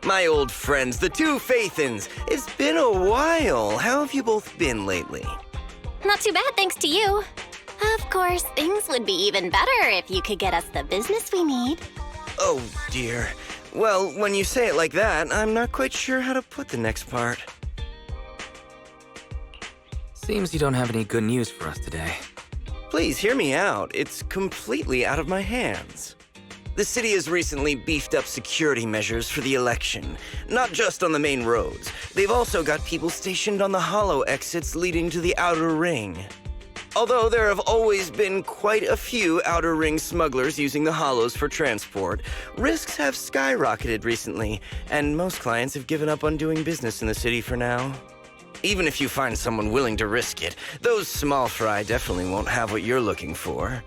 My old friends, the two Faithins. It's been a while. How have you both been lately? Not too bad, thanks to you. Of course, things would be even better if you could get us the business we need. Oh, dear. Well, when you say it like that, I'm not quite sure how to put the next part. Seems you don't have any good news for us today. Please hear me out. It's completely out of my hands. The city has recently beefed up security measures for the election, not just on the main roads. They've also got people stationed on the hollow exits leading to the outer ring. Although there have always been quite a few outer ring smugglers using the hollows for transport, risks have skyrocketed recently, and most clients have given up on doing business in the city for now. Even if you find someone willing to risk it, those small fry definitely won't have what you're looking for.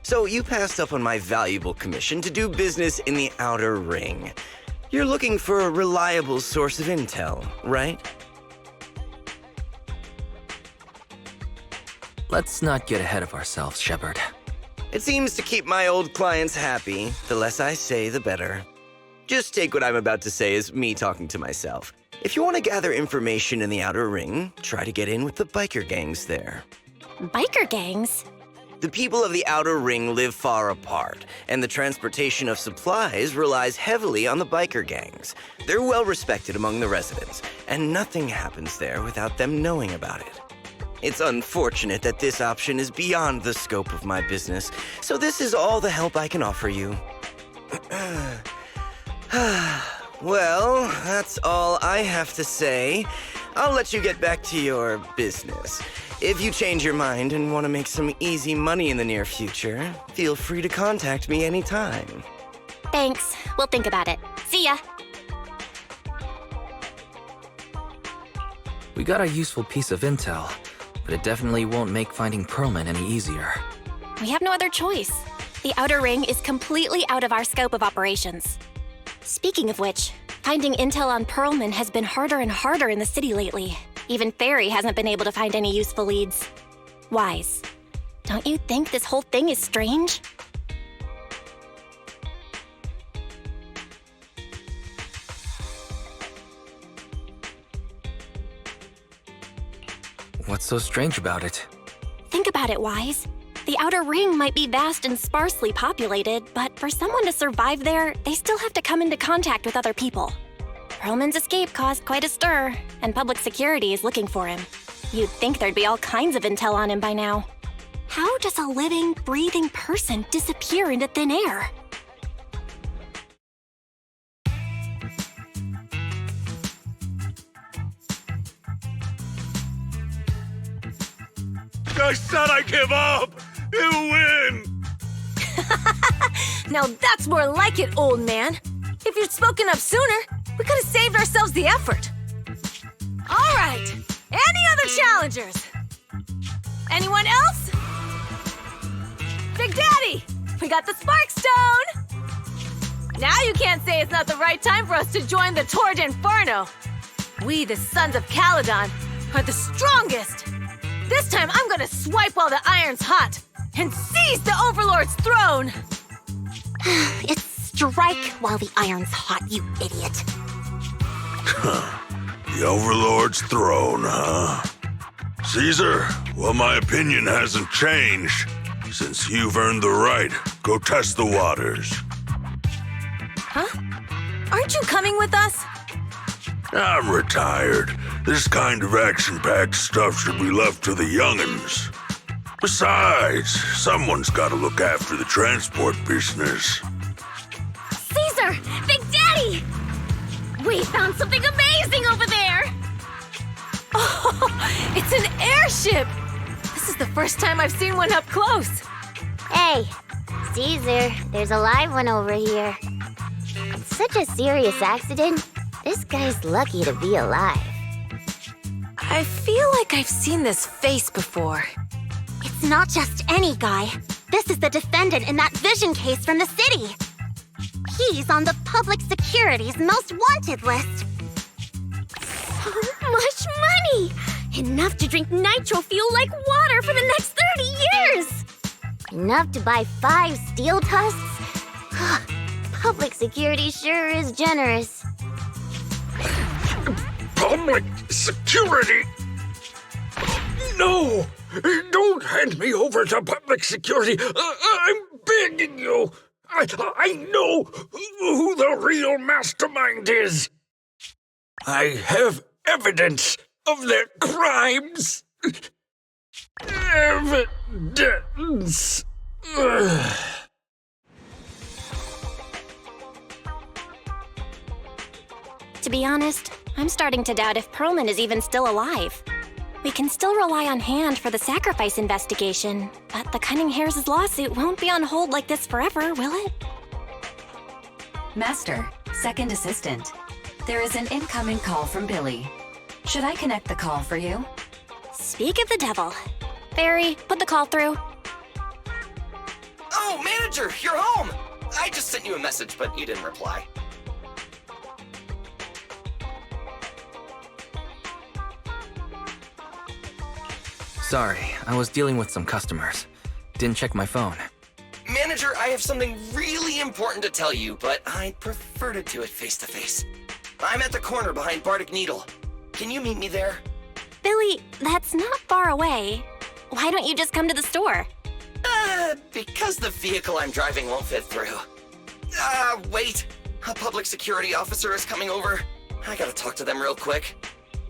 So you passed up on my valuable commission to do business in the outer ring. You're looking for a reliable source of intel, right? Let's not get ahead of ourselves, Shepard. It seems to keep my old clients happy. The less I say, the better. Just take what I'm about to say as me talking to myself. If you want to gather information in the outer ring, try to get in with the biker gangs there. Biker gangs? The people of the outer ring live far apart, and the transportation of supplies relies heavily on the biker gangs. They're well respected among the residents, and nothing happens there without them knowing about it. It's unfortunate that this option is beyond the scope of my business, so this is all the help I can offer you. Well, that's all I have to say. I'll let you get back to your business. If you change your mind and want to make some easy money in the near future, feel free to contact me anytime. Thanks. We'll think about it. See ya. We got a useful piece of intel, but it definitely won't make finding Pearlman any easier. We have no other choice. The outer ring is completely out of our scope of operations. Speaking of which, finding intel on Pearlman has been harder and harder in the city lately. Even Ferry hasn't been able to find any useful leads. Wise, don't you think this whole thing is strange? What's so strange about it? Think about it, Wise. The outer ring might be vast and sparsely populated, but for someone to survive there, they still have to come into contact with other people. Pearlman's escape caused quite a stir, and public security is looking for him. You'd think there'd be all kinds of intel on him by now. How does a living, breathing person disappear into thin air? I said I give up! You win! Now that's more like it, old man. If you'd spoken up sooner, we could have saved ourselves the effort. All right, any other challengers? Anyone else? Big Daddy, we got the Spark Stone! Now you can't say it's not the right time for us to join the Torrid Inferno. We, the Sons of Caledon, are the strongest. This time I'm gonna swipe while the iron's hot and seize the Overlord's throne! It's strike while the iron's hot, you idiot. The Overlord's throne, huh? Caesar, well, my opinion hasn't changed. Since you've earned the right, go test the waters. Huh? Aren't you coming with us? I'm retired. This kind of action-packed stuff should be left to the young'uns. Besides, someone's gotta look after the transport business. Caesar! Big Daddy! We found something amazing over there! Oh, it's an airship! This is the first time I've seen one up close. Hey, Caesar, there's a live one over here. It's such a serious accident. This guy's lucky to be alive. I feel like I've seen this face before. It's not just any guy. This is the defendant in that vision case from the city. He's on the public security's most wanted list. So much money! Enough to drink nitro fuel like water for the next 30 years! Enough to buy 5 steel tusks? Public security sure is generous. public security! No! Don't hand me over to public security! I'm begging you! I know who the real mastermind is! I have evidence of their crimes! Evidence! To be honest, I'm starting to doubt if Perlman is even still alive. We can still rely on Hand for the sacrifice investigation, but the Cunninghairs' lawsuit won't be on hold like this forever, will it? Master, second assistant. There is an incoming call from Billy. Should I connect the call for you? Speak of the devil. Barry, put the call through. Oh, manager, you're home! I just sent you a message, but you didn't reply. Sorry, I was dealing with some customers. Didn't check my phone. Manager, I have something really important to tell you, but I'd prefer to do it face-to-face. I'm at the corner behind Bardic Needle. Can you meet me there? Billy, that's not far away. Why don't you just come to the store? Because the vehicle I'm driving won't fit through. Wait. A public security officer is coming over. I gotta talk to them real quick.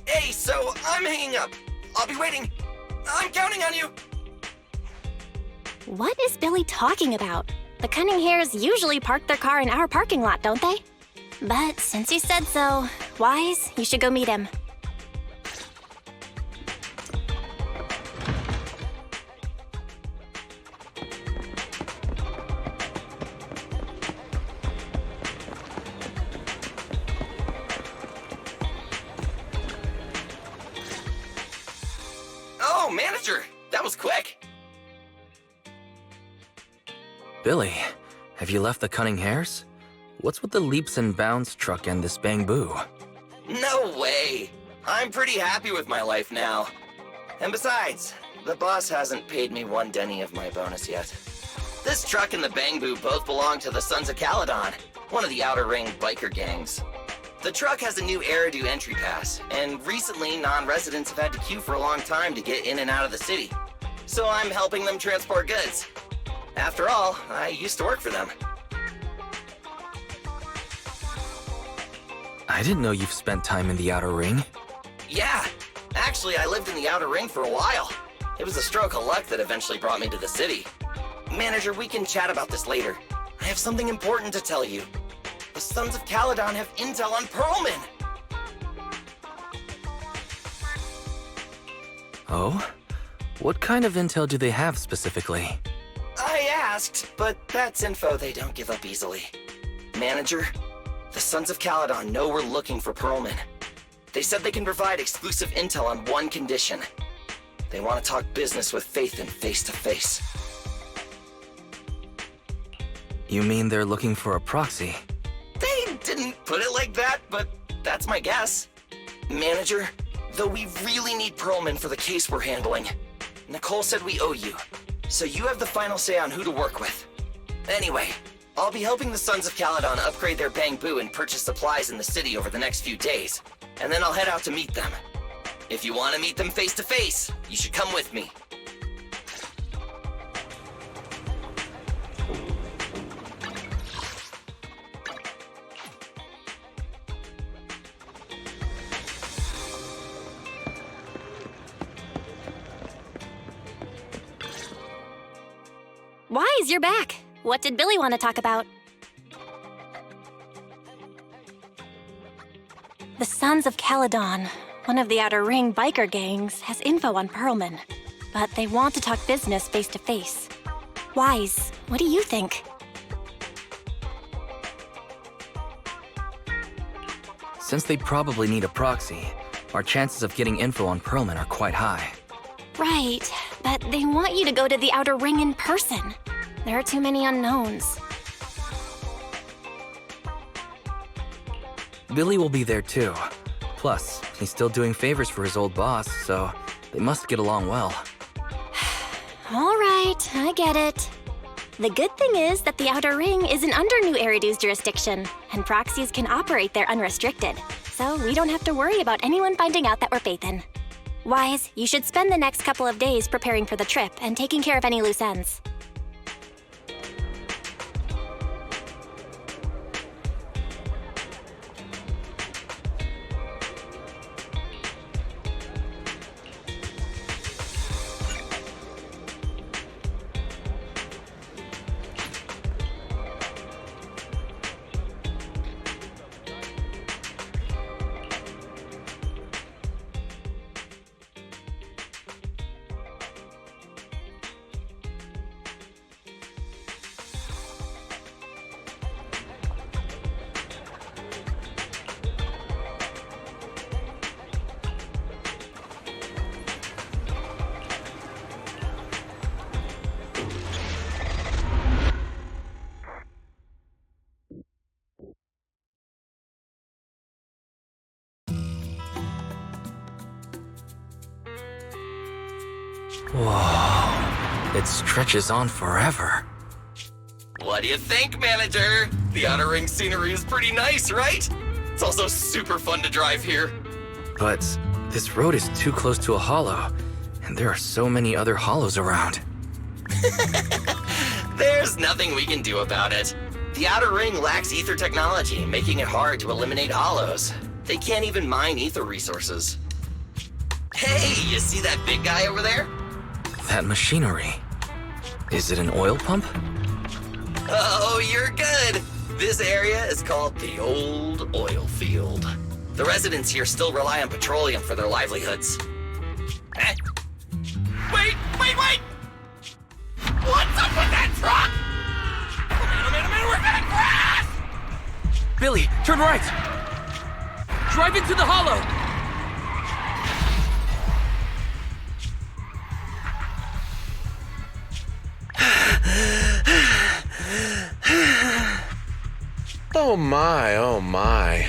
Hey, so I'm hanging up. I'll be waiting. I'm counting on you! What is Billy talking about? The Cunninghairs usually park their car in our parking lot, don't they? But since you said so, Wise, you should go meet him. Oh, manager! That was quick! Billy, have you left the Cunninghairs? What's with the leaps and bounds truck and this bang-boo? No way! I'm pretty happy with my life now. And besides, the boss hasn't paid me 1 denny of my bonus yet. This truck and the bang-boo both belong to the Sons of Caledon, one of the Outer Ring biker gangs. The truck has a new Eridu entry pass, and recently non-residents have had to queue for a long time to get in and out of the city. So I'm helping them transport goods. After all, I used to work for them. I didn't know you've spent time in the Outer Ring. Yeah, actually I lived in the Outer Ring for a while. It was a stroke of luck that eventually brought me to the city. Manager, we can chat about this later. I have something important to tell you. The Sons of Caledon have intel on Perlman! Oh? What kind of intel do they have specifically? I asked, but that's info they don't give up easily. Manager, the Sons of Caledon know we're looking for Perlman. They said they can provide exclusive intel on one condition. They want to talk business with Faith and face-to-face. You mean they're looking for a proxy? They didn't put it like that, but that's my guess. Manager, though we really need Perlman for the case we're handling, Nicole said we owe you, so you have the final say on who to work with. Anyway, I'll be helping the Sons of Caledon upgrade their bang-boo and purchase supplies in the city over the next few days, and then I'll head out to meet them. If you want to meet them face-to-face, you should come with me. Wise, you're back. What did Billy want to talk about? The Sons of Caledon, one of the Outer Ring biker gangs, has info on Perlman, but they want to talk business face-to-face. Wise, what do you think? Since they probably need a proxy, our chances of getting info on Perlman are quite high. Right, but they want you to go to the Outer Ring in person. There are too many unknowns. Billy will be there too. Plus, he's still doing favors for his old boss, so they must get along well. All right, I get it. The good thing is that the Outer Ring isn't under New Eridu's jurisdiction, and proxies can operate there unrestricted. so we don't have to worry about anyone finding out that we're Phaethon. Wise, you should spend the next couple of days preparing for the trip and taking care of any loose ends. Whoa, it stretches on forever. What do you think, Manager? The Outer Ring scenery is pretty nice, right? It's also super fun to drive here. But this road is too close to a hollow, and there are so many other hollows around. There's nothing we can do about it. The Outer Ring lacks ether technology, making it hard to eliminate hollows. They can't even mine ether resources. Hey, you see that big guy over there? That machinery. Is it an oil pump? Oh, you're good. This area is called the Old Oil Field. The residents here still rely on petroleum for their livelihoods. Eh? Wait! What's up with that truck? Oh man, we're gonna crash! Billy, turn right! Drive into the hollow! Oh my.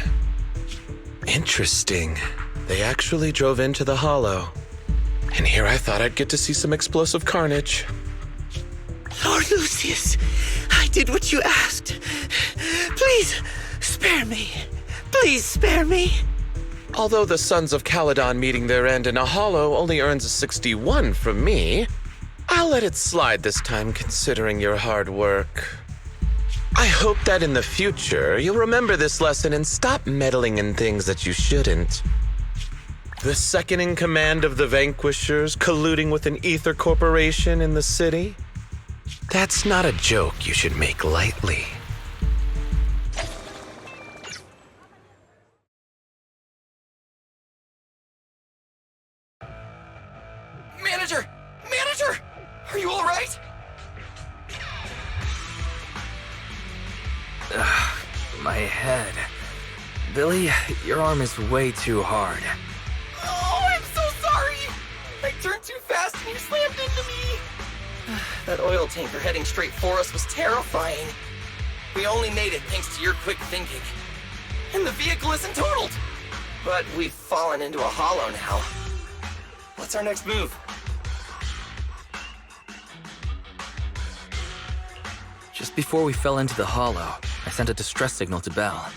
Interesting. They actually drove into the hollow. And here I thought I'd get to see some explosive carnage. Lord Lucius, I did what you asked. Please, spare me. Please spare me. Although the Sons of Caledon meeting their end in a hollow only earns a 61 from me, I'll let it slide this time considering your hard work. I hope that in the future, you'll remember this lesson and stop meddling in things that you shouldn't. The second in command of the Vanquishers colluding with an ether corporation in the city? That's not a joke you should make lightly. Manager! Are you all right? My head. Billy, your arm is way too hard. Oh, I'm so sorry! I turned too fast and you slammed into me! That oil tanker heading straight for us was terrifying. We only made it thanks to your quick thinking. And the vehicle isn't totaled! But we've fallen into a hollow now. What's our next move? Just before we fell into the hollow, I sent a distress signal to Belle.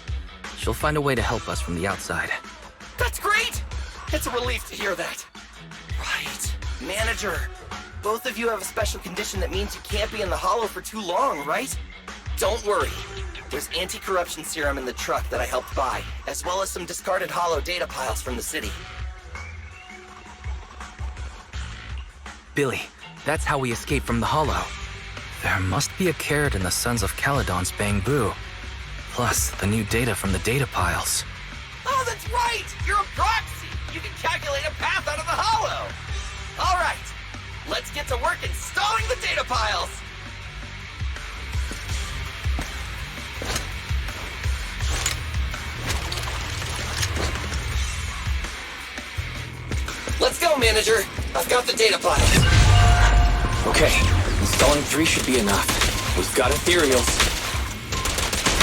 She'll find a way to help us from the outside. That's great! It's a relief to hear that. Right. Manager, both of you have a special condition that means you can't be in the hollow for too long, right? Don't worry. There's anti-corruption serum in the truck that I helped buy, as well as some discarded hollow data piles from the city. Billy, that's how we escaped from the hollow. There must be a carrot in the Sons of Caledon's bamboo. Plus, the new data from the data piles. Oh, that's right! You're a proxy! You can calculate a path out of the hollow! All right, let's get to work installing the data piles! Let's go, Manager! I've got the data piles. Okay, installing 3 should be enough. We've got ethereals.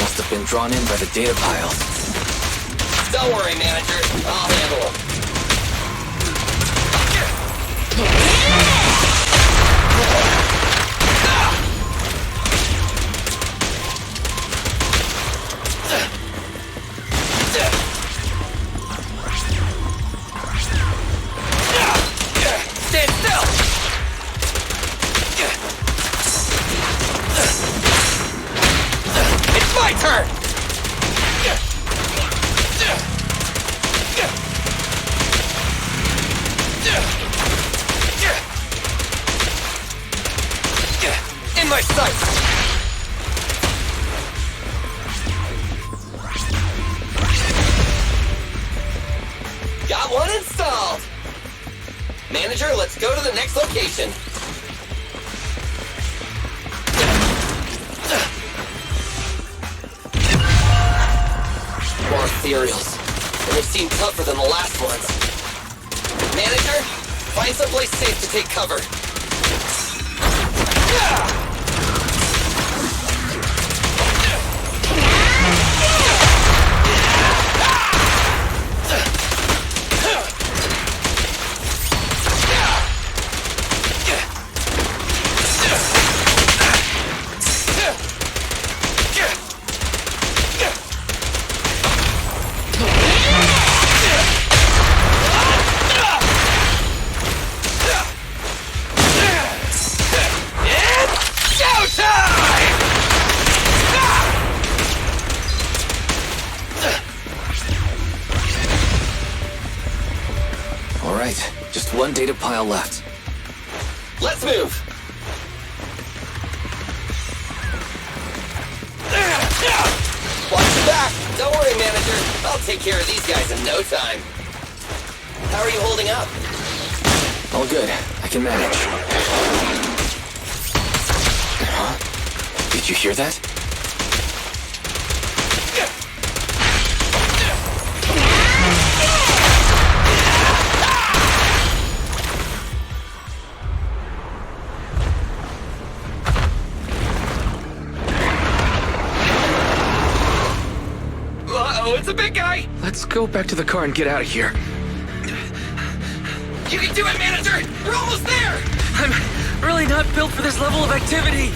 Must have been drawn in by the data piles. Don't worry, Manager. I'll handle them. In my sights! Got one installed! Manager, let's go to the next location. More ethereals. And they seem tougher than the last ones. Manager, find someplace safe to take cover. Just one data pile left. Let's move! Watch your back! Don't worry, Manager. I'll take care of these guys in no time. How are you holding up? All good. I can manage. Huh? Did you hear that? It's a big guy! Let's go back to the car and get out of here. You can do it, Manager! We're almost there! I'm really not built for this level of activity.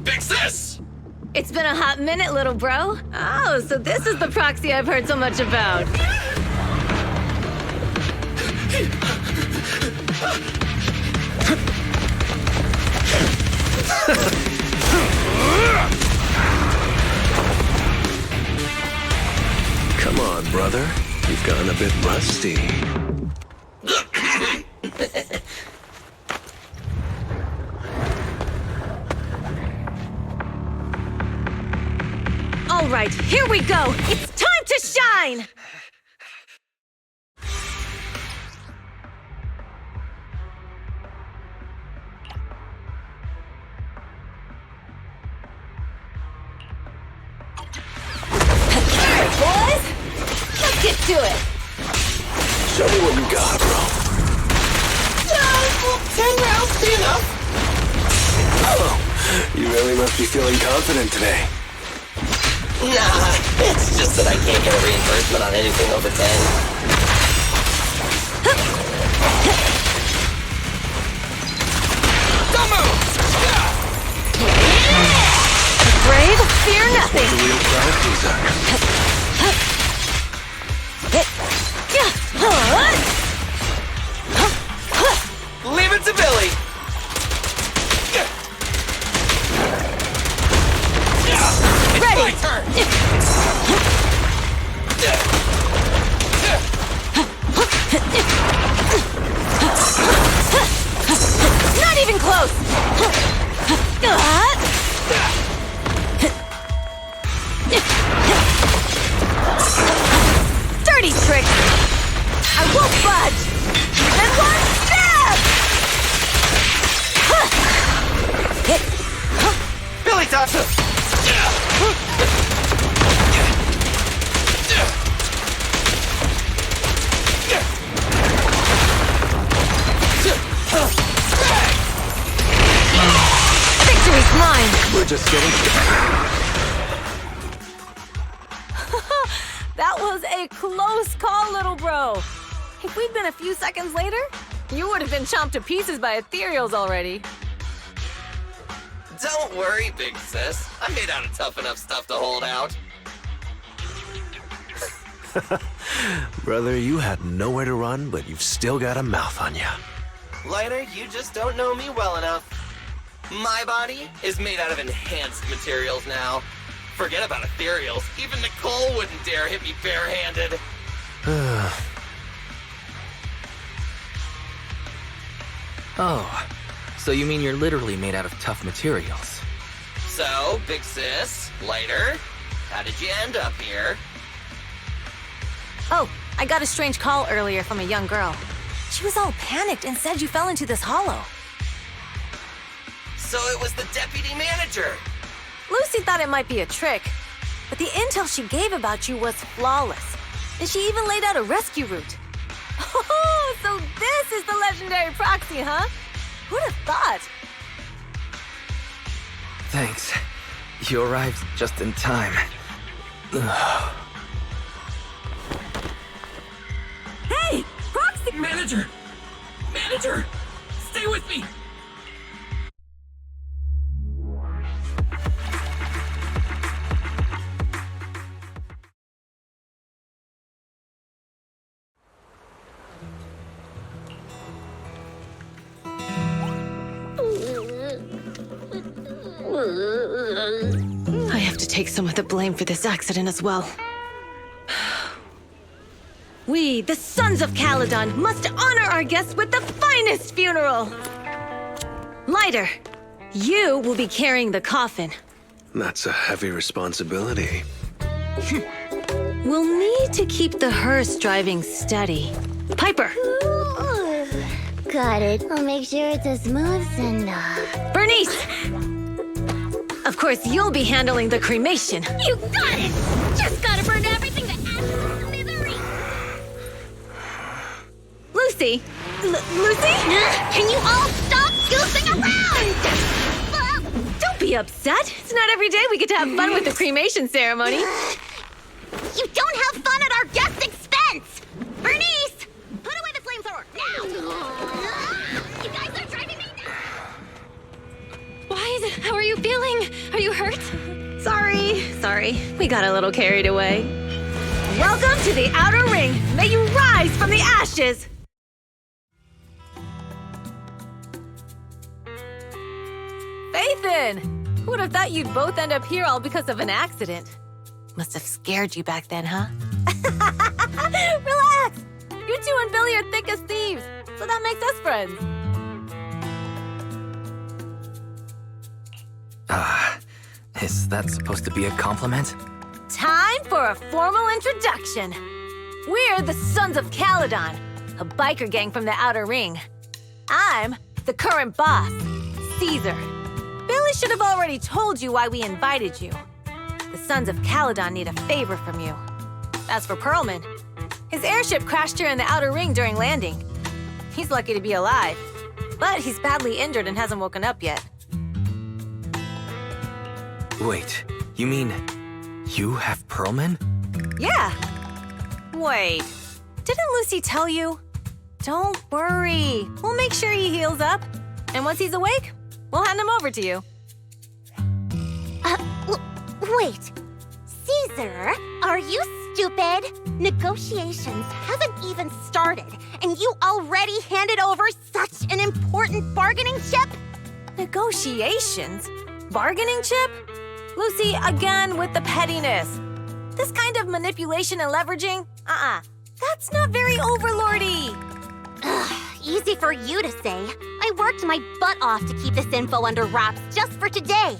Big sis! It's been a hot minute, little bro. Oh, so this is the proxy I've heard so much about. Come on, brother. You've gotten a bit rusty. All right, here we go. It's time to shine! Alright, boys! Let's get to it! Show me what you got, bro. 10 rounds be enough? Oh, you really must be feeling confident today. Nah, it's just that I can't get a reimbursement on anything over 10. Don't move! Brave, fear nothing! It's a real crowd pleaser. Leave it to Billy! Ready! My turn! Not even close! Dirty trick! I won't budge! And one stab! Billy Thompson! Victory's mine! We're just getting That was a close call, little bro. If we'd been a few seconds later, you would have been chomped to pieces by ethereals already. Don't worry, big sis. I made out of tough enough stuff to hold out. Brother, you had nowhere to run, but you've still got a mouth on you. Lighter, you just don't know me well enough. My body is made out of enhanced materials now. Forget about ethereals. Even Nicole wouldn't dare hit me barehanded. Oh, so you mean you're literally made out of tough materials? So, big sis, Lighter, how did you end up here? Oh, I got a strange call earlier from a young girl. She was all panicked and said you fell into this hollow. So it was the deputy manager. Lucy thought it might be a trick, but the intel she gave about you was flawless. And she even laid out a rescue route. Oh, so this is the legendary proxy, huh? Who'd have thought? Thanks. You arrived just in time. Hey, proxy! Manager! Manager! Stay with me! I have to take some of the blame for this accident as well. We, the Sons of Caledon, must honor our guests with the finest funeral! Lighter, you will be carrying the coffin. That's a heavy responsibility. We'll need to keep the hearse driving steady. Piper! Ooh, got it. I'll make sure it's as smooth enough. Bernice! Of course, you'll be handling the cremation. You got it! Just gotta burn everything to ashes and smithereens! Lucy? Lucy? Can you all stop goofing around? Don't be upset. It's not every day we get to have fun with the cremation ceremony. You don't have fun at our guest expense! Bernice! Put away the flamethrower, now! You guys are driving me nuts! Wise, how are you feeling? Are you hurt? Sorry. We got a little carried away. Welcome to the Outer Ring. May you rise from the ashes! Faithin! Who would have thought you'd both end up here all because of an accident? Must have scared you back then, huh? Relax! You two and Billy are thick as thieves, so that makes us friends. Is that supposed to be a compliment? Time for a formal introduction. We're the Sons of Caledon, a biker gang from the Outer Ring. I'm the current boss, Caesar. Billy should have already told you why we invited you. The Sons of Caledon need a favor from you. As for Perlman, his airship crashed here in the Outer Ring during landing. He's lucky to be alive, but he's badly injured and hasn't woken up yet. Wait, you mean you have Perlman? Yeah. Wait, didn't Lucy tell you? Don't worry, we'll make sure he heals up. And once he's awake, we'll hand him over to you. Wait. Caesar, are you stupid? Negotiations haven't even started, and you already handed over such an important bargaining chip? Negotiations? Bargaining chip? Lucy, again with the pettiness. This kind of manipulation and leveraging? That's not very overlordy. Easy for you to say. I worked my butt off to keep this info under wraps just for today.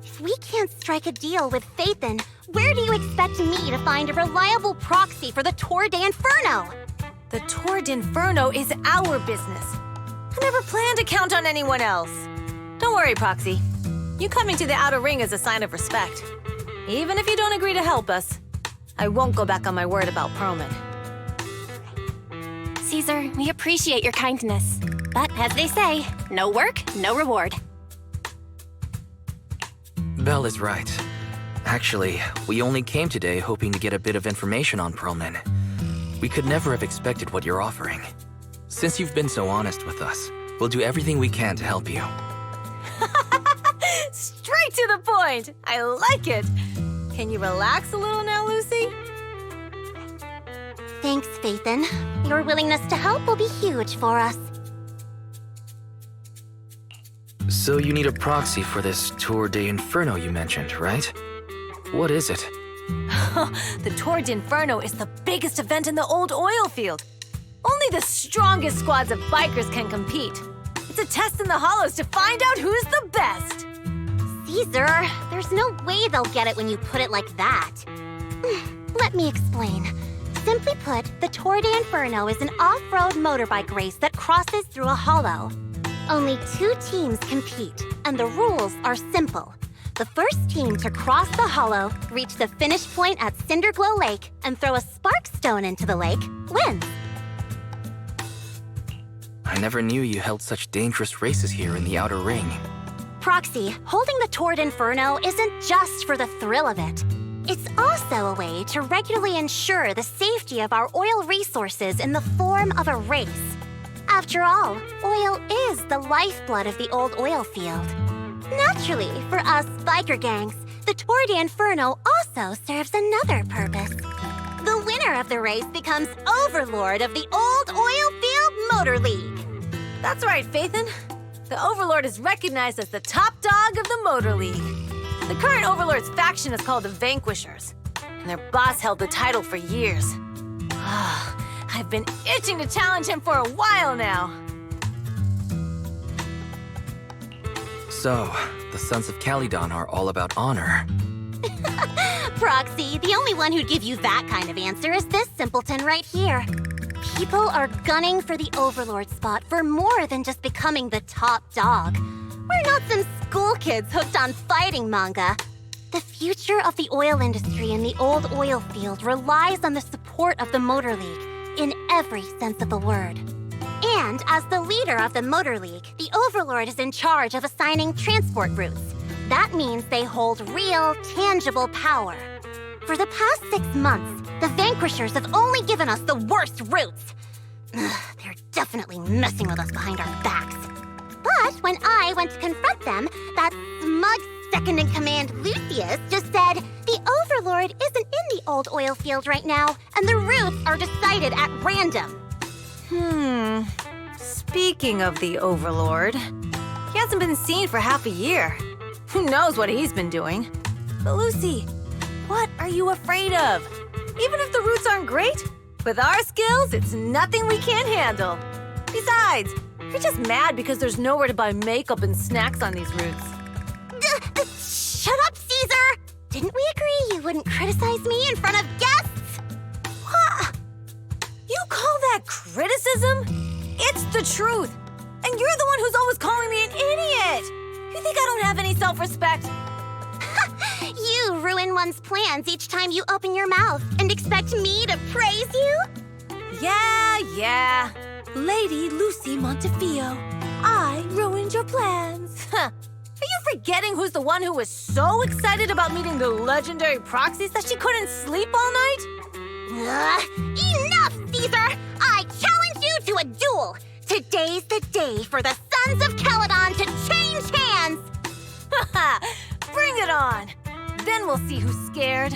If we can't strike a deal with Faithin, where do you expect me to find a reliable proxy for the Tour de Inferno? The Tour de Inferno is our business. I never planned to count on anyone else. Don't worry, Proxy. You coming to the Outer Ring is a sign of respect. Even if you don't agree to help us, I won't go back on my word about Perlman. Caesar, we appreciate your kindness. But as they say, no work, no reward. Belle is right. Actually, we only came today hoping to get a bit of information on Perlman. We could never have expected what you're offering. Since you've been so honest with us, we'll do everything we can to help you. Straight to the point! I like it! Can you relax a little now, Lucy? Thanks, Phaethon. Your willingness to help will be huge for us. So you need a proxy for this Tour de Inferno you mentioned, right? What is it? The Tour d'Inferno is the biggest event in the old oil field. Only the strongest squads of bikers can compete. It's a test in the hollows to find out who's the best. Caesar, there's no way they'll get it when you put it like that. Let me explain. Simply put, the Tour de Inferno is an off-road motorbike race that crosses through a hollow. Only 2 teams compete, and the rules are simple. The first team to cross the hollow, reach the finish point at Cinderglow Lake, and throw a spark stone into the lake, wins. I never knew you held such dangerous races here in the Outer Ring. Proxy, holding the Tour d'Inferno isn't just for the thrill of it. It's also a way to regularly ensure the safety of our oil resources in the form of a race. After all, oil is the lifeblood of the old oil field. Naturally, for us biker gangs, the Tour d'Inferno also serves another purpose. The winner of the race becomes overlord of the old oil field motor league. That's right, Phaethon. The Overlord is recognized as the top dog of the Motor League. The current Overlord's faction is called the Vanquishers, and their boss held the title for years. I've been itching to challenge him for a while now. So, the Sons of Caledon are all about honor. Proxy, the only one who'd give you that kind of answer is this simpleton right here. People are gunning for the Overlord spot for more than just becoming the top dog. We're not some school kids hooked on fighting manga. The future of the oil industry in the old oil field relies on the support of the Motor League, in every sense of the word. And as the leader of the Motor League, the Overlord is in charge of assigning transport routes. That means they hold real, tangible power. For the past 6 months, the Vanquishers have only given us the worst routes. They're definitely messing with us behind our backs. But when I went to confront them, that smug second-in-command Lucius just said, the Overlord isn't in the old oil field right now, and the routes are decided at random. Speaking of the Overlord, he hasn't been seen for half a year. Who knows what he's been doing? But Lucy, what are you afraid of? Even if the routes aren't great, with our skills, it's nothing we can't handle. Besides, you're just mad because there's nowhere to buy makeup and snacks on these routes. Shut up, Caesar! Didn't we agree you wouldn't criticize me in front of guests? What? You call that criticism? It's the truth. And you're the one who's always calling me an idiot. You think I don't have any self-respect? You ruin one's plans each time you open your mouth and expect me to praise you? Yeah. Lady Lucy Montefiore, I ruined your plans. Are you forgetting who's the one who was so excited about meeting the legendary proxies that she couldn't sleep all night? Enough, Caesar! I challenge you to a duel! Today's the day for the Sons of Caledon to change hands! Bring it on! Then we'll see who's scared.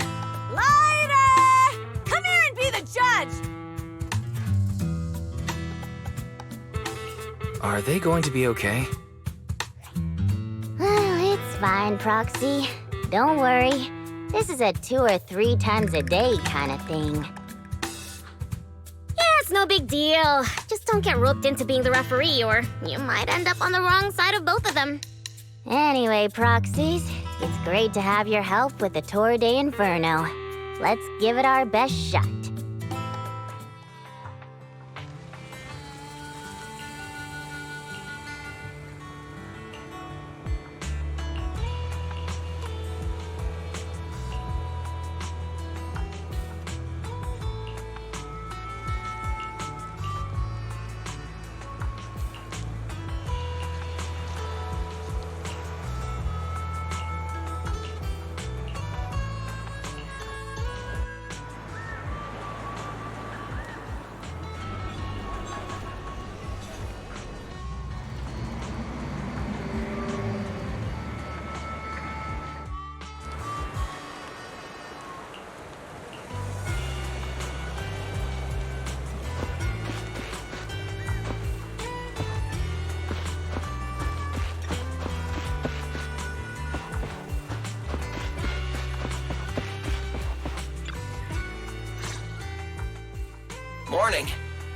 Lighter! Come here and be the judge! Are they going to be okay? It's fine, Proxy. Don't worry. This is a 2 or 3 times a day kind of thing. Yeah, it's no big deal. Just don't get roped into being the referee, or you might end up on the wrong side of both of them. Anyway, Proxies, it's great to have your help with the Tour de Inferno. Let's give it our best shot. Morning.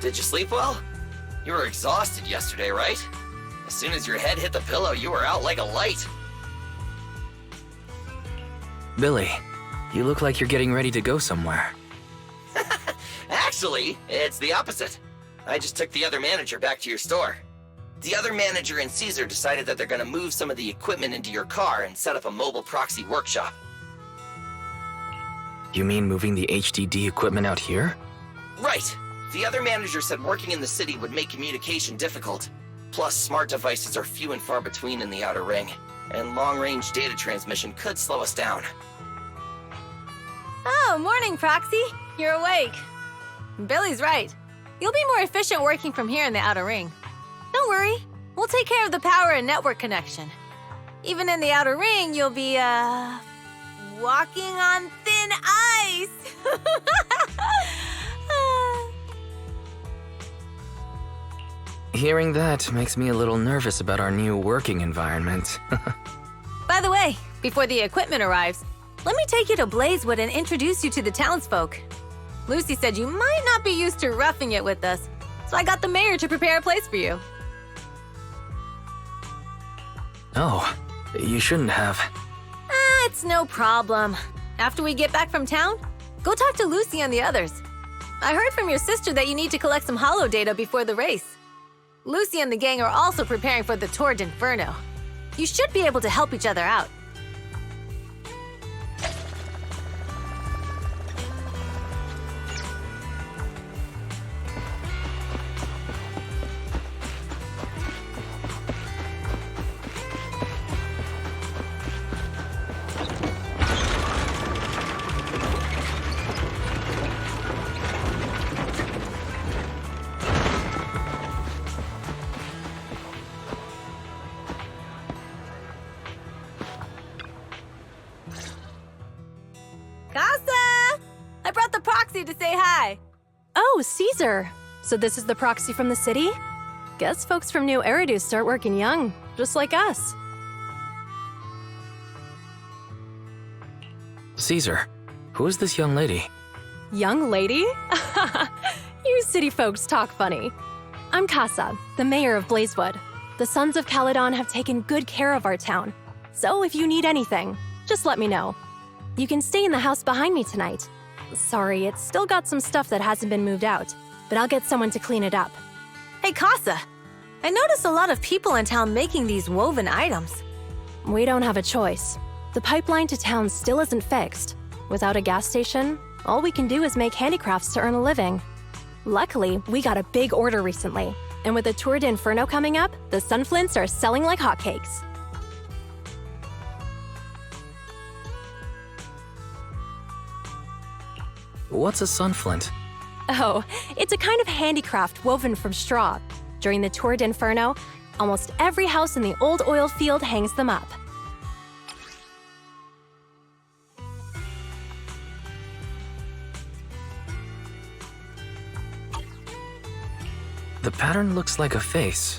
Did you sleep well? You were exhausted yesterday, right? As soon as your head hit the pillow, you were out like a light. Billy, you look like you're getting ready to go somewhere. Actually, it's the opposite. I just took the other manager back to your store. The other manager and Caesar decided that they're gonna move some of the equipment into your car and set up a mobile proxy workshop. You mean moving the HDD equipment out here? Right. The other manager said working in the city would make communication difficult. Plus, smart devices are few and far between in the Outer Ring, and long-range data transmission could slow us down. Oh, morning, Proxy. You're awake. Billy's right. You'll be more efficient working from here in the Outer Ring. Don't worry. We'll take care of the power and network connection. Even in the Outer Ring, you'll be, walking on thin ice. Hearing that makes me a little nervous about our new working environment. By the way, before the equipment arrives, let me take you to Blazewood and introduce you to the townsfolk. Lucy said you might not be used to roughing it with us, so I got the mayor to prepare a place for you. Oh, you shouldn't have. It's no problem. After we get back from town, go talk to Lucy and the others. I heard from your sister that you need to collect some holo data before the race. Lucy and the gang are also preparing for the Tour d'Inferno. You should be able to help each other out. To say hi. Oh, Caesar. So this is the proxy from the city? Guess folks from New Eridu start working young, just like us. Caesar, who is this young lady? Young lady? You city folks talk funny. I'm Casa, the mayor of Blazewood. The Sons of Caledon have taken good care of our town. So if you need anything, just let me know. You can stay in the house behind me tonight. Sorry, it's still got some stuff that hasn't been moved out, but I'll get someone to clean it up. Hey, Casa, I noticed a lot of people in town making these woven items. We don't have a choice. The pipeline to town still isn't fixed. Without a gas station, all we can do is make handicrafts to earn a living. Luckily, we got a big order recently, and with the Tour d'Inferno coming up, the sunflints are selling like hotcakes. What's a sunflint? Oh, it's a kind of handicraft woven from straw. During the Tour d'Inferno, almost every house in the old oil field hangs them up. The pattern looks like a face.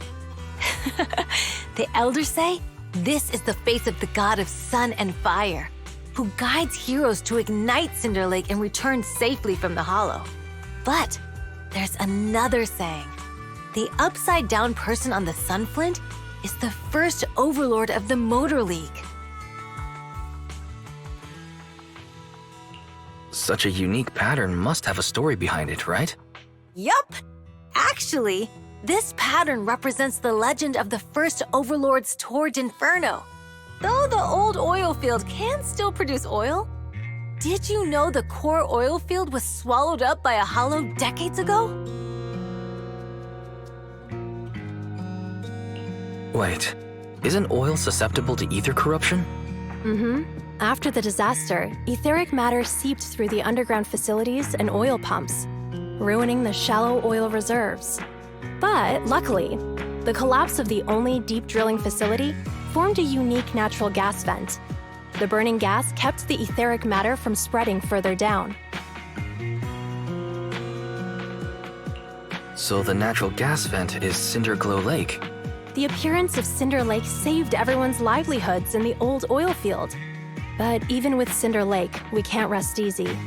The elders say this is the face of the god of sun and fire, who guides heroes to ignite Cinder Lake and return safely from the hollow. But there's another saying. The upside-down person on the Sunflint is the first overlord of the Motor League. Such a unique pattern must have a story behind it, right? Yup! Actually, this pattern represents the legend of the first overlord's Tour d'Inferno. Though the old oil field can still produce oil, did you know the core oil field was swallowed up by a hollow decades ago? Wait, isn't oil susceptible to ether corruption? Mm-hmm. After the disaster, etheric matter seeped through the underground facilities and oil pumps, ruining the shallow oil reserves. But luckily, the collapse of the only deep drilling facility formed a unique natural gas vent. The burning gas kept the etheric matter from spreading further down. So the natural gas vent is Cinderglow Lake. The appearance of Cinder Lake saved everyone's livelihoods in the old oil field. But even with Cinder Lake, we can't rest easy.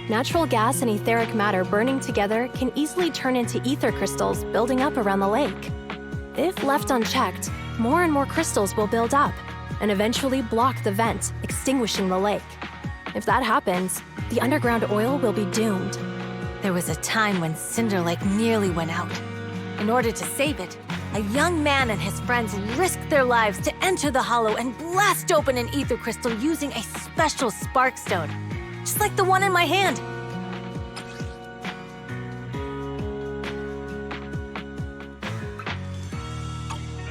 Natural gas and etheric matter burning together can easily turn into ether crystals building up around the lake. If left unchecked, more and more crystals will build up and eventually block the vent, extinguishing the lake. If that happens, the underground oil will be doomed. There was a time when Cinder Lake nearly went out. In order to save it, a young man and his friends risked their lives to enter the hollow and blast open an ether crystal using a special spark stone, just like the one in my hand.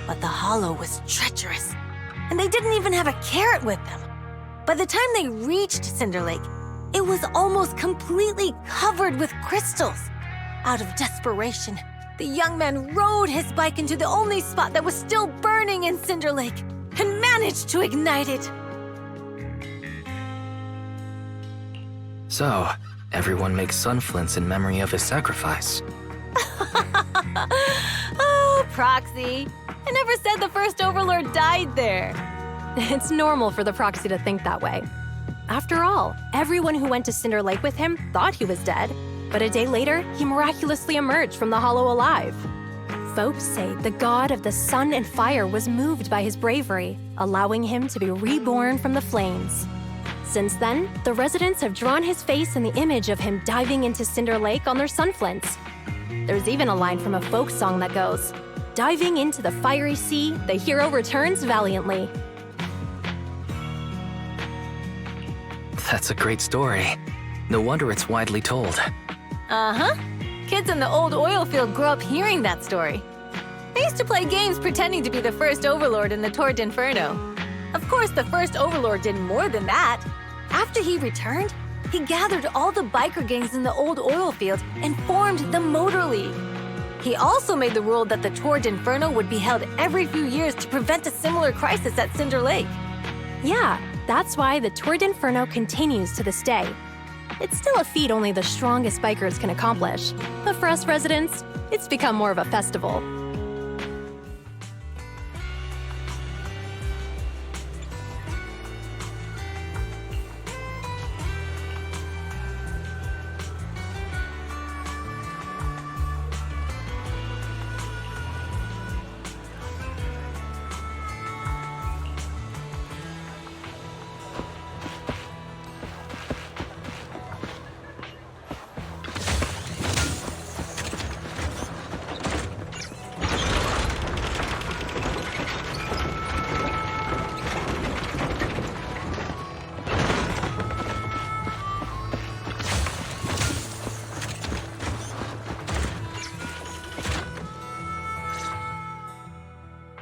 But the hollow was treacherous, and they didn't even have a carrot with them. By the time they reached Cinder Lake, it was almost completely covered with crystals. Out of desperation, the young man rode his bike into the only spot that was still burning in Cinder Lake and managed to ignite it. So, everyone makes sun flints in memory of his sacrifice. Oh, Proxy. I never said the first Overlord died there. It's normal for the Proxy to think that way. After all, everyone who went to Cinder Lake with him thought he was dead, but a day later, he miraculously emerged from the hollow alive. Folks say the god of the sun and fire was moved by his bravery, allowing him to be reborn from the flames. Since then, the residents have drawn his face in the image of him diving into Cinder Lake on their sunflints. There's even a line from a folk song that goes, "Diving into the fiery sea, the hero returns valiantly." That's a great story. No wonder it's widely told. Uh-huh. Kids in the old oil field grew up hearing that story. I used to play games pretending to be the first Overlord in the Tour d'Inferno. Of course, the first Overlord did more than that. After he returned, he gathered all the biker gangs in the old oil field and formed the Motor League. He also made the rule that the Tour d'Inferno would be held every few years to prevent a similar crisis at Cinder Lake. Yeah, that's why the Tour d'Inferno continues to this day. It's still a feat only the strongest bikers can accomplish, but for us residents, it's become more of a festival.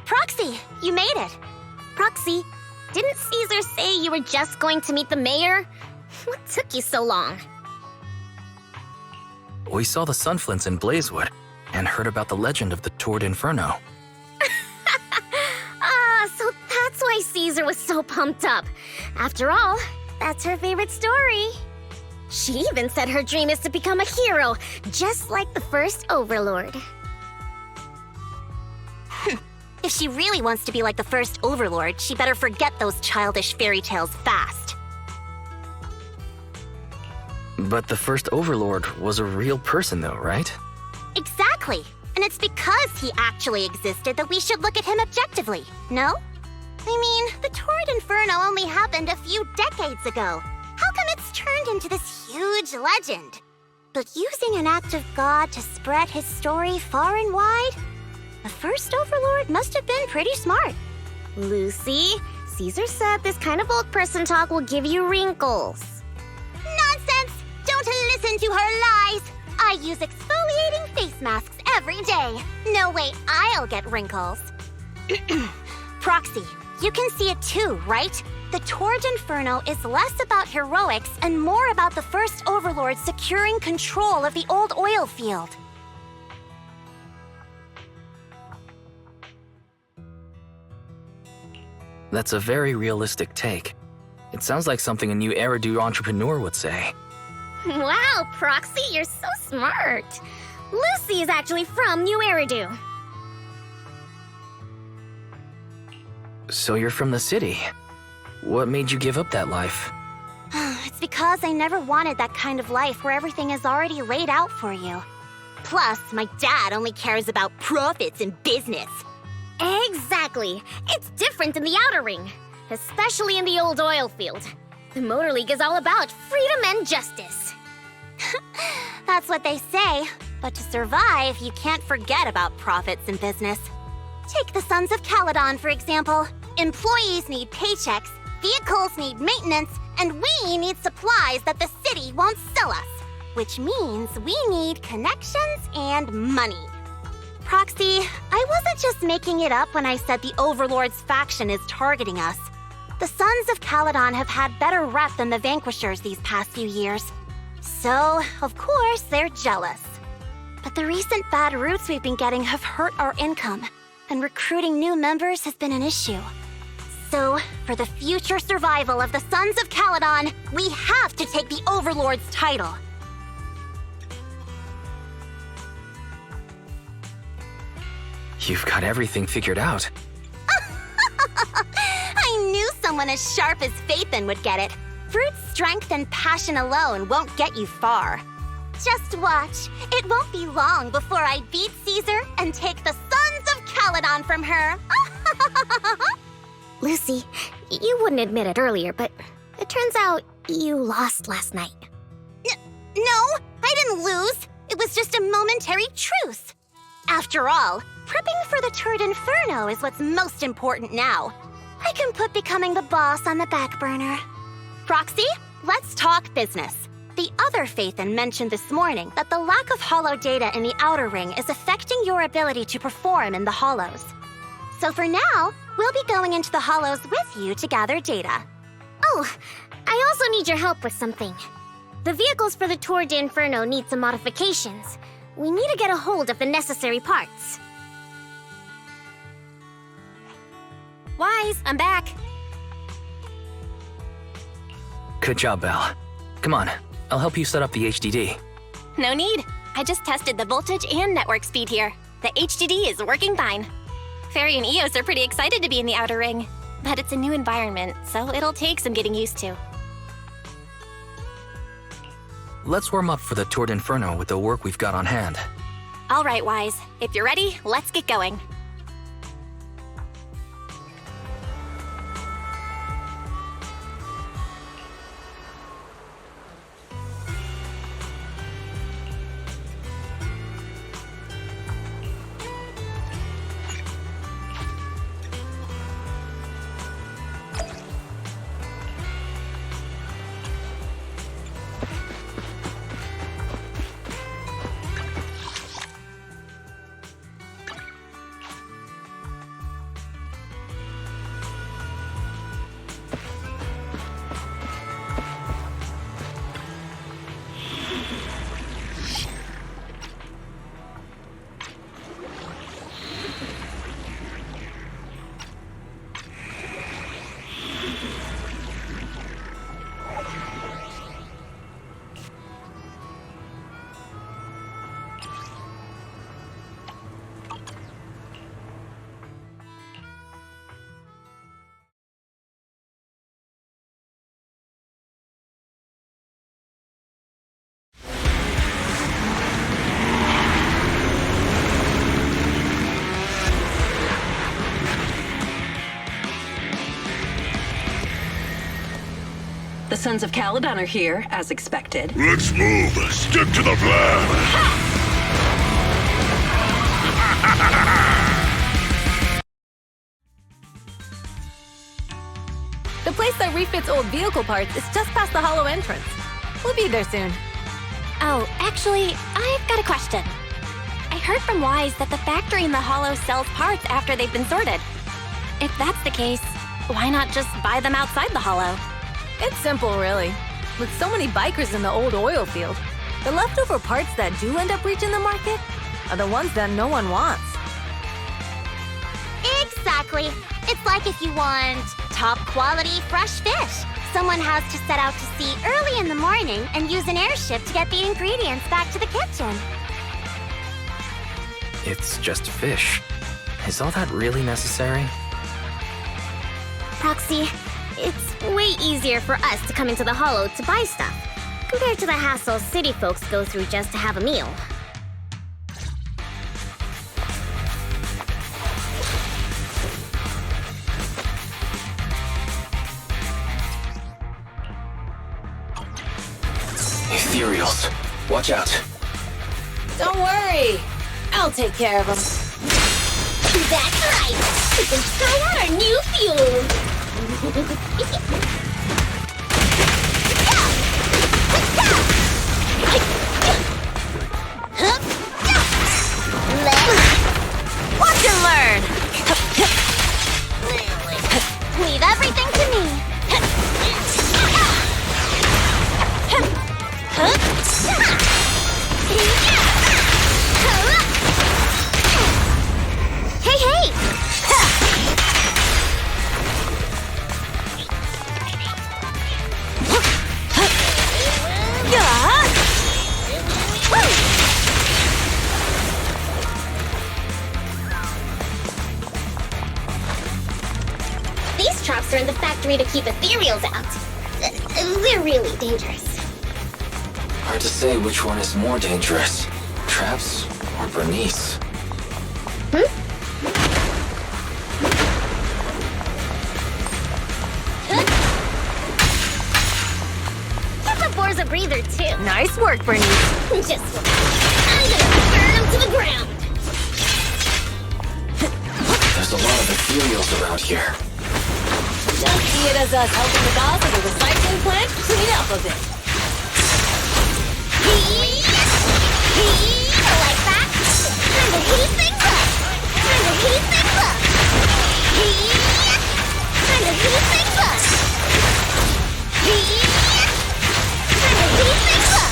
Proxy, you made it. Proxy, didn't Caesar say you were just going to meet the mayor? What took you so long? We saw the sunflints in Blazewood and heard about the legend of the Tour d'Inferno. So that's why Caesar was so pumped up. After all, that's her favorite story. She even said her dream is to become a hero, just like the first Overlord. If she really wants to be like the first Overlord, she better forget those childish fairy tales fast. But the first Overlord was a real person though, right? Exactly. And it's because he actually existed that we should look at him objectively, no? I mean, the Tour d'Inferno only happened a few decades ago. How come it's turned into this huge legend? But using an act of God to spread his story far and wide? The first Overlord must have been pretty smart. Lucy, Caesar said this kind of old person talk will give you wrinkles. Nonsense! Don't listen to her lies! I use exfoliating face masks every day. No way I'll get wrinkles. Proxy, you can see it too, right? The Tour d'Inferno is less about heroics and more about the first Overlord securing control of the old oil field. That's a very realistic take. It sounds like something a new Eridu entrepreneur would say. Wow, Proxy, you're so smart. Lucy is actually from New Eridu. So you're from the city. What made you give up that life? It's because I never wanted that kind of life where everything is already laid out for you. Plus, my dad only cares about profits and business. Exactly. It's different in the Outer Ring, especially in the old oil field. The Motor League is all about freedom and justice. That's what they say. But to survive, you can't forget about profits and business. Take the Sons of Caledon, for example. Employees need paychecks, vehicles need maintenance, and we need supplies that the city won't sell us. Which means we need connections and money. Proxy, I wasn't just making it up when I said the Overlord's faction is targeting us. The Sons of Caledon have had better rep than the Vanquishers these past few years. So, of course, they're jealous. But the recent bad routes we've been getting have hurt our income, and recruiting new members has been an issue. So, for the future survival of the Sons of Caledon, we have to take the Overlord's title. You've got everything figured out. I knew someone as sharp as Phaethon would get it. Brute strength and passion alone won't get you far. Just watch. It won't be long before I beat Caesar and take the Sons of Caledon from her. Lucy, you wouldn't admit it earlier, but it turns out you lost last night. No, I didn't lose. It was just a momentary truce. After all, prepping for the Turd Inferno is what's most important now. I can put becoming the boss on the back burner. Proxy, let's talk business. The other Phaethon mentioned this morning that the lack of hollow data in the Outer Ring is affecting your ability to perform in the hollows. So for now, we'll be going into the hollows with you to gather data. Oh, I also need your help with something. The vehicles for the Tour de Inferno need some modifications. We need to get a hold of the necessary parts. Wise, I'm back. Good job, Belle. Come on, I'll help you set up the HDD. No need. I just tested the voltage and network speed here. The HDD is working fine. Fairy and Eos are pretty excited to be in the Outer Ring, but it's a new environment, so it'll take some getting used to. Let's warm up for the Tour d'Inferno with the work we've got on hand. All right, Wise. If you're ready, let's get going. The Sons of Caledon are here, as expected. Let's move. Stick to the plan. The place that refits old vehicle parts is just past the hollow entrance. We'll be there soon. Oh, actually, I've got a question. I heard from Wise that the factory in the hollow sells parts after they've been sorted. If that's the case, why not just buy them outside the hollow? It's simple, really. With so many bikers in the old oil field, the leftover parts that do end up reaching the market are the ones that no one wants. Exactly. It's like if you want top quality fresh fish. Someone has to set out to sea early in the morning and use an airship to get the ingredients back to the kitchen. It's just fish. Is all that really necessary? Proxy, it's way easier for us to come into the Hollow to buy stuff, compared to the hassle city folks go through just to have a meal. Ethereals. Watch out. Don't worry. I'll take care of them. That's right! We can try out our new fuel! Watch and learn! Leave everything to me! Hey, hey! These traps are in the factory to keep ethereals out. They're really dangerous. Hard to say which one is more dangerous. Traps or Bernice? Give the boars a breather, too. Nice work, Bernice. Just I'm gonna burn them to the ground. There's a lot of ethereals around here. Just see it as us helping the boss of the recycling plant clean up a bit. Like that? Time to heat things up! Time to heat things up! Time to heat things up! Time to heat things up!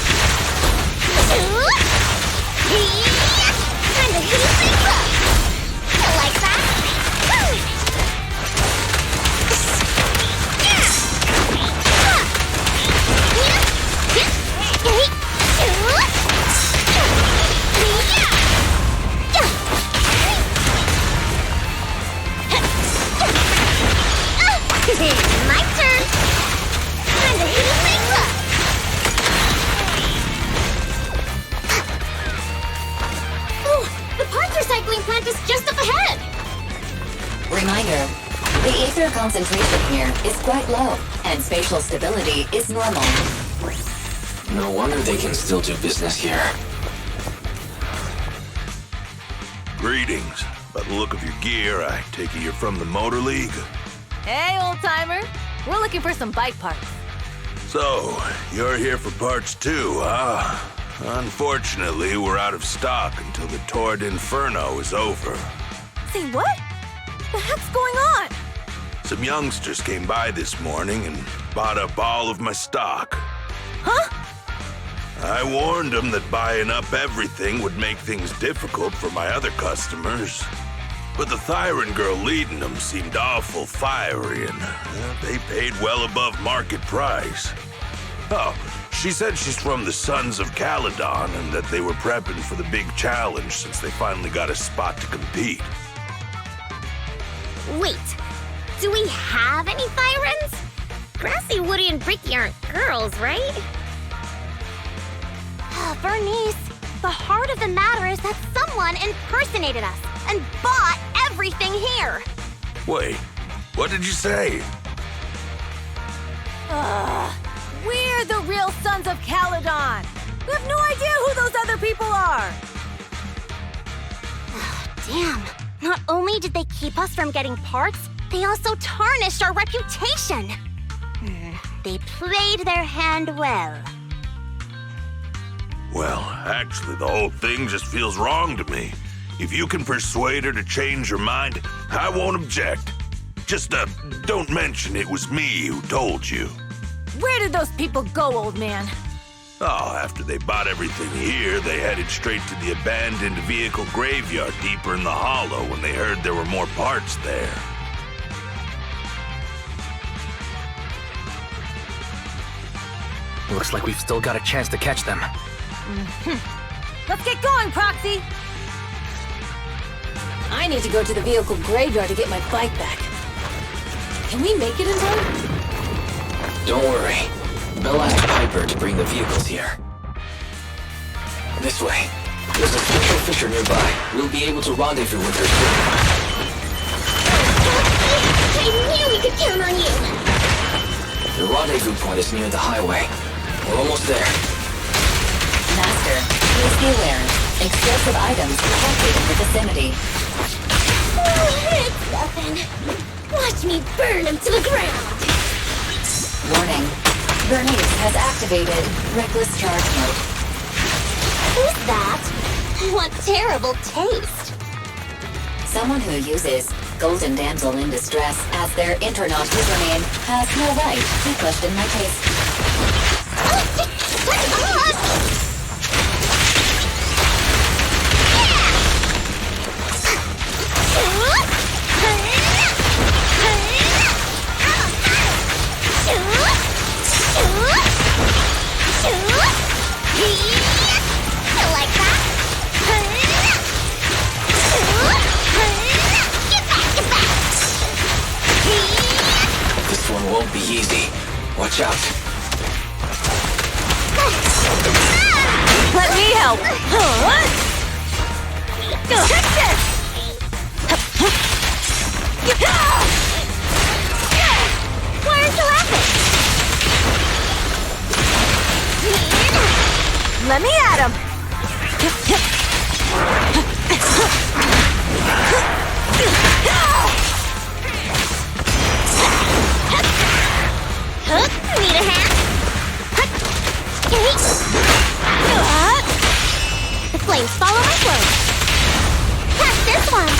Time to heat things up! Like that? My turn! Time to heat things up! Oh, the parts recycling plant is just up ahead! Reminder, the ether concentration here is quite low, and spatial stability is normal. No wonder they can still do business here. Greetings. By the look of your gear, I take it you're from the Motor League? Hey, old-timer. We're looking for some bike parts. So, you're here for parts too, huh? Unfortunately, we're out of stock until the Tour d'Inferno is over. Say what? The heck's going on? Some youngsters came by this morning and bought up all of my stock. Huh? I warned them that buying up everything would make things difficult for my other customers. But the Thyron girl leading them seemed awful fiery, and they paid well above market price. Oh, she said she's from the Sons of Caledon and that they were prepping for the big challenge since they finally got a spot to compete. Wait, do we have any Thyrans? Grassy, Woody, and Bricky aren't girls, right? Bernice, the heart of the matter is that someone impersonated us and bought everything here. Wait, what did you say? We're the real Sons of Caledon. We have no idea who those other people are. Damn, not only did they keep us from getting parts, they also tarnished our reputation. They played their hand well. Well, actually, the whole thing just feels wrong to me. If you can persuade her to change her mind, I won't object. Just, don't mention it was me who told you. Where did those people go, old man? Oh, after they bought everything here, they headed straight to the abandoned vehicle graveyard deeper in the hollow when they heard there were more parts there. Looks like we've still got a chance to catch them. Let's get going, Proxy! I need to go to the vehicle graveyard to get my bike back. Can we make it in time? Don't worry. Bella asked Piper to bring the vehicles here. This way. There's a special fisher nearby. We'll be able to rendezvous with her soon. I knew we could count on you! The rendezvous point is near the highway. We're almost there. Master, please be aware. Explosive items detected in the vicinity. Oh, it's nothing. Watch me burn him to the ground! Warning. Bernice has activated Reckless Charge Mode. Who's that? What terrible taste! Someone who uses Golden Damsel in Distress as their Internaut username has no right to question my taste. Like that? This one won't be easy. Watch out. Let me help! Take this! Why aren't you laughing? Let me at him! Need a hand? The flames follow my flow. Catch this one.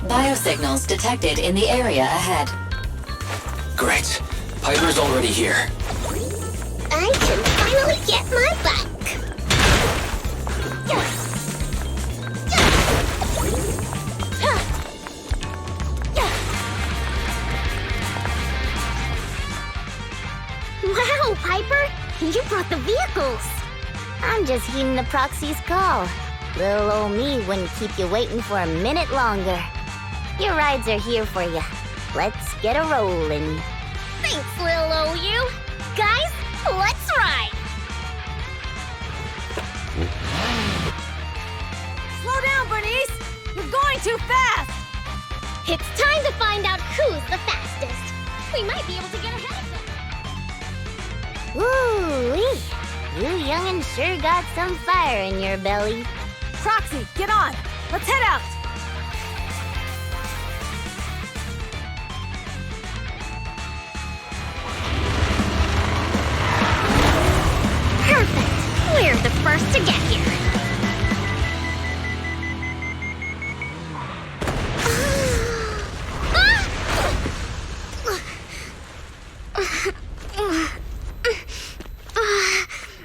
Biosignals detected in the area ahead. Great. Piper's already here. I can finally get my back. Wow, Piper! You brought the vehicles! I'm just heeding the proxy's call. Little old me wouldn't keep you waiting for a minute longer. Your rides are here for you. Let's get a rollin'. Thanks, little old you. Guys, let's ride! Slow down, Bernice! You're going too fast! It's time to find out who's the fastest. We might be able to get ahead of them. Ooh-wee. You young'un sure got some fire in your belly. Proxy, get on! Let's head out! Perfect! We're the first to get here.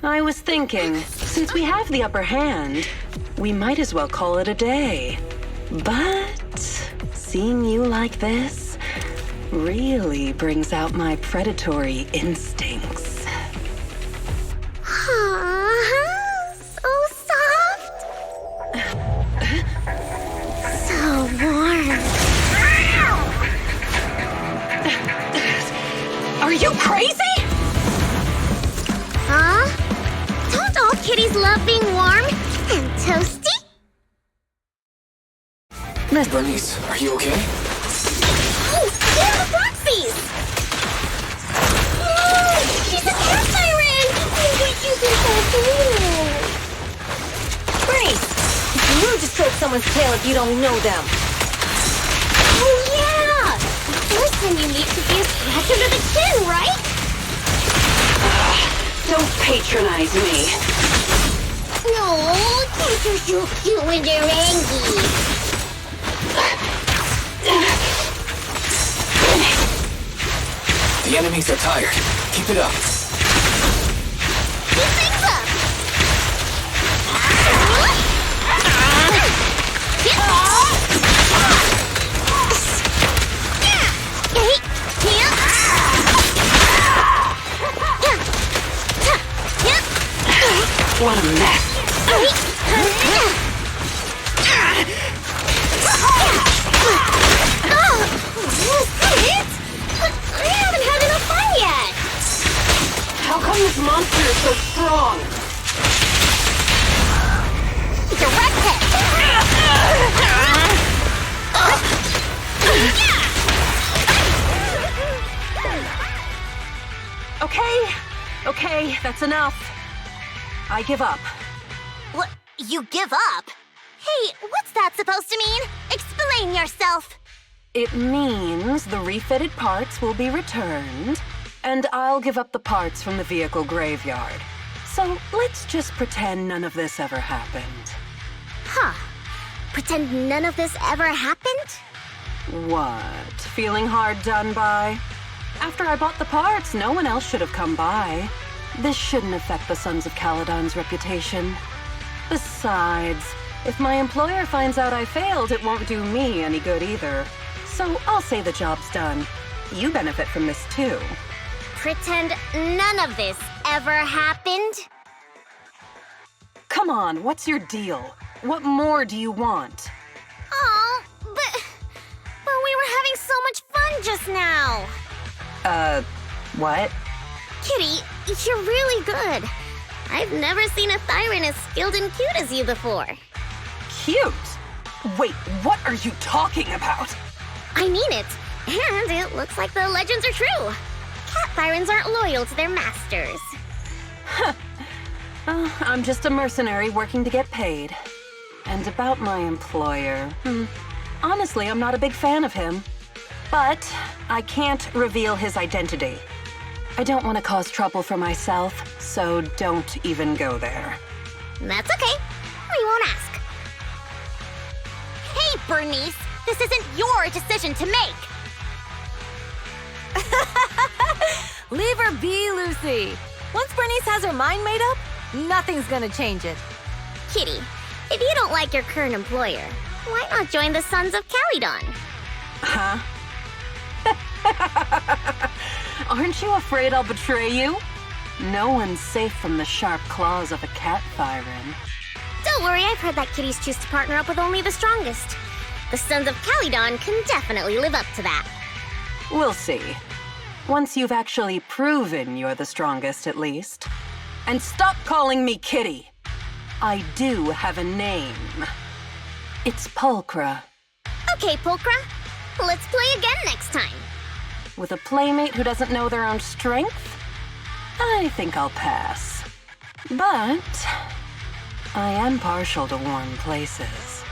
I was thinking, since we have the upper hand, we might as well call it a day. But seeing you like this really brings out my predatory instincts. So soft. So warm. Are you crazy? Huh? Don't all kitties love being warm and toasty? Bernice, are you okay? Oh, they're the proxies! Oh, she's a cat siren! Oh, you can Bernice! It's rude to stroke someone's tail if you don't know them. Oh, yeah! The first time you meet should be a scratch under the chin, right? Don't patronize me. No, cats are so cute when they're angry. The enemies are tired. Keep it up. Keep things up! What a mess. Is that it? But I haven't had enough fun yet! How come this monster is so strong? Direct hit! Okay, that's enough. I give up. What? You give up? Hey, what's that supposed to mean? Explain yourself. It means the refitted parts will be returned, and I'll give up the parts from the vehicle graveyard. So let's just pretend none of this ever happened. Huh. Pretend none of this ever happened? What? Feeling hard done by? After I bought the parts, no one else should have come by. This shouldn't affect the Sons of Caledon's reputation. Besides, if my employer finds out I failed, it won't do me any good either. So I'll say the job's done. You benefit from this too. Pretend none of this ever happened? Come on, what's your deal? What more do you want? Oh, but we were having so much fun just now. What? Kitty, you're really good. I've never seen a Thyran as skilled and cute as you before. Cute? Wait, what are you talking about? I mean it. And it looks like the legends are true. Cat Thyrans aren't loyal to their masters. I'm just a mercenary working to get paid. And about my employer, honestly, I'm not a big fan of him. But I can't reveal his identity. I don't want to cause trouble for myself, so don't even go there. That's okay. We won't ask. Hey, Bernice! This isn't your decision to make! Leave her be, Lucy. Once Bernice has her mind made up, nothing's gonna change it. Kitty, if you don't like your current employer, why not join the Sons of Caledon? Huh? Aren't you afraid I'll betray you? No one's safe from the sharp claws of a cat Thyran. Don't worry, I've heard that kitties choose to partner up with only the strongest. The Sons of Caledon can definitely live up to that. We'll see. Once you've actually proven you're the strongest, at least. And stop calling me Kitty. I do have a name. It's Pulchra. Okay, Pulchra. Let's play again next time. With a playmate who doesn't know their own strength? I think I'll pass. But I am partial to warm places.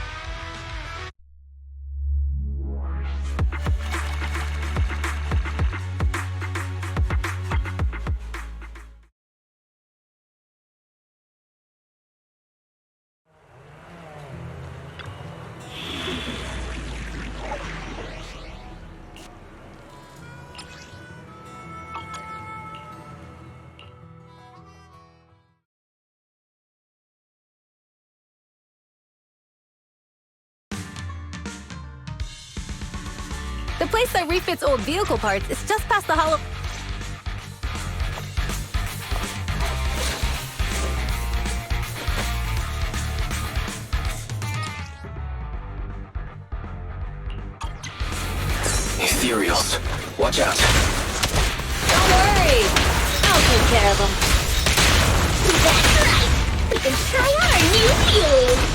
The place that refits old vehicle parts is just past the hollow... Ethereals. Watch out. Don't worry! I'll take care of them. That's right! We can try out our new fuel!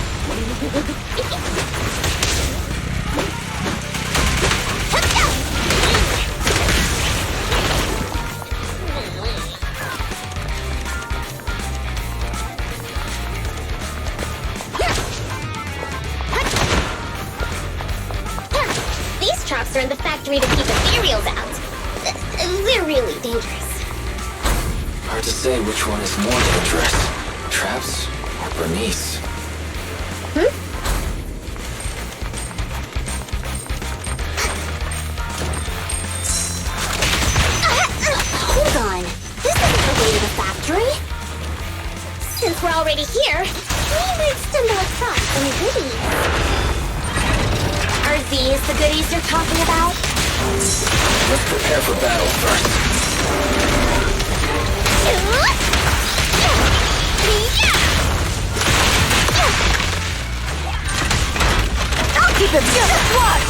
These traps are in the factory to keep ethereals out. They're really dangerous. Hard to say which one is more dangerous. Traps or Bernice? Hold on. This isn't the way to the factory. Since we're already here, we might stumble across some goodies. Are these the goodies you're talking about? Let's prepare for battle first. I'll keep him just watch!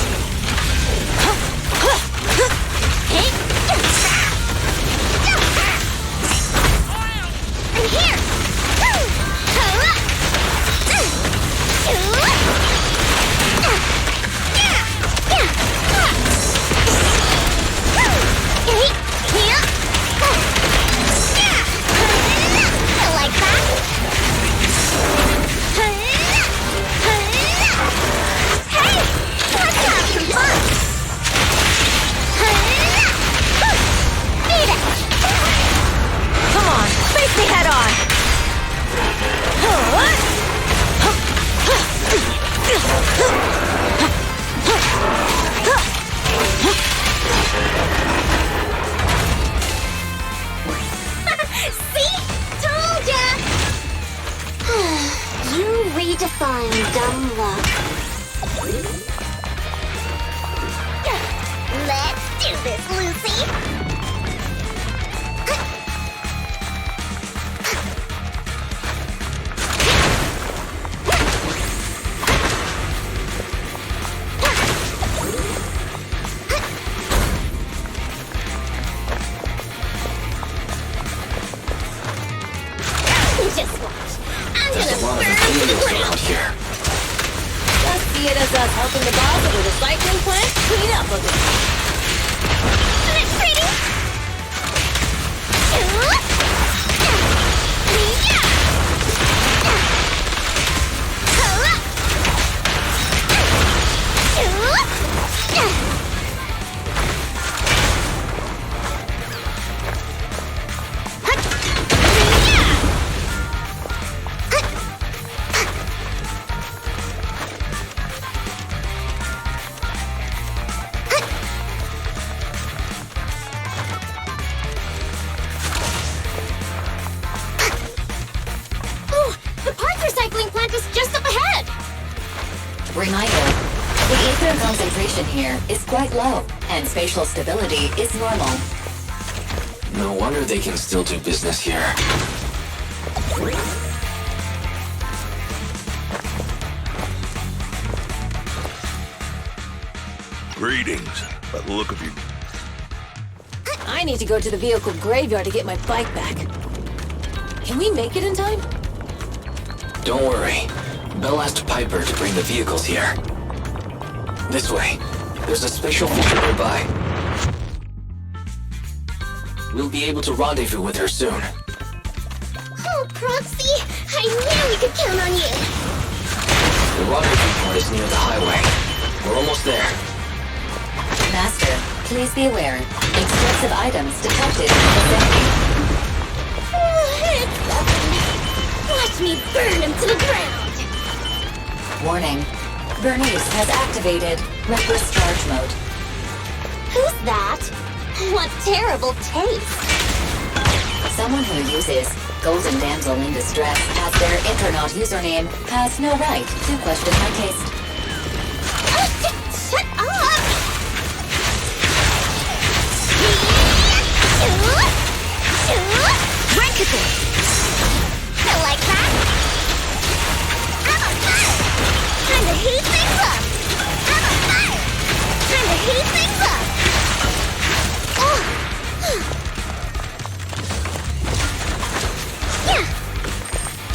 Redefine dumb luck. Let's do this, Lucy! Just watch. I'm There's a lot of gonna burn materials the ground. around here. Just see it as us helping the boss of the recycling plant clean up a bit. Isn't it pretty? The parts recycling plant is just up ahead! Reminder, the ether concentration here is quite low, and spatial stability is normal. No wonder they can still do business here. Greetings. By the look of you, I need to go to the vehicle graveyard to get my bike back. Can we make it in time? Don't worry. Belle asked Piper to bring the vehicles here. This way. There's a spatial feature nearby. We'll be able to rendezvous with her soon. Oh, Proxy! I knew we could count on you! The rendezvous point is near the highway. We're almost there. Master, please be aware. Explosive items detected in the vicinity. It's nothing. Watch me burn him to the ground! Warning. Bernice has activated reckless charge mode. Who's that? What terrible taste! Someone who uses Golden Damsel in Distress as their Inferno username has no right to question my taste. Shut up! I like that! I'm on fire! Time to heat things up! I'm on fire! Time to heat things up! Yeah!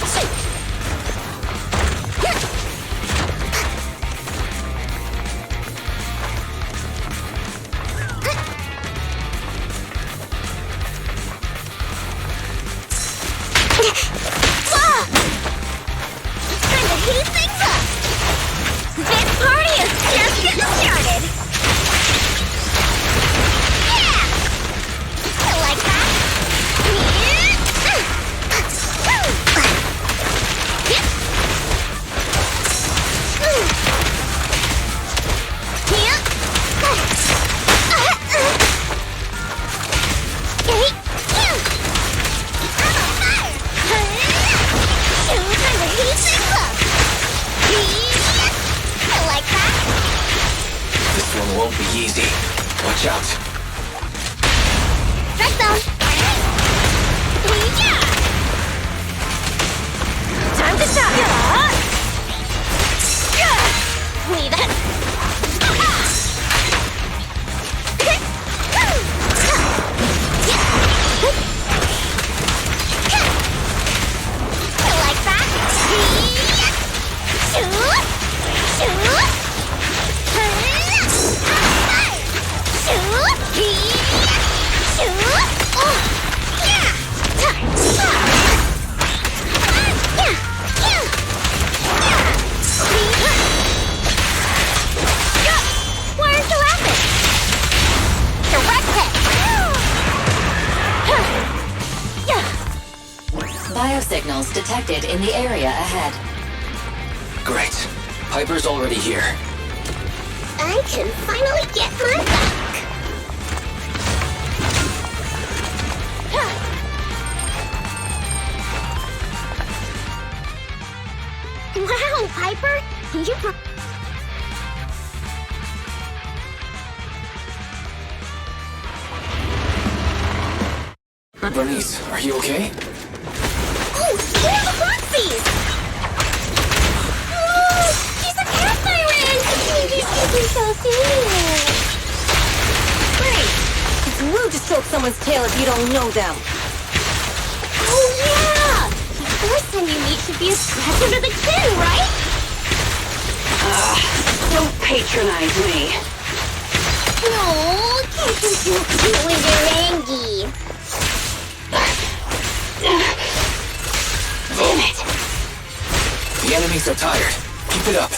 Shoot! Time to heat things up! This party is just getting started! Yeah! I like that! This one won't be easy. Watch out. Strike zone! Yeah! Time to shot! Leave it! I like that! Why aren't you laughing? Direct hit! Biosignals detected in the area ahead. Great. Piper's already here. I can finally get my back. Wow, Piper! You brought... Bernice, are you okay? Oh, they're the Foxies! Oh, she's a cat siren! She's so cute! Great! It's rude to stroke someone's tail if you don't know them. Oh, yeah! The first time you meet should be a scratch under the chin, right? Don't patronize me. Oh, can't you feel cute when you're angry? Damn it! The enemies are tired. Keep it up.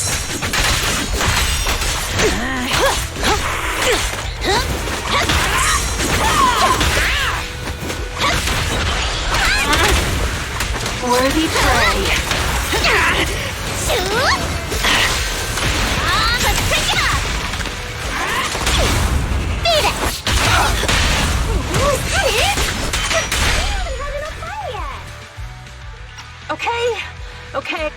Worthy prey. Shoot! Let's pick it up! Beat it! Oh, is that it? I haven't had enough fun yet! Okay.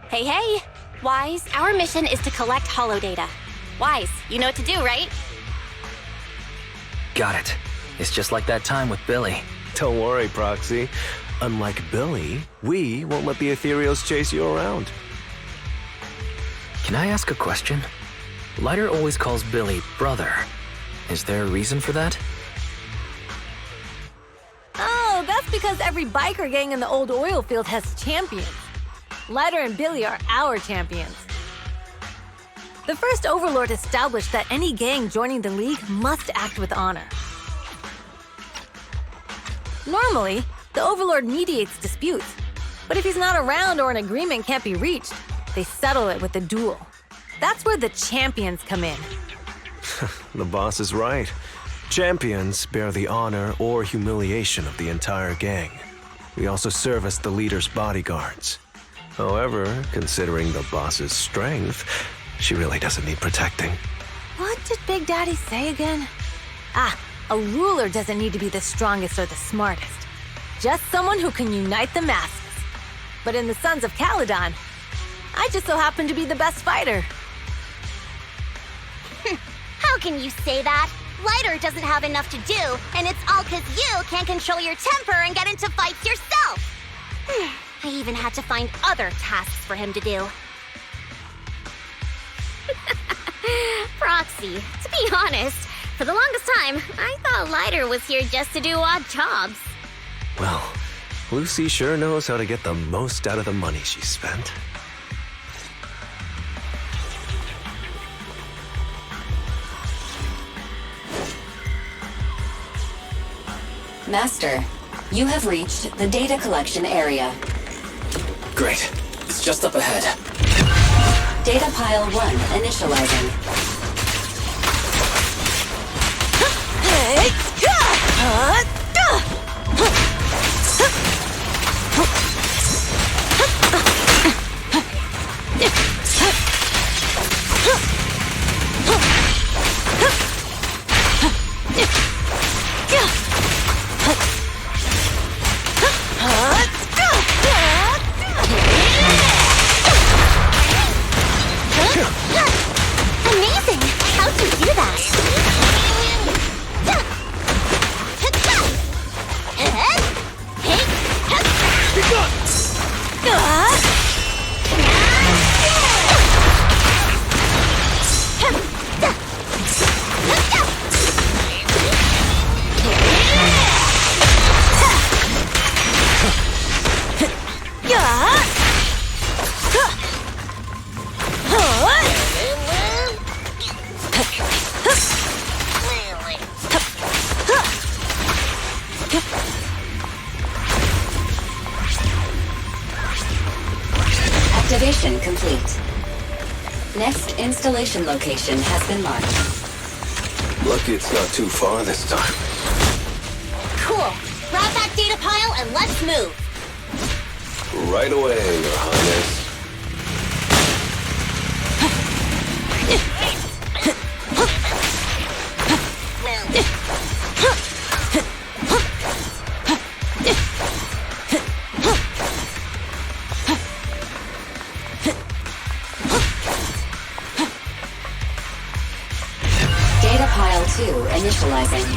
Hey, hey! Wise, our mission is to collect holodata. Wise, you know what to do, right? Got it. It's just like that time with Billy. Don't worry, Proxy. Unlike Billy, we won't let the ethereals chase you around. Can I ask a question? Lighter always calls Billy brother. Is there a reason for that? Oh, that's because every biker gang in the old oil field has champions. Lighter and Billy are our champions. The first Overlord established that any gang joining the League must act with honor. Normally, the Overlord mediates disputes, but if he's not around or an agreement can't be reached, they settle it with a duel. That's where the champions come in. The boss is right. Champions bear the honor or humiliation of the entire gang. We also serve as the leader's bodyguards. However, considering the boss's strength, she really doesn't need protecting. What did Big Daddy say again? A ruler doesn't need to be the strongest or the smartest. Just someone who can unite the masses. But in the Sons of Caledon, I just so happen to be the best fighter. How can you say that? Lighter doesn't have enough to do, and it's all because you can't control your temper and get into fights yourself. I even had to find other tasks for him to do. Proxy, to be honest, for the longest time, I thought Lighter was here just to do odd jobs. Well, Lucy sure knows how to get the most out of the money she spent. Master, you have reached the data collection area. Great. It's just up ahead. Data pile 1 initializing. Amazing! How'd you do that? Activation complete. Next installation location has been marked. Lucky it's not too far this time. Cool. Grab that data pile and let's move. Right away, Your Highness. Data pile 2 initializing.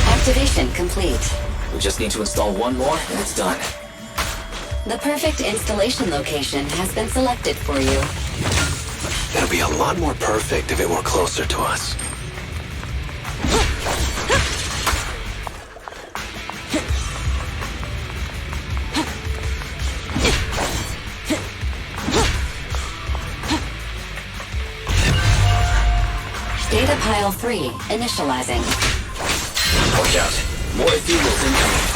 Activation complete. We just need to install one more and it's done. The perfect installation location has been selected for you. It'll be a lot more perfect if it were closer to us. Data pile 3 initializing. Watch out. More ethereals incoming.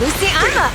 Lucy, I'm up.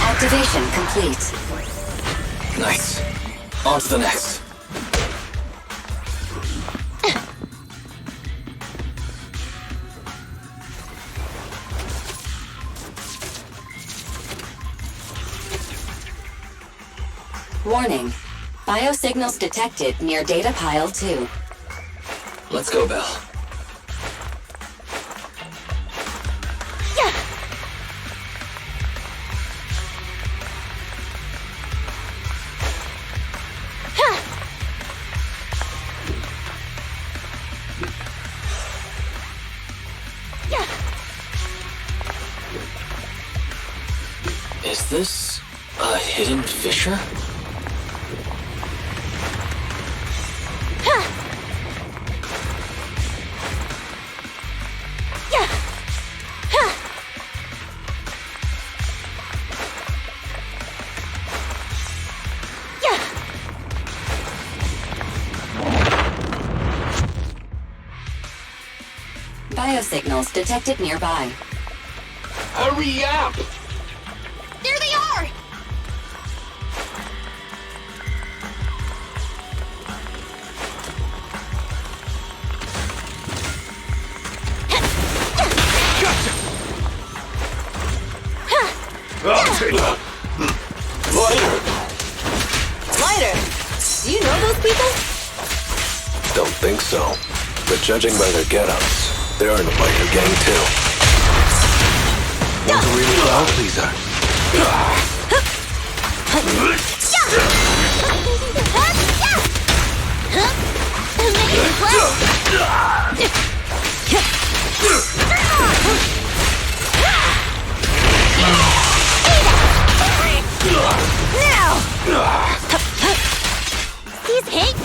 Activation complete. Nice. On to the next. Warning. Biosignals detected near data pile 2. Let's go, Belle. Is this a hidden fissure? Biosignals detected nearby. Hurry up! There they are! I'll take it. Lighter, do you know those people? Don't think so. But judging by their get-ups, they're in a biker gang too. One's a real crowd pleaser. These hate.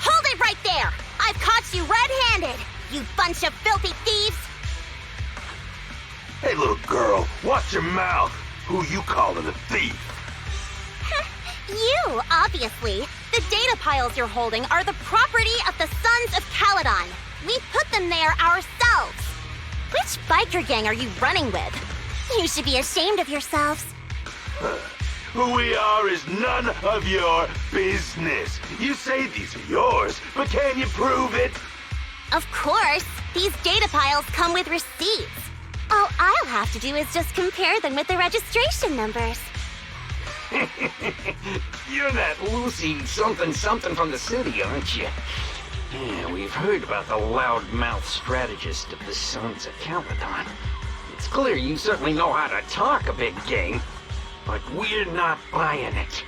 Hold it right there! I've caught you red-handed, you bunch of filthy thieves! Hey, little girl, watch your mouth. Who you calling a thief? You, obviously. The data piles you're holding are the property of the Sons of Caledon. We put them there ourselves. Which biker gang are you running with? You should be ashamed of yourselves. Who we are is none of your business. You say these are yours, but can you prove it? Of course. These data piles come with receipts. All I'll have to do is just compare them with the registration numbers. You're that Lucy something from the city, aren't you? Yeah, we've heard about the loudmouth strategist of the Sons of Caledon. It's clear you certainly know how to talk a big game, but we're not buying it.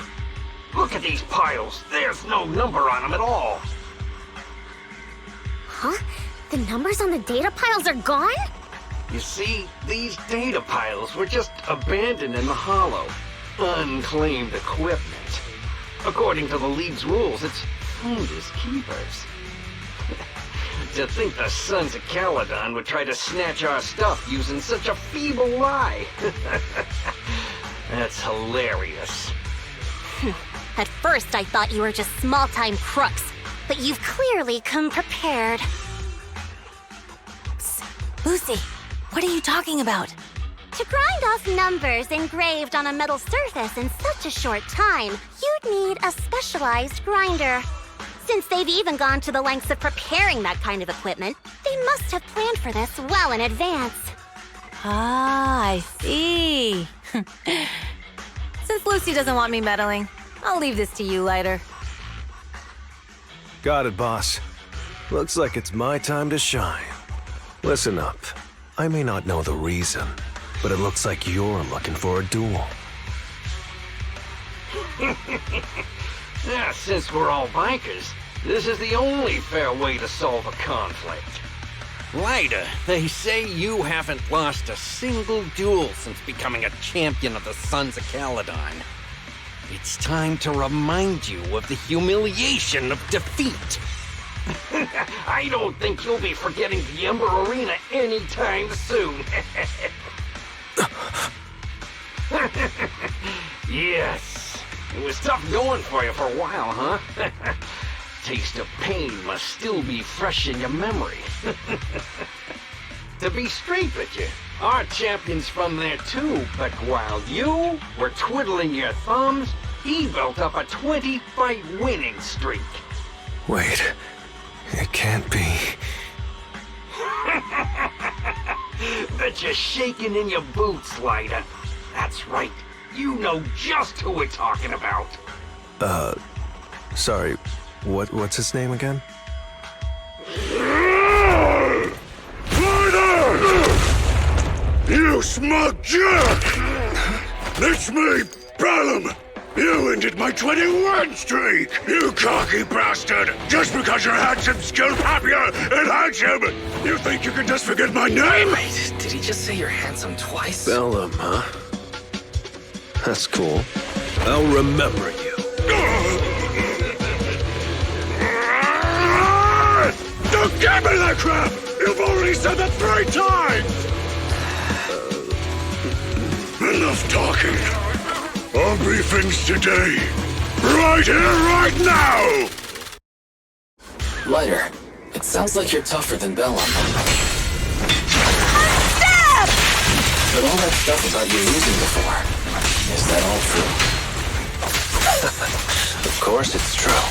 Look at these piles. There's no number on them at all. Huh? The numbers on the data piles are gone? You see, these data piles were just abandoned in the hollow. Unclaimed equipment. According to the League's rules, it's finders keepers. To think the Sons of Caledon would try to snatch our stuff using such a feeble lie. That's hilarious. At first, I thought you were just small-time crooks, but you've clearly come prepared. Psst. Lucy, what are you talking about? To grind off numbers engraved on a metal surface in such a short time, you'd need a specialized grinder. Since they've even gone to the lengths of preparing that kind of equipment, they must have planned for this well in advance. Ah, I see. Since Lucy doesn't want me meddling, I'll leave this to you, Lighter. Got it, boss. Looks like it's my time to shine. Listen up. I may not know the reason, but it looks like you're looking for a duel. Yeah, since we're all bikers, this is the only fair way to solve a conflict. Lighter, they say you haven't lost a single duel since becoming a champion of the Sons of Caledon. It's time to remind you of the humiliation of defeat. I don't think you'll be forgetting the Ember Arena anytime soon. Yes, it was tough going for you for a while, huh? Taste of pain must still be fresh in your memory. To be straight with you, our champion's from there too, but while you were twiddling your thumbs, he built up a 20-fight winning streak. Wait, it can't be. Bet you're shaking in your boots, Lighter. That's right, you know just who we're talking about. Sorry, what's his name again? You smug jerk! It's me, Bellum! You ended my 21 streak, you cocky bastard! Just because you're handsome, skilled, happier, and handsome! You think you can just forget my name? Wait, did he just say you're handsome twice? Bellum, huh? That's cool. I'll remember you. Don't give me that crap! You've already said that 3 times! Enough talking. All briefings today. Right here, right now! Lighter, it sounds like you're tougher than Bellum. Stop! But all that stuff about you losing before, is that all true? Of course it's true.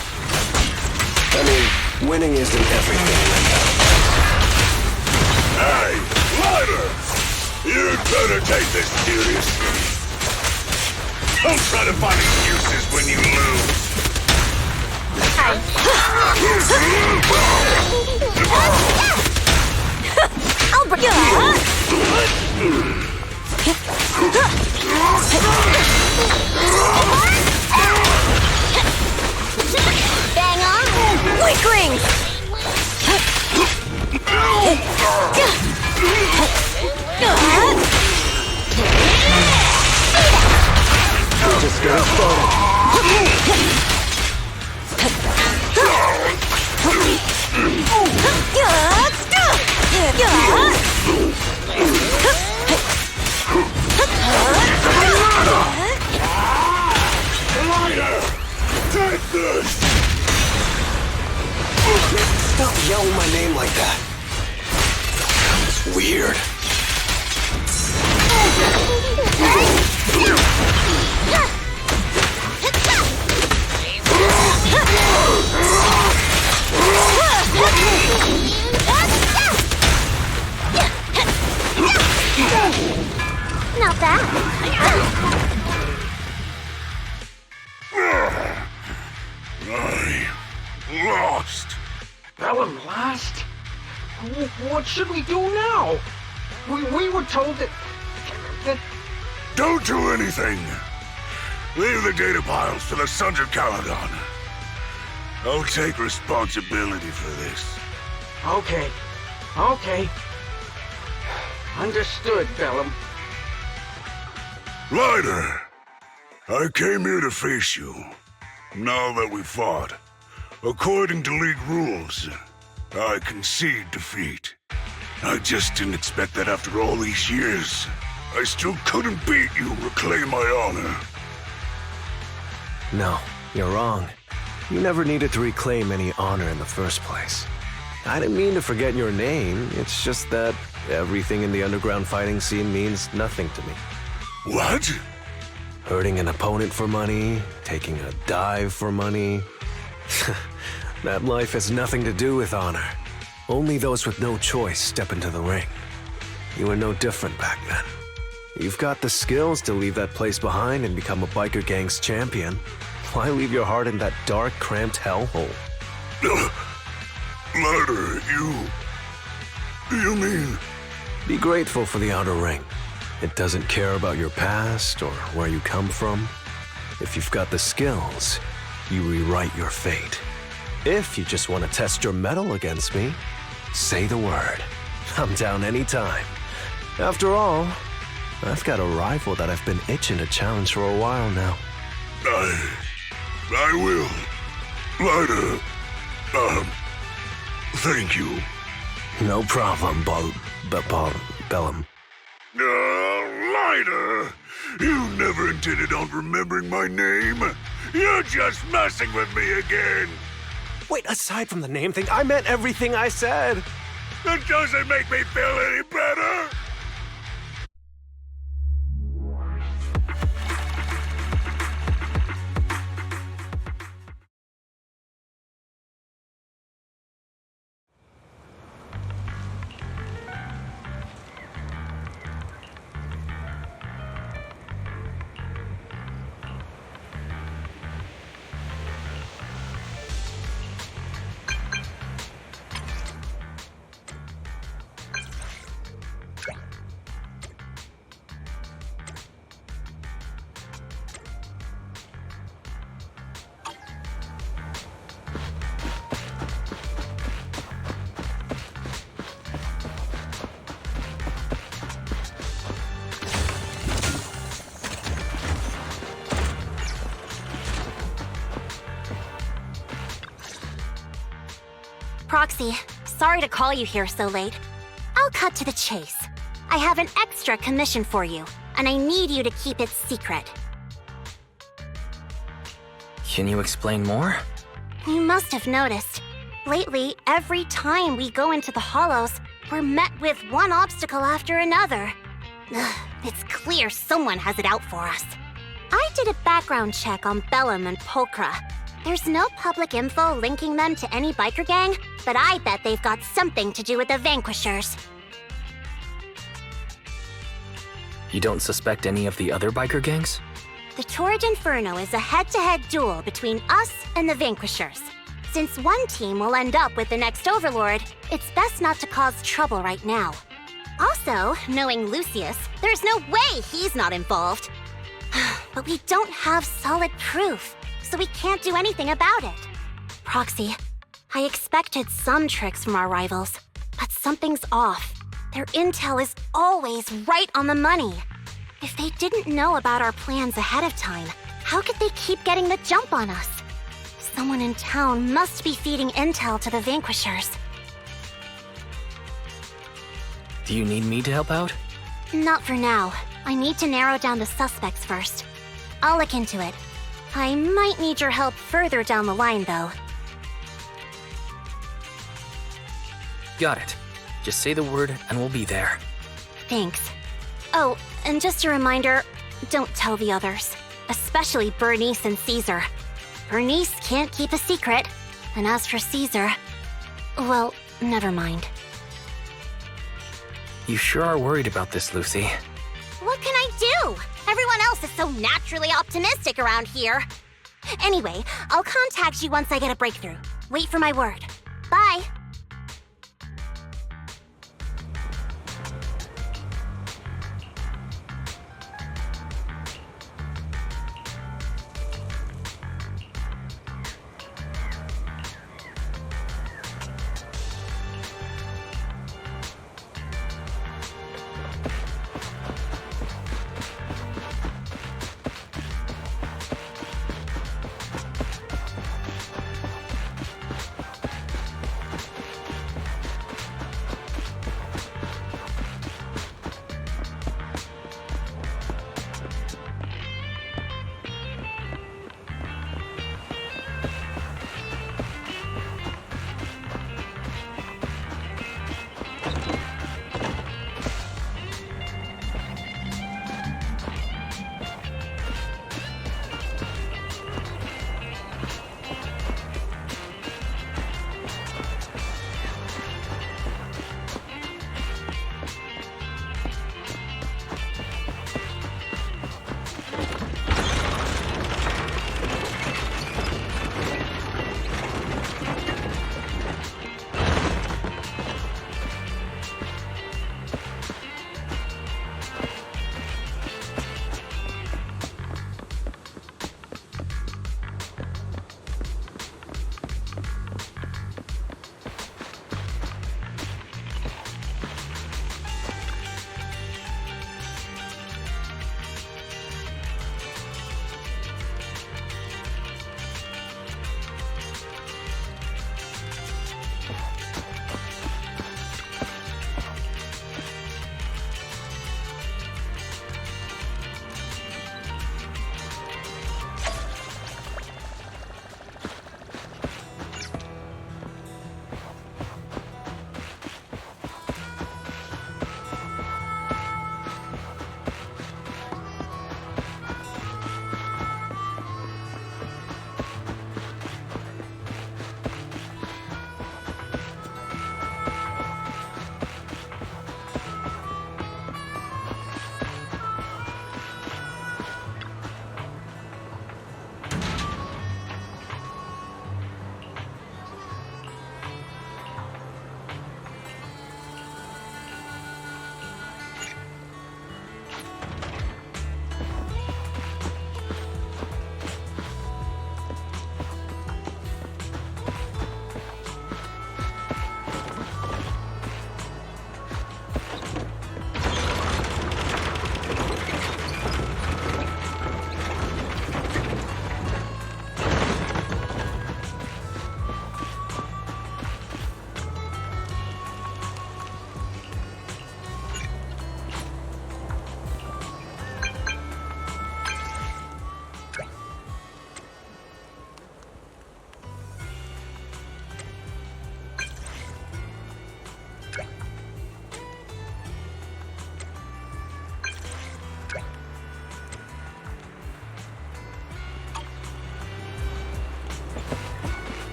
I mean, winning isn't everything. Hey, Lighter! You'd better take this seriously. Don't try to find excuses when you lose. I'll bring Bang on! Weaklings! We're just getting started. Take this! Stop yelling my name like that. It's weird. Not bad. I lost. Bellum lost? What should we do now? We were told that... Don't do anything. Leave the data piles to the Sons of Caledon. I'll take responsibility for this. Okay. Okay. Understood, Bellum. Lighter, I came here to face you. Now that we fought, according to League rules, I concede defeat. I just didn't expect that after all these years, I still couldn't beat you, reclaim my honor. No, you're wrong. You never needed to reclaim any honor in the first place. I didn't mean to forget your name, it's just that everything in the underground fighting scene means nothing to me. What? Hurting an opponent for money, taking a dive for money. That life has nothing to do with honor. Only those with no choice step into the ring. You were no different back then. You've got the skills to leave that place behind and become a biker gang's champion. Why leave your heart in that dark, cramped hellhole? Lighter, you mean... Be grateful for the outer ring. It doesn't care about your past or where you come from. If you've got the skills, you rewrite your fate. If you just want to test your mettle against me, say the word. I'm down anytime. After all, I've got a rival that I've been itching to challenge for a while now. I will. Lighter, thank you. No problem, Bellum. Lighter! You never intended on remembering my name. You're just messing with me again. Wait, aside from the name thing, I meant everything I said. That doesn't make me feel any better. Proxy, sorry to call you here so late. I'll cut to the chase. I have an extra commission for you. and I need you to keep it secret. Can you explain more? You must have noticed. Lately, every time we go into the Hollows, we're met with one obstacle after another. Ugh, it's clear someone has it out for us. I did a background check on Bellum and Pulchra. There's no public info linking them to any biker gang, but I bet they've got something to do with the Vanquishers. You don't suspect any of the other biker gangs? The Torrid Inferno is a head-to-head duel between us and the Vanquishers. Since one team will end up with the next Overlord, it's best not to cause trouble right now. Also, knowing Lucius, there's no way he's not involved. But we don't have solid proof, so we can't do anything about it. Proxy, I expected some tricks from our rivals, but something's off. Their intel is always right on the money. If they didn't know about our plans ahead of time, how could they keep getting the jump on us? Someone in town must be feeding intel to the Vanquishers. Do you need me to help out? Not for now. I need to narrow down the suspects first. I'll look into it. I might need your help further down the line, though. Got it. Just say the word and we'll be there. Thanks. Oh, and just a reminder, don't tell the others. Especially Bernice and Caesar. Bernice can't keep a secret. And as for Caesar, well, never mind. You sure are worried about this, Lucy. What can I do? Everyone else is so naturally optimistic around here. Anyway, I'll contact you once I get a breakthrough. Wait for my word. Bye.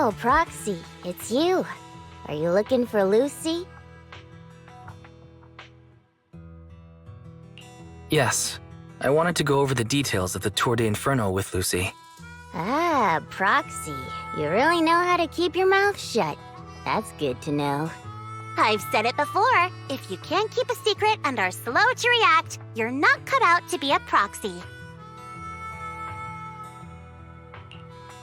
Oh, Proxy, it's you. Are you looking for Lucy? Yes. I wanted to go over the details of the Tour de Inferno with Lucy. Ah, Proxy. You really know how to keep your mouth shut. That's good to know. I've said it before. If you can't keep a secret and are slow to react, you're not cut out to be a proxy.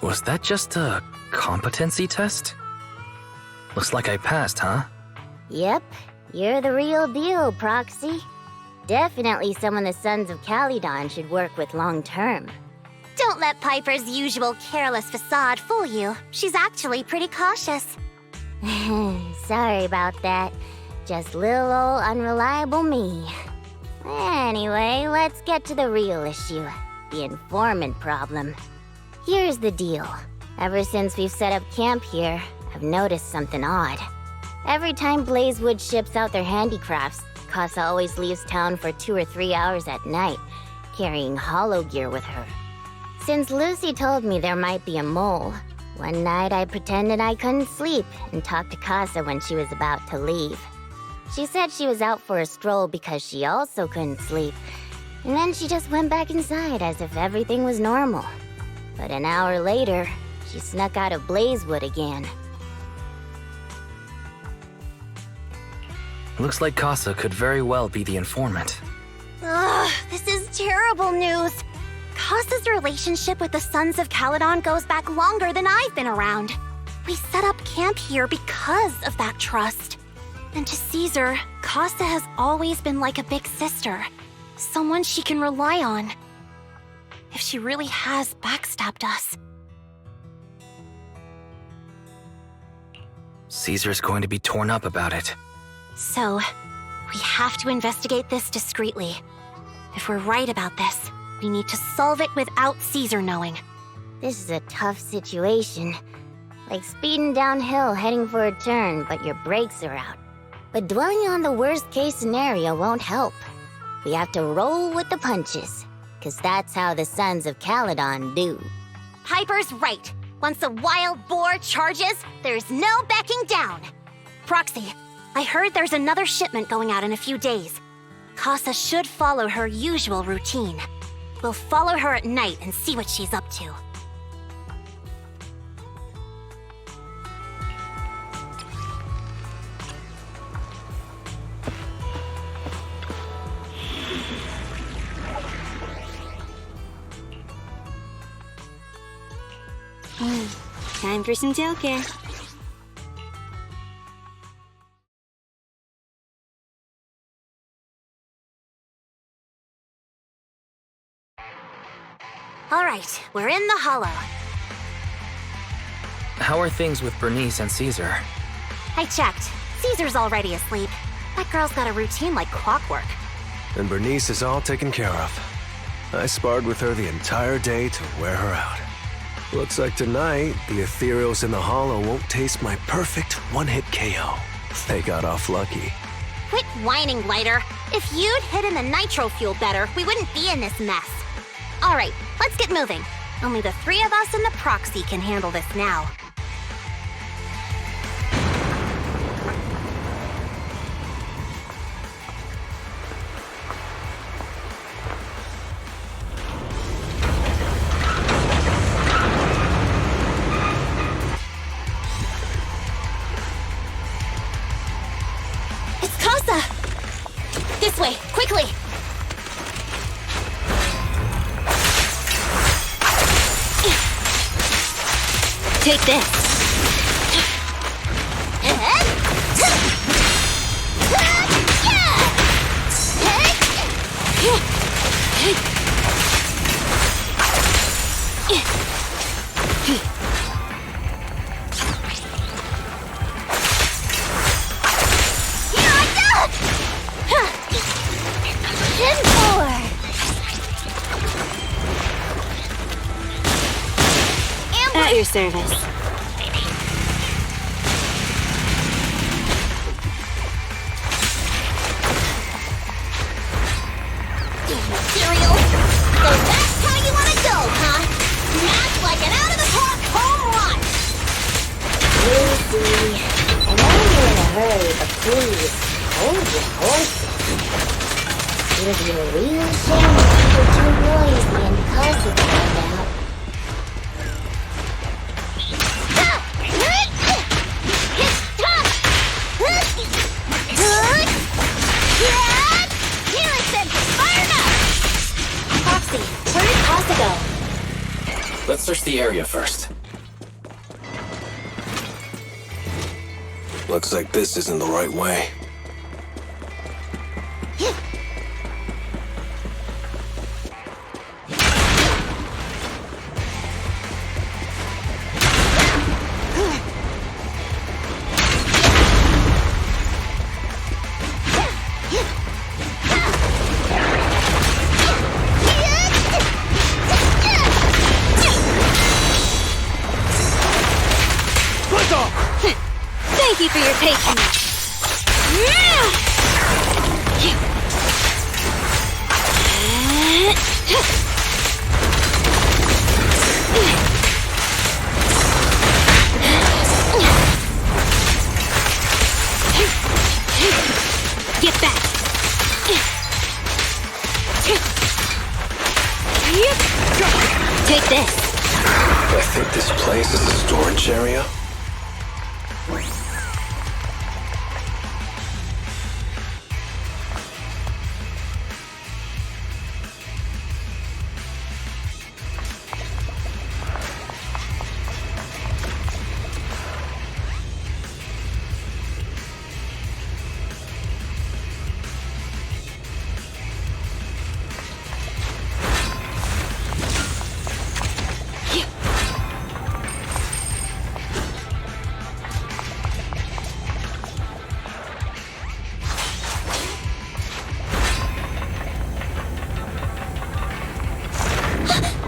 Was that just a competency test? Looks like I passed, huh? Yep, you're the real deal, Proxy. Definitely someone the Sons of Caledon should work with long term. Don't let Piper's usual careless facade fool you. She's actually pretty cautious. Sorry about that. Just little old unreliable me. Anyway, let's get to the real issue. The informant problem. Here's the deal. Ever since we've set up camp here, I've noticed something odd. Every time Blazewood ships out their handicrafts, Casa always leaves town for 2 or 3 hours at night, carrying hollow gear with her. Since Lucy told me there might be a mole, one night I pretended I couldn't sleep and talked to Casa when she was about to leave. She said she was out for a stroll because she also couldn't sleep, and then she just went back inside as if everything was normal. But an hour later, she snuck out of Blazewood again. Looks like Casa could very well be the informant. Ugh, this is terrible news. Casa's relationship with the Sons of Caledon goes back longer than I've been around. We set up camp here because of that trust. And to Caesar, Casa has always been like a big sister. Someone she can rely on. If she really has backstabbed us. Caesar's going to be torn up about it. So, we have to investigate this discreetly. If we're right about this, we need to solve it without Caesar knowing. This is a tough situation. Like speeding downhill heading for a turn, but your brakes are out. But dwelling on the worst-case scenario won't help. We have to roll with the punches, because that's how the Sons of Caledon do. Piper's right. Once a wild boar charges, there's no backing down. Proxy, I heard there's another shipment going out in a few days. Casa should follow her usual routine. We'll follow her at night and see what she's up to. Time for some joking. All right, we're in the hollow. How are things with Bernice and Caesar? I checked. Caesar's already asleep. That girl's got a routine like clockwork. And Bernice is all taken care of. I sparred with her the entire day to wear her out. Looks like tonight, the ethereals in the hollow won't taste my perfect one-hit KO. They got off lucky. Quit whining, Lighter. If you'd hidden the nitro fuel better, we wouldn't be in this mess. All right, let's get moving. Only the 3 of us and the proxy can handle this now. It's Casa! This way, quickly! Take this. At your service. Cereal. So that's how you want to go, huh? Smash like an out-of-the-park home run! hurry, but please, hold your horses. It would be a real shame if you were too noisy and Casa found out. Foxy, where did Casa go? Let's search the area first. Looks like this isn't the right way. Thank you for your patience. Get back. Take this. I think this place is a storage area.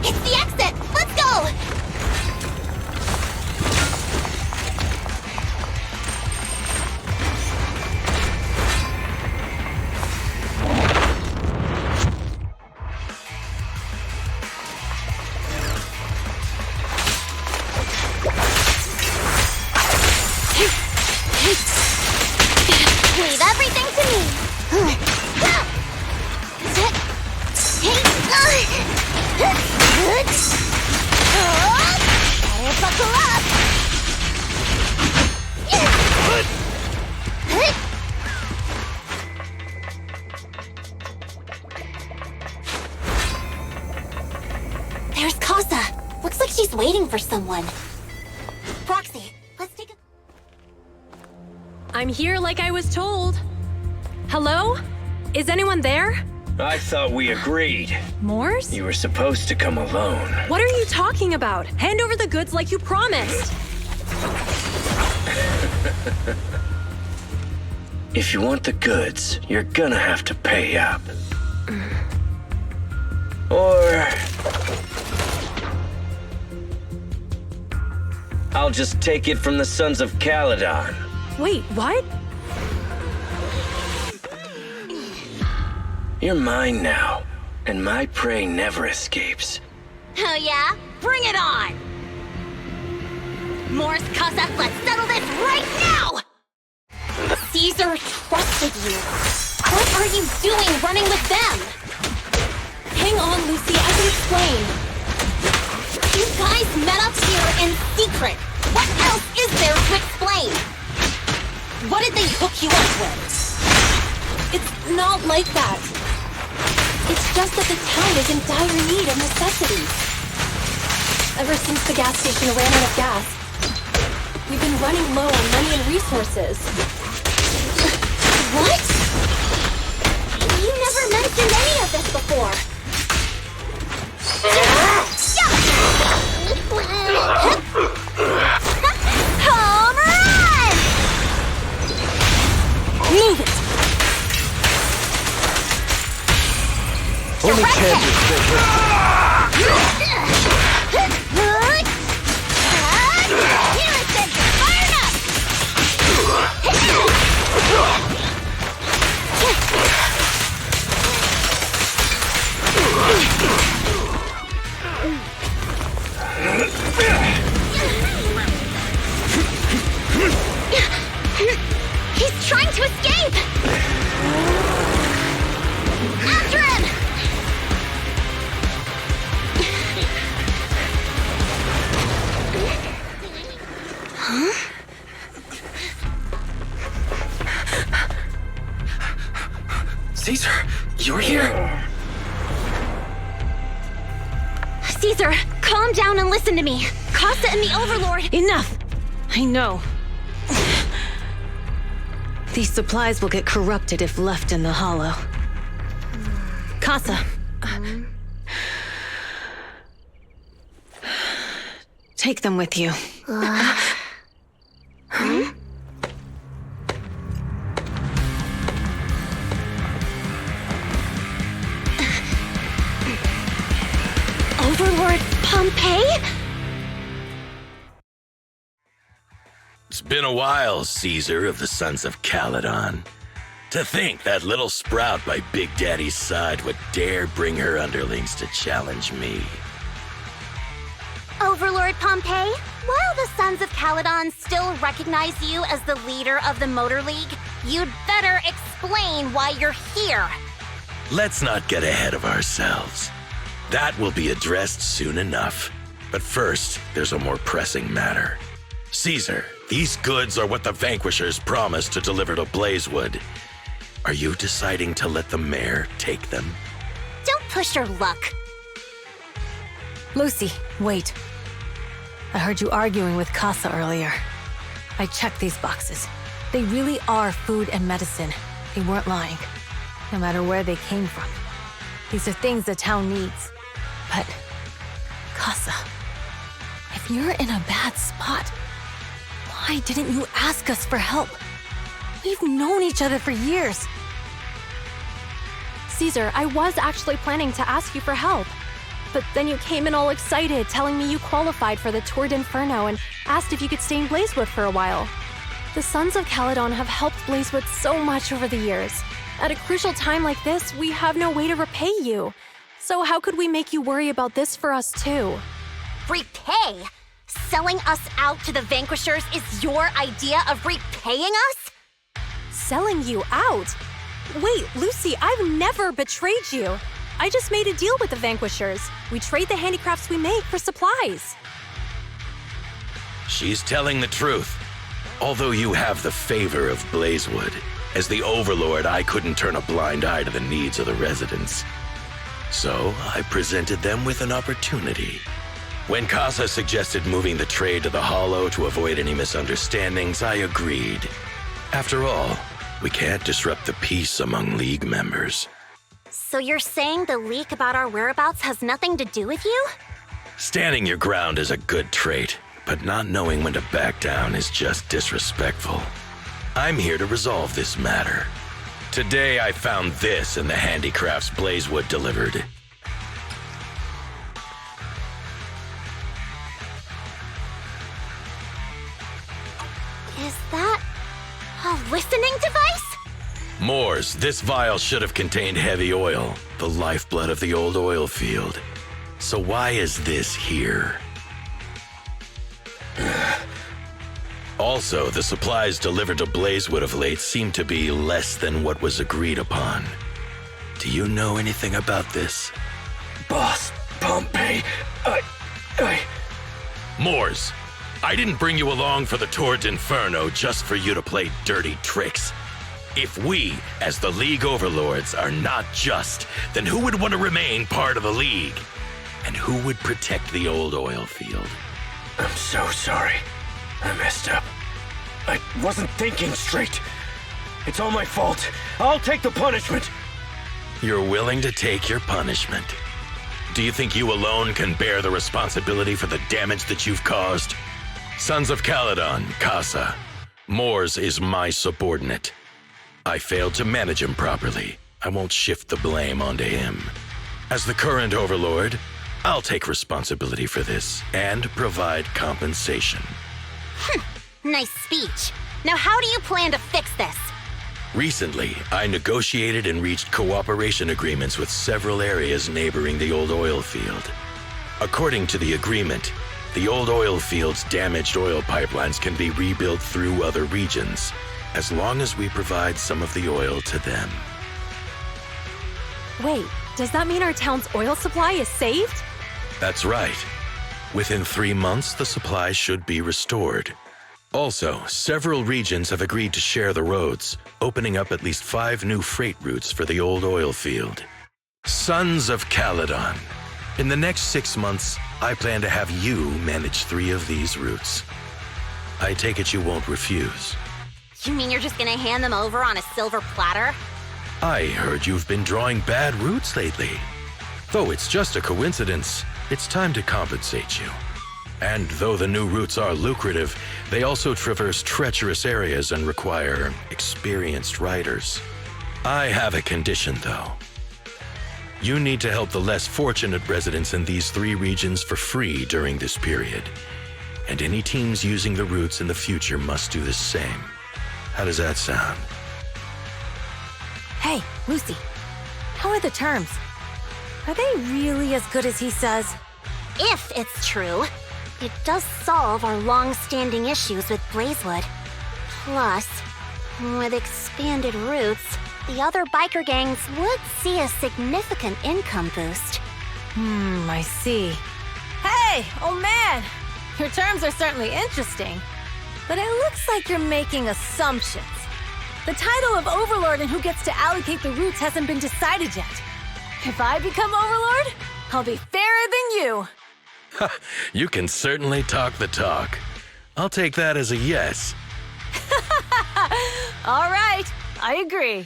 It's the exit! Let's go! Leave everything to me! Better buckle up! There's Casa. Looks like she's waiting for someone. Proxy, let's take a... I'm here like I was told. Hello? Is anyone there? I thought we agreed. Morse? You were supposed to come alone. What are you talking about? Hand over the goods like you promised. If you want the goods, you're gonna have to pay up. Or... I'll just take it from the Sons of Caledon. Wait, what? You're mine now, and my prey never escapes. Oh yeah? Bring it on! Morse, Casa, let's settle this right now! Caesar trusted you. What are you doing running with them? Hang on, Lucy, I can explain. You guys met up here in secret. What else is there to explain? What did they hook you up with? It's not like that. It's just that the town is in dire need of necessities. Ever since the gas station ran out of gas, we've been running low on money and resources. What? You never mentioned any of this before. Home run! Move it! Only champions fit Caesar, calm down and listen to me. Casa and the Overlord... Enough! I know. These supplies will get corrupted if left in the hollow. Casa. Take them with you. Overlord Pompeii? It's been a while, Caesar of the Sons of Caledon. To think that little sprout by Big Daddy's side would dare bring her underlings to challenge me. Overlord Pompeii, while the Sons of Caledon still recognize you as the leader of the Motor League, you'd better explain why you're here. Let's not get ahead of ourselves. That will be addressed soon enough. But first, there's a more pressing matter. Caesar, these goods are what the Vanquishers promised to deliver to Blazewood. Are you deciding to let the mayor take them? Don't push your luck. Lucy, wait. I heard you arguing with Casa earlier. I checked these boxes. They really are food and medicine. They weren't lying, no matter where they came from. These are things the town needs. But, Casa, if you're in a bad spot, why didn't you ask us for help? We've known each other for years. Caesar, I was actually planning to ask you for help. But then you came in all excited, telling me you qualified for the Tour d'Inferno and asked if you could stay in Blazewood for a while. The Sons of Caledon have helped Blazewood so much over the years. At a crucial time like this, we have no way to repay you. So how could we make you worry about this for us too? Repay? Selling us out to the Vanquishers is your idea of repaying us? Selling you out? Wait, Lucy, I've never betrayed you. I just made a deal with the Vanquishers. We trade the handicrafts we make for supplies. She's telling the truth. Although you have the favor of Blazewood, as the Overlord, I couldn't turn a blind eye to the needs of the residents. So I presented them with an opportunity. When Casa suggested moving the trade to the Hollow to avoid any misunderstandings, I agreed. After all, we can't disrupt the peace among League members. So you're saying the leak about our whereabouts has nothing to do with you? Standing your ground is a good trait, but not knowing when to back down is just disrespectful. I'm here to resolve this matter. Today I found this in the handicrafts Blazewood delivered. Is that a listening device? Moors, this vial should have contained heavy oil, the lifeblood of the old oil field. So why is this here? Also, the supplies delivered to Blazewood of late seem to be less than what was agreed upon. Do you know anything about this? Boss, Pompeii, Moors, I didn't bring you along for the Tour d'Inferno just for you to play dirty tricks. If we, as the League Overlords, are not just, then who would want to remain part of the League? And who would protect the old oil field? I'm so sorry. I messed up. I wasn't thinking straight. It's all my fault. I'll take the punishment. You're willing to take your punishment. Do you think you alone can bear the responsibility for the damage that you've caused? Sons of Caledon, Casa. Moors is my subordinate. I failed to manage him properly. I won't shift the blame onto him. As the current Overlord, I'll take responsibility for this and provide compensation. Nice speech. Now how do you plan to fix this? Recently, I negotiated and reached cooperation agreements with several areas neighboring the old oil field. According to the agreement, the old oil field's damaged oil pipelines can be rebuilt through other regions, as long as we provide some of the oil to them. Wait, does that mean our town's oil supply is saved? That's right. Within 3 months, the supply should be restored. Also, several regions have agreed to share the roads, opening up at least 5 new freight routes for the old oil field. Sons of Caledon, In the next 6 months, I plan to have you manage 3 of these routes. I take it you won't refuse. You mean you're just gonna hand them over on a silver platter? I heard you've been drawing bad routes lately. Though it's just a coincidence, it's time to compensate you. And though the new routes are lucrative, they also traverse treacherous areas and require experienced riders. I have a condition, though. You need to help the less fortunate residents in these 3 regions for free during this period. And any teams using the routes in the future must do the same. How does that sound? Hey, Lucy. How are the terms? Are they really as good as he says? If it's true, it does solve our long-standing issues with Blazewood. Plus, with expanded routes, the other biker gangs would see a significant income boost. I see. Hey, oh man! Your terms are certainly interesting, but it looks like you're making assumptions. The title of Overlord and who gets to allocate the routes hasn't been decided yet. If I become Overlord, I'll be fairer than you. You can certainly talk the talk. I'll take that as a yes. All right, I agree.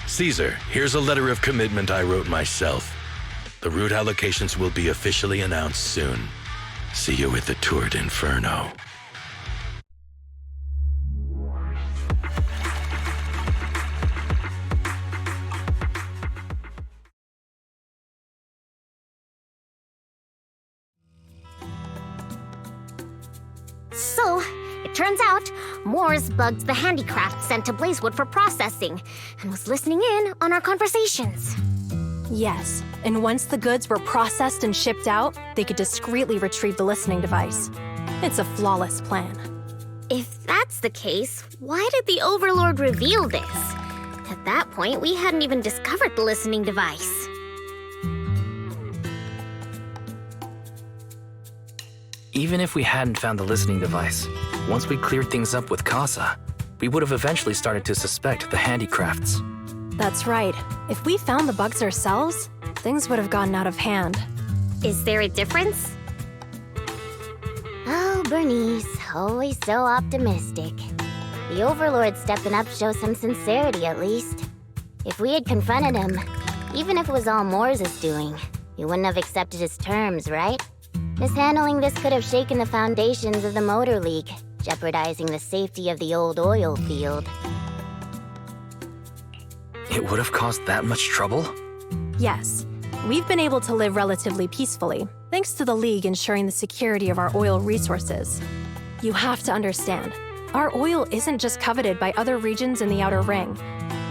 Caesar, here's a letter of commitment I wrote myself. The route allocations will be officially announced soon. See you at the Tour d'Inferno. So, it turns out, Moores bugged the handicraft sent to Blazewood for processing, and was listening in on our conversations. Yes, and once the goods were processed and shipped out, they could discreetly retrieve the listening device. It's a flawless plan. If that's the case, why did the Overlord reveal this? At that point, we hadn't even discovered the listening device. Even if we hadn't found the listening device, once we cleared things up with Casa, we would have eventually started to suspect the handicrafts. That's right. If we found the bugs ourselves, things would have gotten out of hand. Is there a difference? Oh, Bernice, always so optimistic. The Overlord stepping up shows some sincerity, at least. If we had confronted him, even if it was all Moores' doing, he wouldn't have accepted his terms, right? Mishandling this could have shaken the foundations of the Motor League, jeopardizing the safety of the old oil field. It would have caused that much trouble? Yes. We've been able to live relatively peacefully, thanks to the League ensuring the security of our oil resources. You have to understand, our oil isn't just coveted by other regions in the Outer Ring.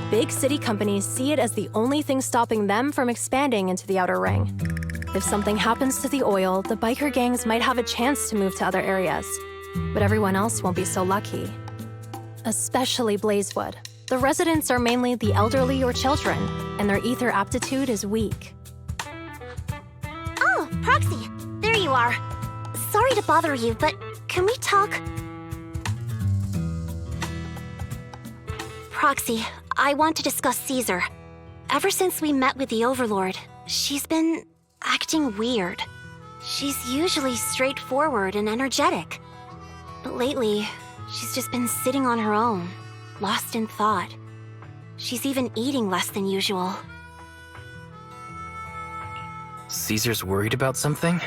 Big city companies see it as the only thing stopping them from expanding into the Outer Ring. If something happens to the oil, the biker gangs might have a chance to move to other areas. But everyone else won't be so lucky. Especially Blazewood. The residents are mainly the elderly or children, and their ether aptitude is weak. Oh, Proxy, there you are. Sorry to bother you, but can we talk? Proxy, I want to discuss Caesar. Ever since we met with the Overlord, she's been acting weird. She's usually straightforward and energetic. But lately, she's just been sitting on her own, lost in thought. She's even eating less than usual. Caesar's worried about something?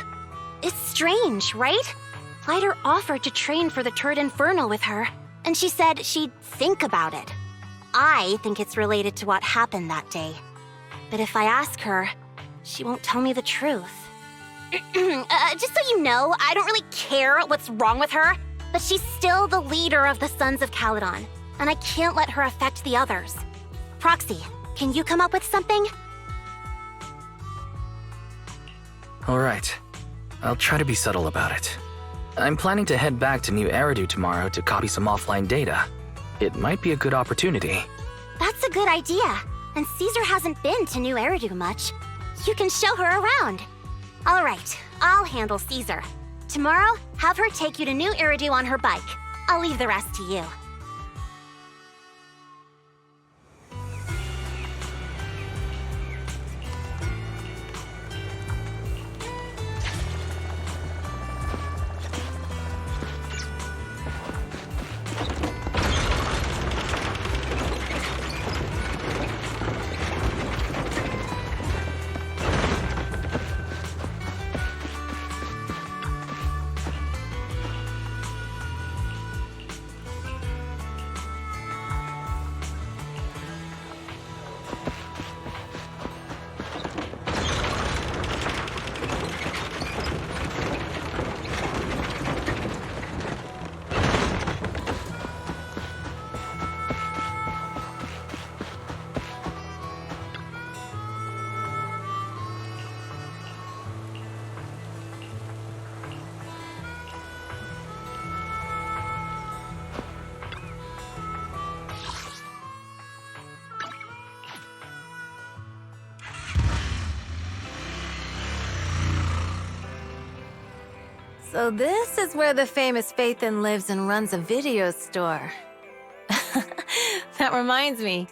It's strange, right? Lighter offered to train for the Tour d'Inferno with her, and she said she'd think about it. I think it's related to what happened that day. But if I ask her, she won't tell me the truth. Just so you know, I don't really care what's wrong with her, but she's still the leader of the Sons of Caledon, and I can't let her affect the others. Proxy, can you come up with something? All right. I'll try to be subtle about it. I'm planning to head back to New Eridu tomorrow to copy some offline data. It might be a good opportunity. That's a good idea, and Caesar hasn't been to New Eridu much. You can show her around. All right, I'll handle Caesar. Tomorrow, have her take you to New Eridu on her bike. I'll leave the rest to you. So this is where the famous Phaethon lives and runs a video store. That reminds me.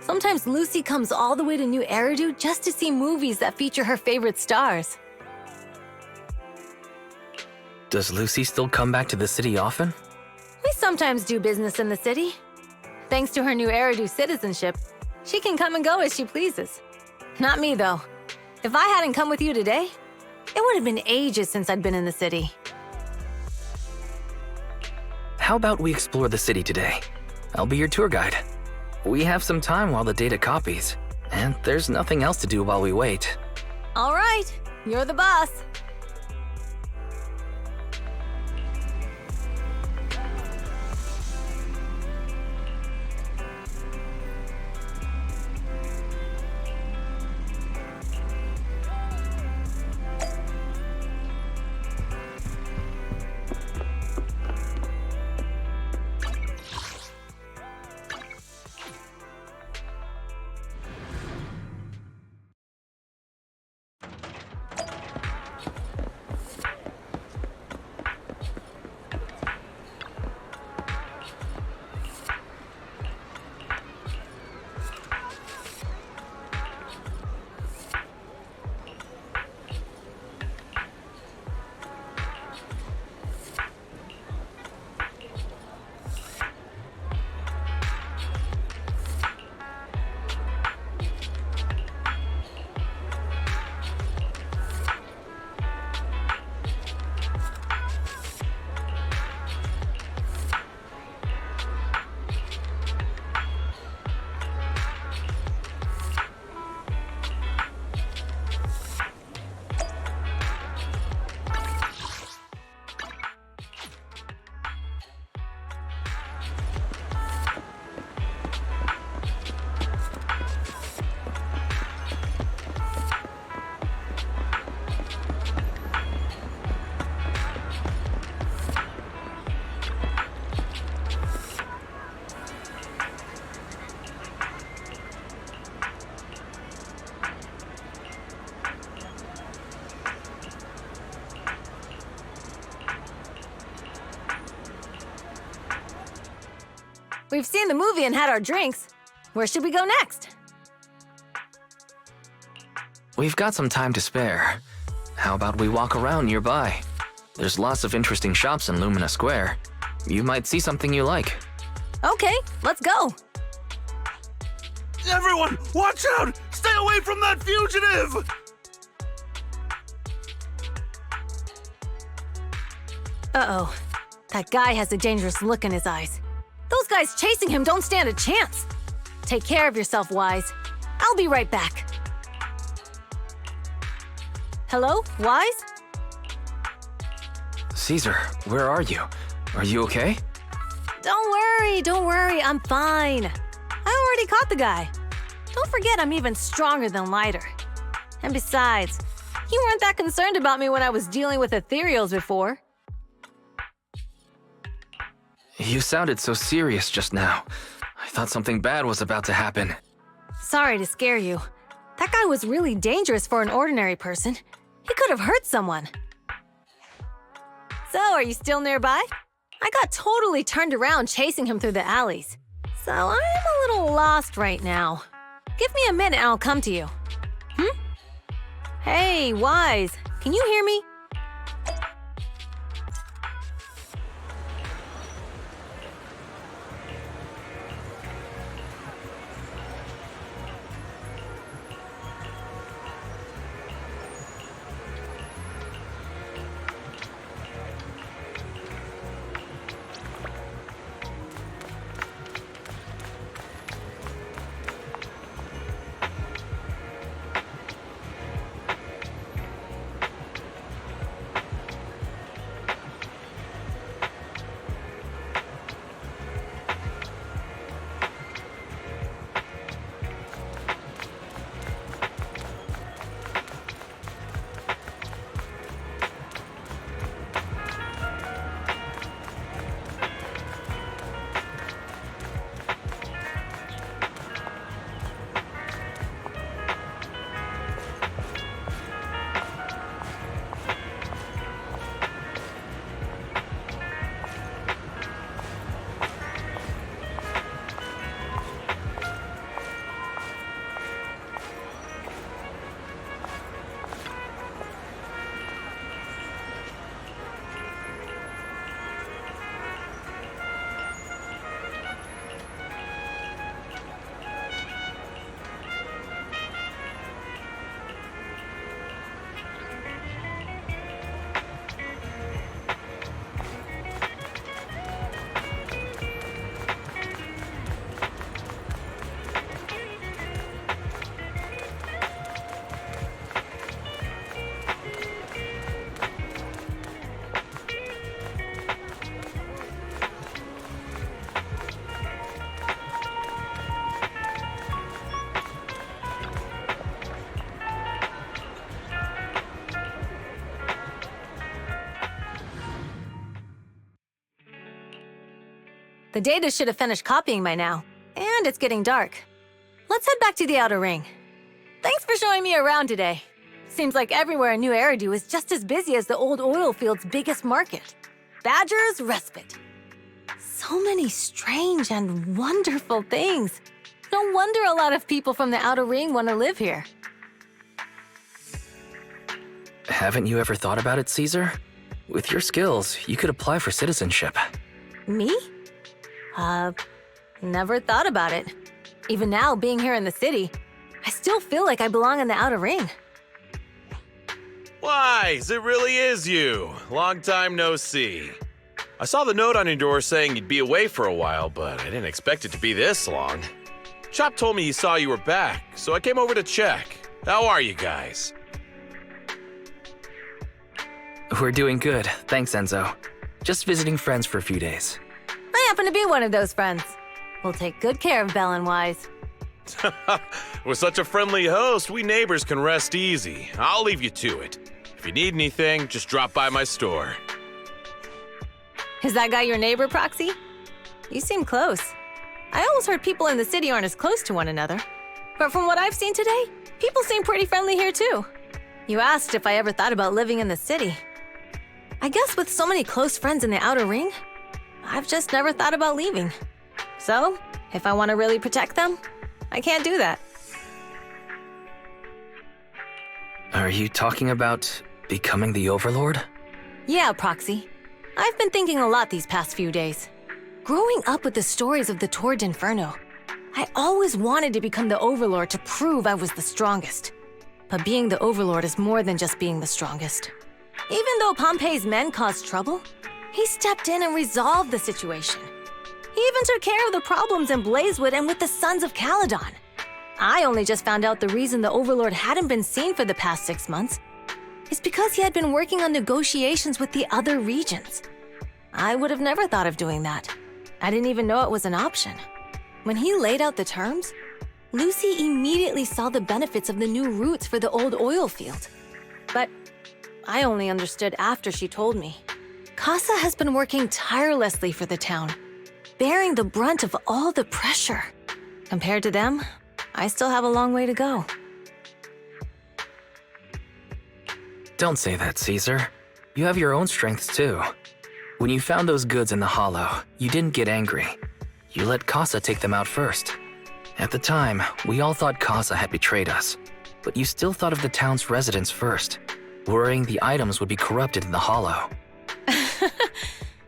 Sometimes Lucy comes all the way to New Eridu just to see movies that feature her favorite stars. Does Lucy still come back to the city often? We sometimes do business in the city. Thanks to her New Eridu citizenship, she can come and go as she pleases. Not me, though. If I hadn't come with you today, it would have been ages since I'd been in the city. How about we explore the city today? I'll be your tour guide. We have some time while the data copies, and there's nothing else to do while we wait. All right, you're the boss. We've seen the movie and had our drinks. Where should we go next? We've got some time to spare. How about we walk around nearby? There's lots of interesting shops in Lumina Square. You might see something you like. Okay, let's go. Everyone, watch out! Stay away from that fugitive! Uh-oh. That guy has a dangerous look in his eyes. Those guys chasing him don't stand a chance. Take care of yourself, Wise. I'll be right back. Hello, Wise? Caesar, where are you? Are you okay? Don't worry, I'm fine. I already caught the guy. Don't forget I'm even stronger than Lighter. And besides, you weren't that concerned about me when I was dealing with ethereals before. You sounded so serious just now. I thought something bad was about to happen. Sorry to scare you. That guy was really dangerous for an ordinary person. He could have hurt someone. So, are you still nearby? I got totally turned around chasing him through the alleys. So, I'm a little lost right now. Give me a minute and I'll come to you. Hey, Wise, can you hear me? The data should have finished copying by now, and it's getting dark. Let's head back to the Outer Ring. Thanks for showing me around today. Seems like everywhere in New Eridu is just as busy as the old oil field's biggest market. Badger's Respite. So many strange and wonderful things. No wonder a lot of people from the Outer Ring want to live here. Haven't you ever thought about it, Caesar? With your skills, you could apply for citizenship. Me? Never thought about it. Even now, being here in the city, I still feel like I belong in the Outer Ring. Wise, it really is you. Long time no see. I saw the note on your door saying you'd be away for a while, but I didn't expect it to be this long. Chop told me he saw you were back, so I came over to check. How are you guys? We're doing good, thanks, Enzo. Just visiting friends for a few days. I happen to be one of those friends. We'll take good care of Belle and Wise. With such a friendly host, we neighbors can rest easy. I'll leave you to it. If you need anything, just drop by my store. Is that guy your neighbor, Proxy? You seem close. I always heard people in the city aren't as close to one another. But from what I've seen today, people seem pretty friendly here too. You asked if I ever thought about living in the city. I guess with so many close friends in the Outer Ring, I've just never thought about leaving. So, if I want to really protect them, I can't do that. Are you talking about becoming the Overlord? Yeah, Proxy. I've been thinking a lot these past few days. Growing up with the stories of the Tord Inferno, I always wanted to become the Overlord to prove I was the strongest. But being the Overlord is more than just being the strongest. Even though Pompey's men caused trouble, he stepped in and resolved the situation. He even took care of the problems in Blazewood and with the Sons of Caledon. I only just found out the reason the Overlord hadn't been seen for the past 6 months is because he had been working on negotiations with the other regions. I would have never thought of doing that. I didn't even know it was an option. When he laid out the terms, Lucy immediately saw the benefits of the new routes for the old oil field. But I only understood after she told me. Casa has been working tirelessly for the town, bearing the brunt of all the pressure. Compared to them, I still have a long way to go. Don't say that, Caesar. You have your own strengths too. When you found those goods in the hollow, you didn't get angry. You let Casa take them out first. At the time, we all thought Casa had betrayed us, but you still thought of the town's residents first, worrying the items would be corrupted in the hollow.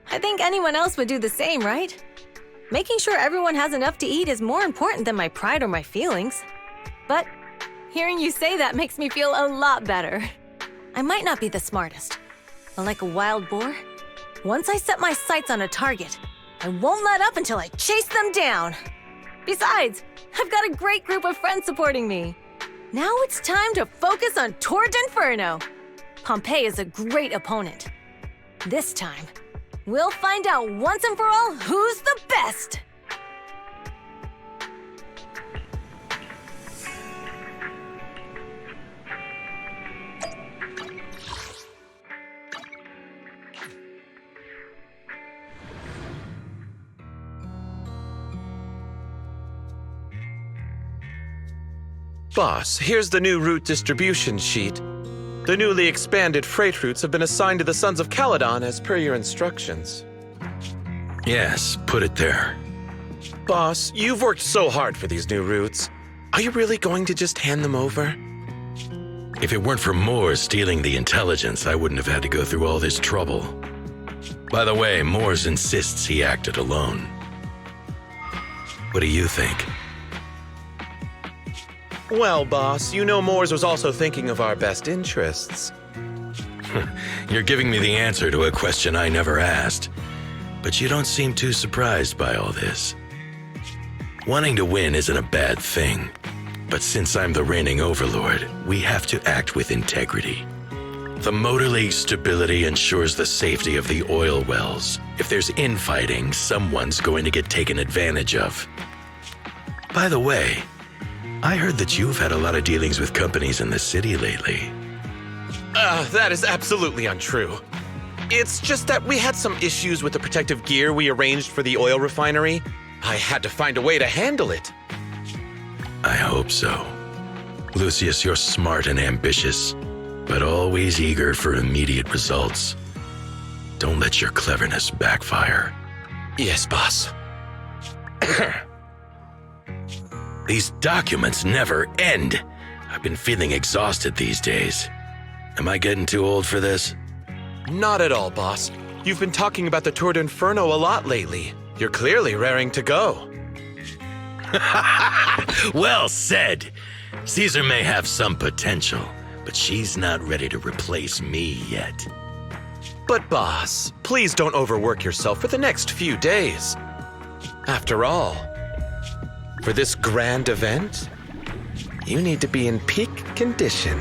I think anyone else would do the same, right? Making sure everyone has enough to eat is more important than my pride or my feelings. But hearing you say that makes me feel a lot better. I might not be the smartest, but like a wild boar, once I set my sights on a target, I won't let up until I chase them down. Besides, I've got a great group of friends supporting me. Now it's time to focus on Tord Inferno. Pompey is a great opponent. This time, we'll find out once and for all who's the best! Boss, here's the new route distribution sheet. The newly expanded freight routes have been assigned to the Sons of Caledon as per your instructions. Yes, put it there. Boss, you've worked so hard for these new routes. Are you really going to just hand them over? If it weren't for Moore stealing the intelligence, I wouldn't have had to go through all this trouble. By the way, Moores insists he acted alone. What do you think? Well, boss, you know Moores was also thinking of our best interests. You're giving me the answer to a question I never asked. But you don't seem too surprised by all this. Wanting to win isn't a bad thing. But since I'm the reigning overlord, we have to act with integrity. The Motor League's stability ensures the safety of the oil wells. If there's infighting, someone's going to get taken advantage of. By the way, I heard that you've had a lot of dealings with companies in the city lately. That is absolutely untrue. It's just that we had some issues with the protective gear we arranged for the oil refinery. I had to find a way to handle it. I hope so. Lucius, you're smart and ambitious, but always eager for immediate results. Don't let your cleverness backfire. Yes, boss. These documents never end. I've been feeling exhausted these days. Am I getting too old for this? Not at all, boss. You've been talking about the Tour d'Inferno a lot lately. You're clearly raring to go. Well said. Caesar may have some potential, but she's not ready to replace me yet. But boss, please don't overwork yourself for the next few days. After all, for this grand event, you need to be in peak condition.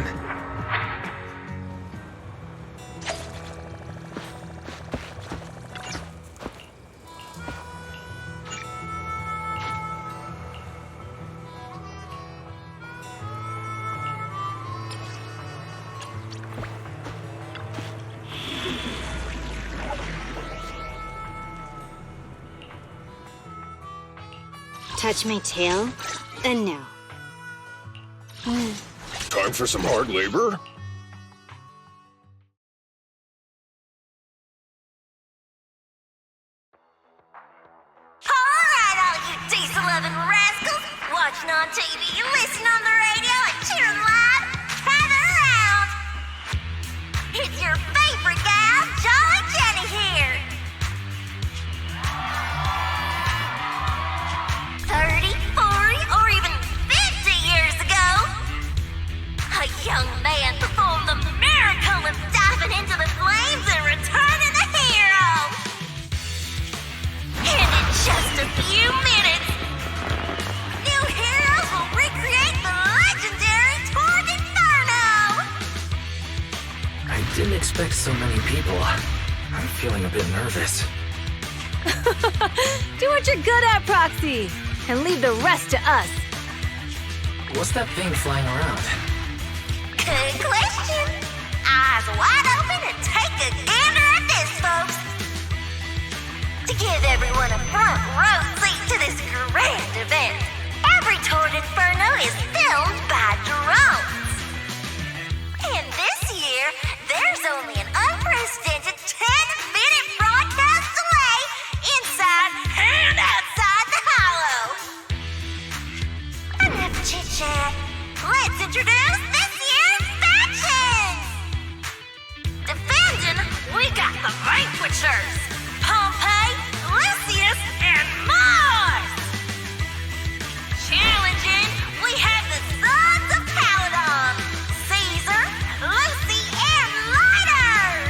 Touch my tail? No. Time for some hard labor? Alright, all you diesel-loving rascals! Watching on TV, listening on the radio, and cheering live, gather around! It's your favorite gal, Jolly Jenny here! 30, 40, or even 50 years ago, a young man performed the miracle of diving into the flames and returning a hero! And in just a few minutes, new heroes will recreate the legendary Tour d'Inferno! I didn't expect so many people. I'm feeling a bit nervous. Do what you're good at, Proxy, and leave the rest to us. What's that thing flying around? Good question. Eyes wide open and take a gander at this, folks. To give everyone a front row seat to this grand event, every Tour d'Inferno is filmed by drones. And this year, there's only an unprecedented 10-minute broadcast delay inside and outside the hollow. Enough chit-chat. Let's introduce this year's factions! Defending, we got the Vanquishers, Pompey, Lucius, and Mars! Challenging, we have the Sons of Caledon, Caesar, Lucy, and Lighter!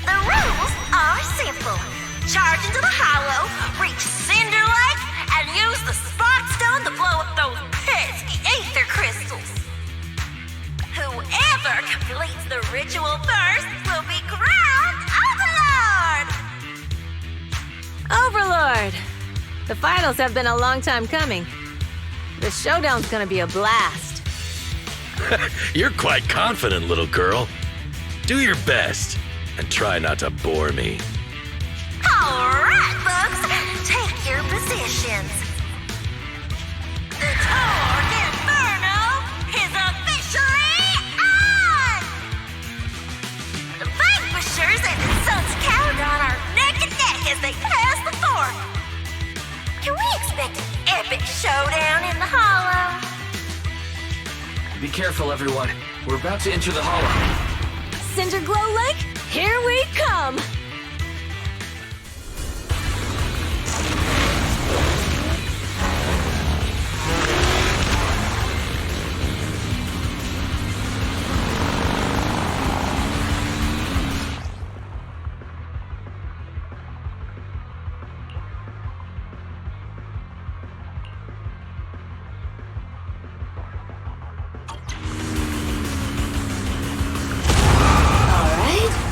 The rules are simple. Charge into the hollow, reach Cinder Lake, and use the Spark Stone to blow up those pesky ether crystals. Whoever completes the ritual first will be crowned Overlord! Overlord! The finals have been a long time coming. The showdown's gonna be a blast. You're quite confident, little girl. Do your best, and try not to bore me. Alright, folks, take your positions. The Tour d'Inferno is officially on! The Vanquishers and the Sons of Caledon are neck and neck as they pass the fort. Can we expect an epic showdown in the hollow? Be careful, everyone. We're about to enter the hollow. Cinder Glow Lake, here we come!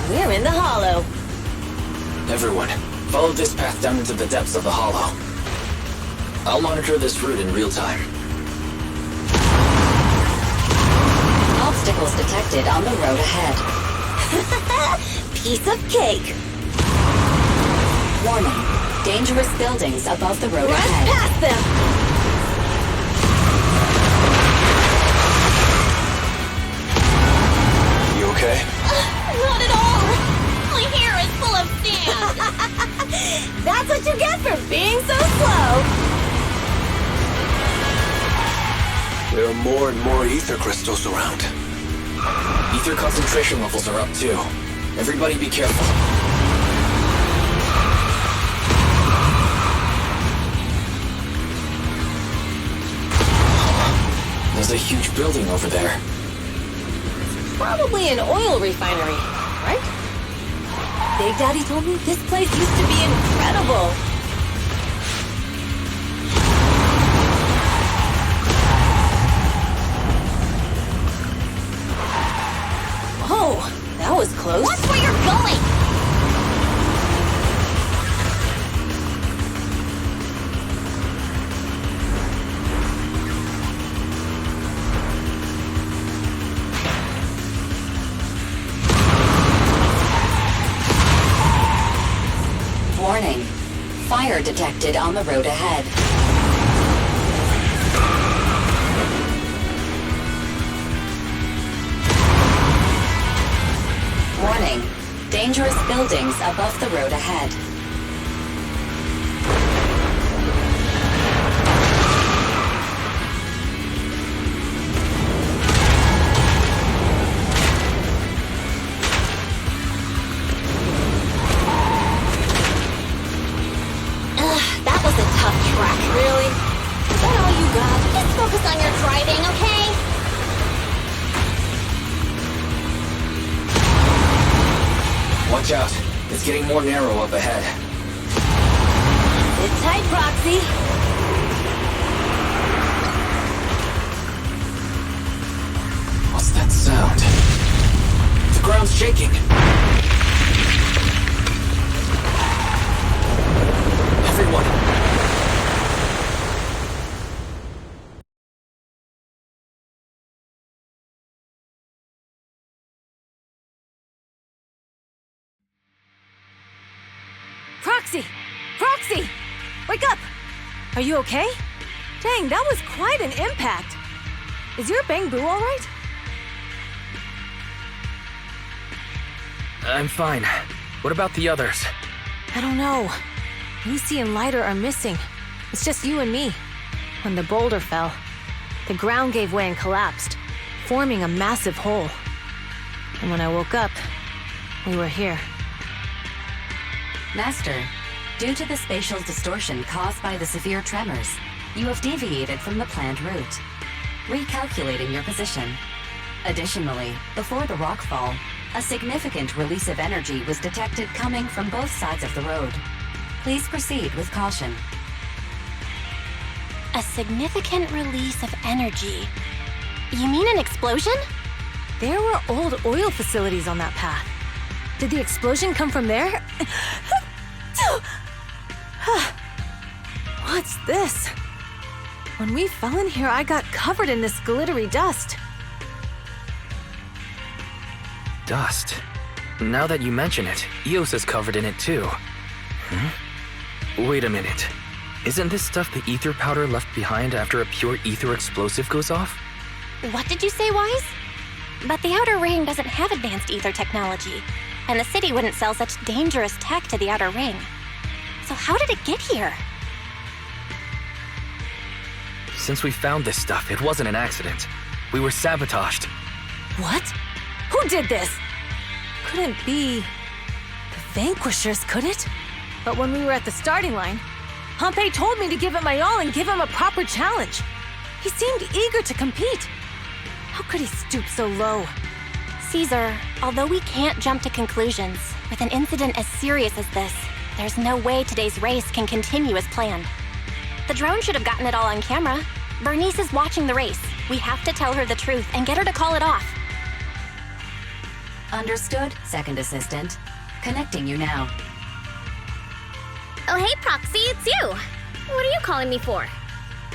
We're in the hollow. Everyone, follow this path down into the depths of the hollow. I'll monitor this route in real time. Obstacles detected on the road ahead. Piece of cake. Warning. Dangerous buildings above the road Run ahead. past them! You okay? Not at all! My hair is full of sand! That's what you get for being so slow! There are more and more ether crystals around. Ether concentration levels are up too. Everybody be careful. There's a huge building over there. Probably an oil refinery, right? Big Daddy told me this place used to be incredible. Whoa, that was close. Watch where you're going! Warning. Fire detected on the road ahead. Warning. Dangerous buildings above the road ahead. That was a tough track. Really? Is that all you got? Just focus on your driving, okay? Watch out. It's getting more narrow up ahead. Sit tight, Proxy. What's that sound? The ground's shaking. Everyone. Proxy! Proxy! Wake up! Are you okay? Dang, that was quite an impact. Is your bang boo all right? I'm fine. What about the others? I don't know. Lucy and Lighter are missing. It's just you and me. When the boulder fell, the ground gave way and collapsed, forming a massive hole. And when I woke up, we were here. Master, due to the spatial distortion caused by the severe tremors, you have deviated from the planned route. Recalculating your position. Additionally, before the rockfall, a significant release of energy was detected coming from both sides of the road. Please proceed with caution. A significant release of energy. You mean an explosion? There were old oil facilities on that path. Did the explosion come from there? What's this? When we fell in here, I got covered in this glittery dust. Dust. Now that you mention it, Eos is covered in it too. Wait a minute. Isn't this stuff the ether powder left behind after a pure ether explosive goes off? What did you say, Wise? But the Outer Ring doesn't have advanced ether technology, and the city wouldn't sell such dangerous tech to the Outer Ring. So how did it get here? Since we found this stuff, it wasn't an accident. We were sabotaged. What? Who did this? Couldn't be the Vanquishers, could it? But when we were at the starting line, Pompey told me to give it my all and give him a proper challenge. He seemed eager to compete. How could he stoop so low? Caesar, although we can't jump to conclusions, with an incident as serious as this, there's no way today's race can continue as planned. The drone should have gotten it all on camera. Bernice is watching the race. We have to tell her the truth and get her to call it off. Understood, Second Assistant. Connecting you now. Oh, hey, Proxy, it's you. What are you calling me for?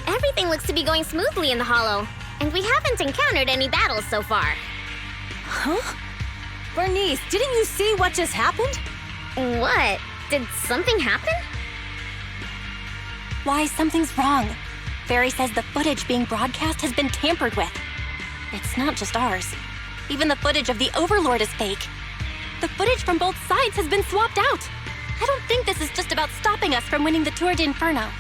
Everything looks to be going smoothly in the Hollow, and we haven't encountered any battles so far. Huh? Bernice, didn't you see what just happened? What? Did something happen? Why, something's wrong. Barry says the footage being broadcast has been tampered with. It's not just ours. Even the footage of the Overlord is fake. The footage from both sides has been swapped out. I don't think this is just about stopping us from winning the Tour d'Inferno.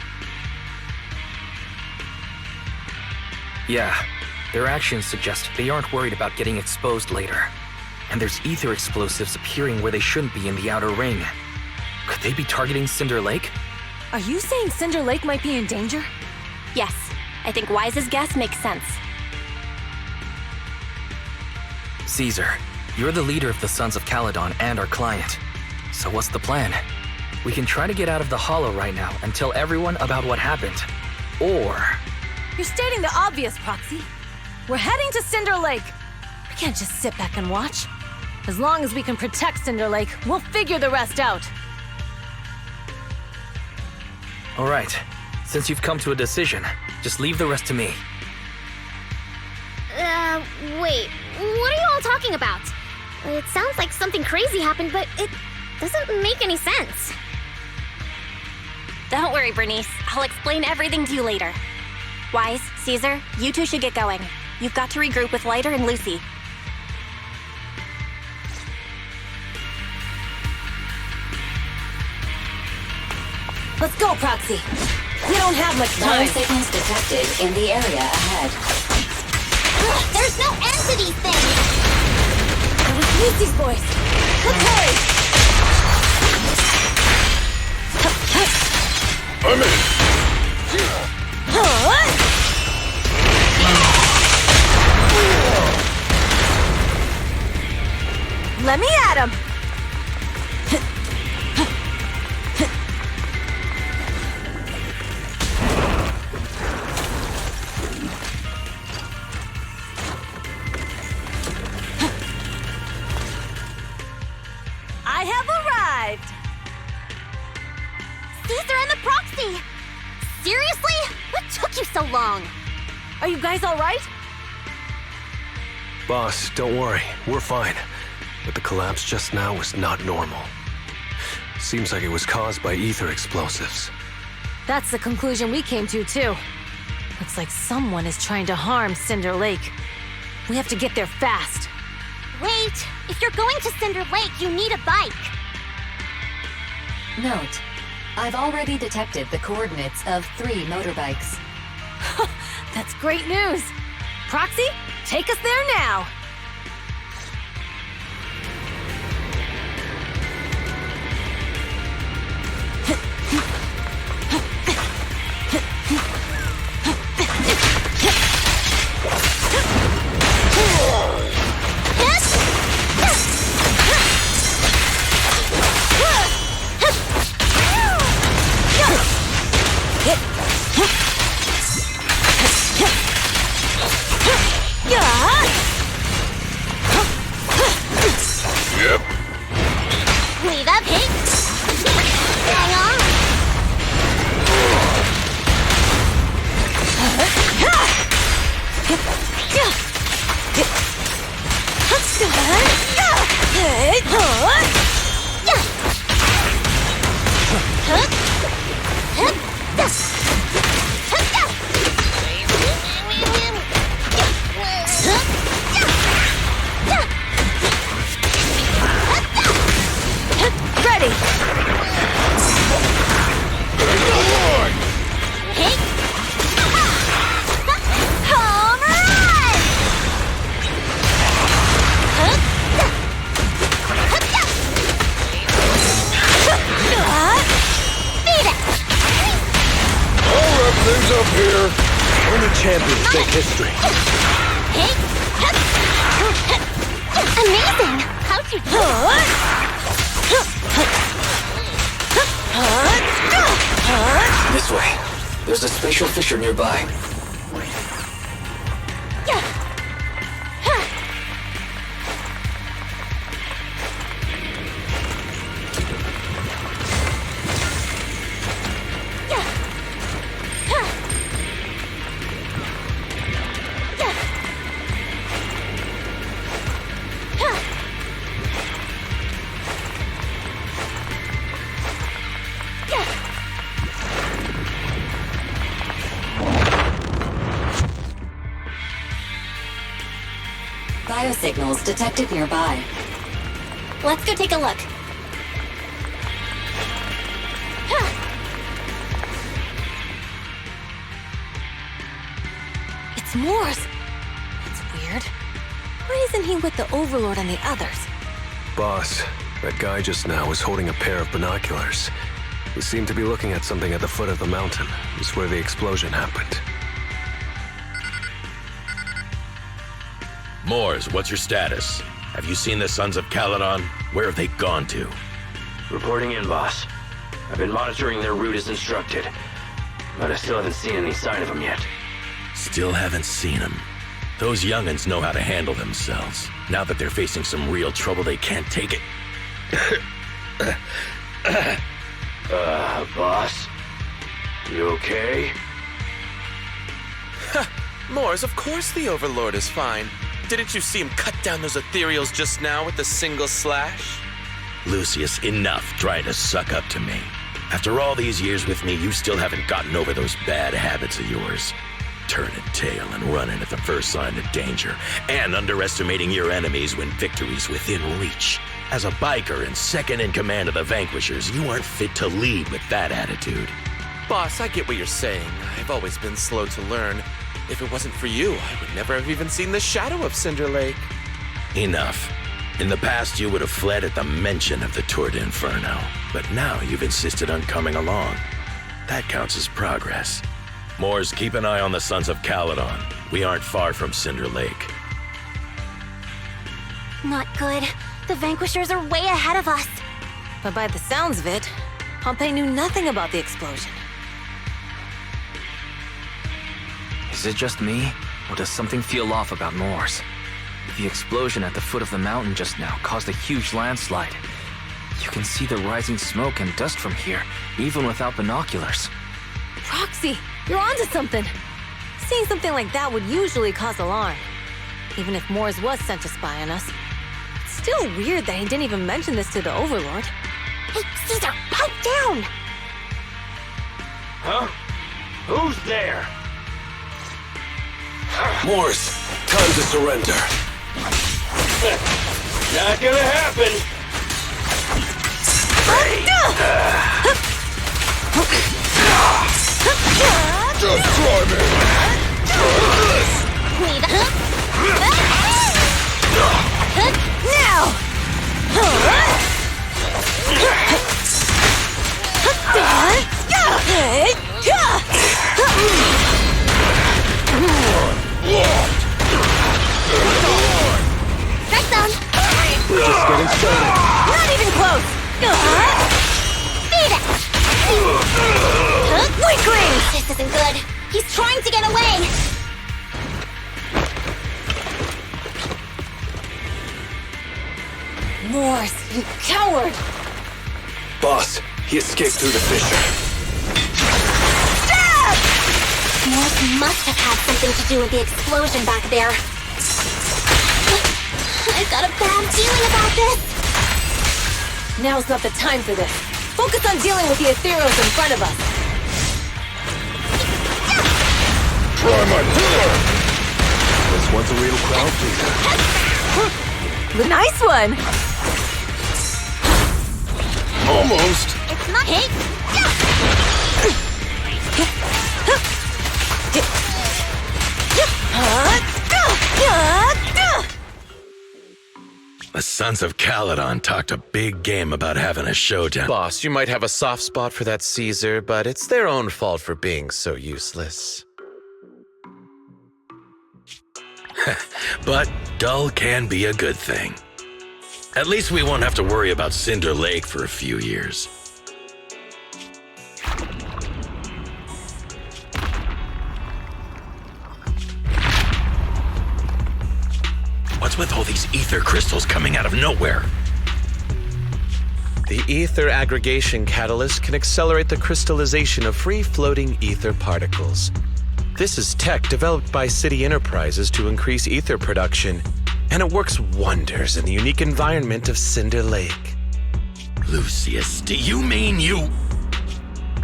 Yeah, their actions suggest they aren't worried about getting exposed later. And there's ether explosives appearing where they shouldn't be in the outer ring. Could they be targeting Cinder Lake? Are you saying Cinder Lake might be in danger? Yes, I think Wise's guess makes sense. Caesar, you're the leader of the Sons of Caledon and our client. So what's the plan? We can try to get out of the hollow right now and tell everyone about what happened. Or... You're stating the obvious, Proxy. We're heading to Cinder Lake. We can't just sit back and watch. As long as we can protect Cinder Lake, we'll figure the rest out. All right, since you've come to a decision, just leave the rest to me. Wait. What are you all talking about? It sounds like something crazy happened, but it doesn't make any sense. Don't worry, Bernice. I'll explain everything to you later. Wise, Caesar, you two should get going. You've got to regroup with Lighter and Lucy. Let's go, Proxy. We don't have much time. Life signals detected in the area ahead. There's no end to these things! It was Lucy's voice. Okay! I'm in. Let me at him! I have arrived! Caesar and the Proxy! Seriously? What took you so long? Are you guys all right? Boss, don't worry. We're fine. But the collapse just now was not normal. Seems like it was caused by ether explosives. That's the conclusion we came to, too. Looks like someone is trying to harm Cinder Lake. We have to get there fast. Wait! If you're going to Cinder Lake, you need a bike! Note, I've already detected the coordinates of 3 motorbikes. That's great news! Proxy, take us there now! Yep. Wave up, hit! Hang on! Ready! Hit! Home run! Beat it! I'll wrap things up here. Only champions make history. Hit! Amazing! How'd you do This way. There's a spatial fissure nearby. signals detected nearby. Let's go take a look. It's Morse. That's weird. Why isn't he with the Overlord and the others? Boss, that guy just now was holding a pair of binoculars. He seemed to be looking at something at the foot of the mountain. It's where the explosion happened. Moors, what's your status? Have you seen the Sons of Caledon? Where have they gone to? Reporting in, boss. I've been monitoring their route as instructed, but I still haven't seen any sign of them yet. Still haven't seen them. Those young'uns know how to handle themselves. Now that they're facing some real trouble, they can't take it. Boss? You okay? Moors, of course the Overlord is fine. Didn't you see him cut down those ethereals just now with a single slash? Lucius, enough trying to suck up to me. After all these years with me, you still haven't gotten over those bad habits of yours. Turning tail and running at the first sign of danger, and underestimating your enemies when victory's within reach. As a biker and second in command of the Vanquishers, you aren't fit to lead with that attitude. Boss, I get what you're saying. I've always been slow to learn. If it wasn't for you, I would never have even seen the shadow of Cinder Lake. Enough. In the past, you would have fled at the mention of the Tour de Inferno, but now you've insisted on coming along. That counts as progress. Moors, keep an eye on the Sons of Caledon. We aren't far from Cinder Lake. Not good. The Vanquishers are way ahead of us. But by the sounds of it, Pompey knew nothing about the explosion. Is it just me, or does something feel off about Moors? The explosion at the foot of the mountain just now caused a huge landslide. You can see the rising smoke and dust from here, even without binoculars. Roxy, you're onto something. Seeing something like that would usually cause alarm. Even if Moors was sent to spy on us. It's still weird that he didn't even mention this to the Overlord. Hey, Caesar, pipe down! Huh? Who's there? Moors, time to surrender. Not gonna happen! Just try me! Wait, Strike zone! We're just getting started. Not even close! Beat it! Weakling! This isn't good. He's trying to get away! Moors, you coward! Boss, he escaped through the fissure. Morse must have had something to do with the explosion back there. I've got a bad feeling about this. Now's not the time for this. Focus on dealing with the ethereals in front of us. Try my pillar! This one's a real crowd pleaser. Nice one! Almost. It's not. Hey! The Sons of Caledon talked a big game about having a showdown. Boss, you might have a soft spot for that Caesar, but it's their own fault for being so useless. But dull can be a good thing. At least we won't have to worry about Cinder Lake for a few years. What's with all these ether crystals coming out of nowhere? The ether aggregation catalyst can accelerate the crystallization of free-floating ether particles. This is tech developed by City Enterprises to increase ether production, and it works wonders in the unique environment of Cinder Lake. Lucius, do you mean you...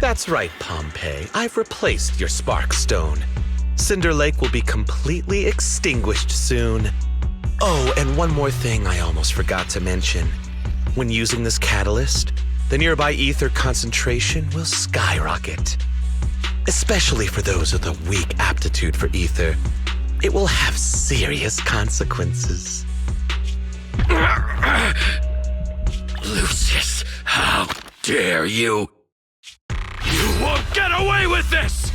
That's right, Pompey. I've replaced your spark stone. Cinder Lake will be completely extinguished soon. Oh, and one more thing I almost forgot to mention. When using this catalyst, the nearby ether concentration will skyrocket. Especially for those with a weak aptitude for ether, it will have serious consequences. Lucius, how dare you? You won't get away with this!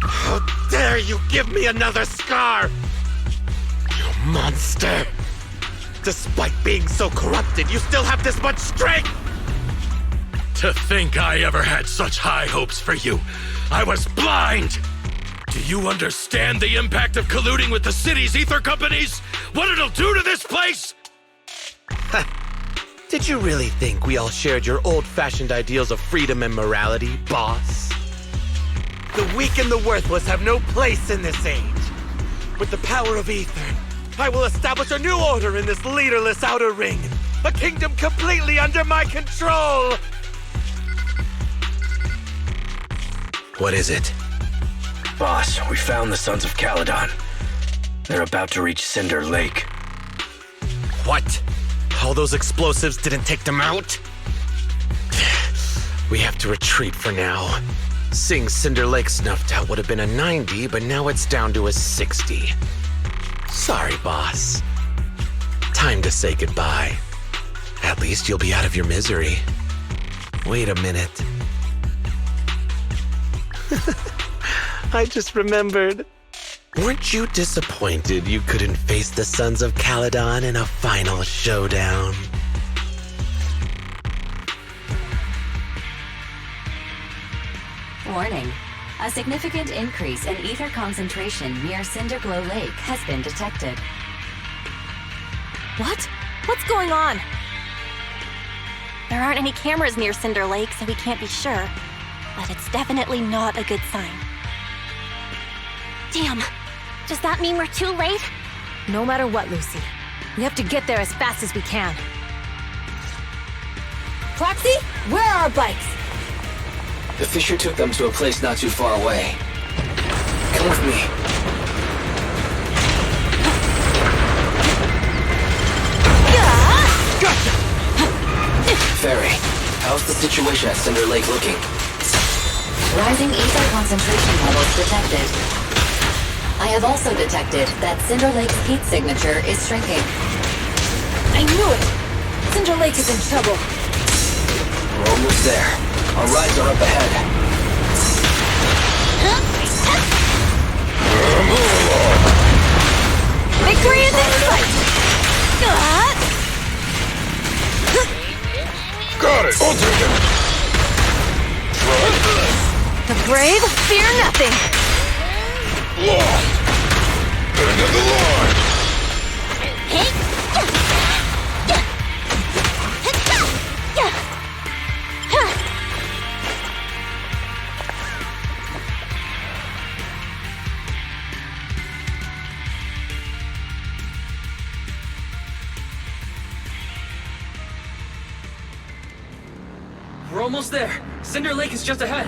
How dare you give me another scar! You monster! Despite being so corrupted, you still have this much strength! To think I ever had such high hopes for you. I was blind! Do you understand the impact of colluding with the city's ether companies? What it'll do to this place? Did you really think we all shared your old-fashioned ideals of freedom and morality, boss? The weak and the worthless have no place in this age. With the power of ether, I will establish a new order in this leaderless outer ring. A kingdom completely under my control! What is it? Boss, we found the Sons of Caledon. They're about to reach Cinder Lake. What? All those explosives didn't take them out? We have to retreat for now. Seeing Cinder Lake snuffed out would have been a 90, but now it's down to a 60. Sorry, boss. Time to say goodbye. At least you'll be out of your misery. Wait a minute. I just remembered. Weren't you disappointed you couldn't face the Sons of Caledon in a final showdown? Warning. A significant increase in ether concentration near Cinderglow Lake has been detected. What? What's going on? There aren't any cameras near Cinder Lake, so we can't be sure. But it's definitely not a good sign. Damn. Does that mean we're too late? No matter what, Lucy. We have to get there as fast as we can. Proxy, where are our bikes? The Fisher took them to a place not too far away. Come with me. Gotcha! Ferry, how's the situation at Cinder Lake looking? Rising ether concentration levels detected. I have also detected that Cinder Lake's heat signature is shrinking. I knew it! Cinder Lake is in trouble. We're almost there. Our rides are up ahead. Victory is in sight! Got it! I'll take it! The brave fear nothing! Lost! End of the line! We're almost there. Cinder Lake is just ahead.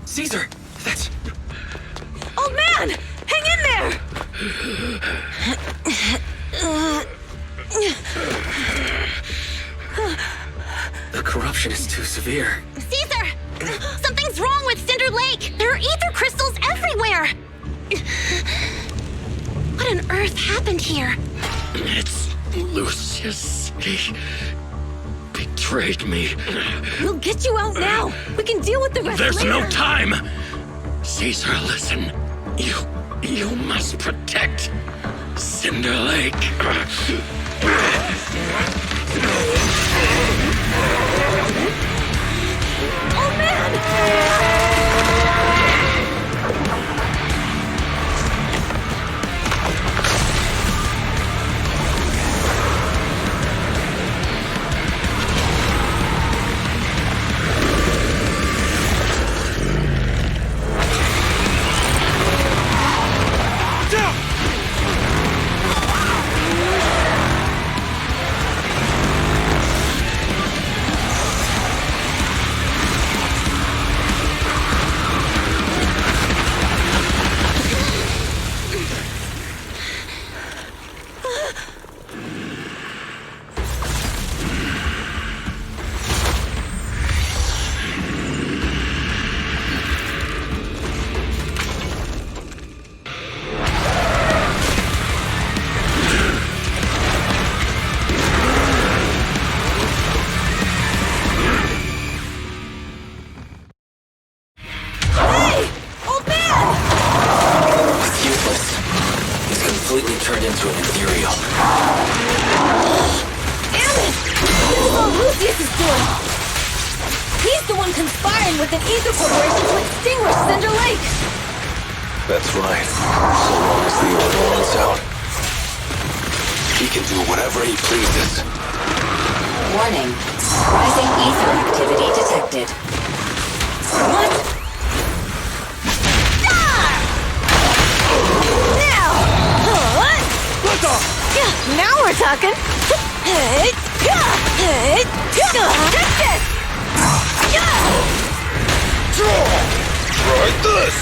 Caesar, that's... Old man! Hang in there! The corruption is too severe. Caesar! Something's wrong with Cinder Lake! There are ether crystals everywhere! What on earth happened here? It's Lucius. He betrayed me. We'll get you out now! We can deal with the rest There's later! no time! Caesar, listen. You must protect Cinder Lake. Oh man! completely turned into an ethereal. Damn it! This is all Lucius is doing! He's the one conspiring with an ether corporation to extinguish Cinder Lake! That's right. So long as the order wants out, he can do whatever he pleases. Warning. Rising ether activity detected. What? Now! What? Now we're talking! Take this! Try this!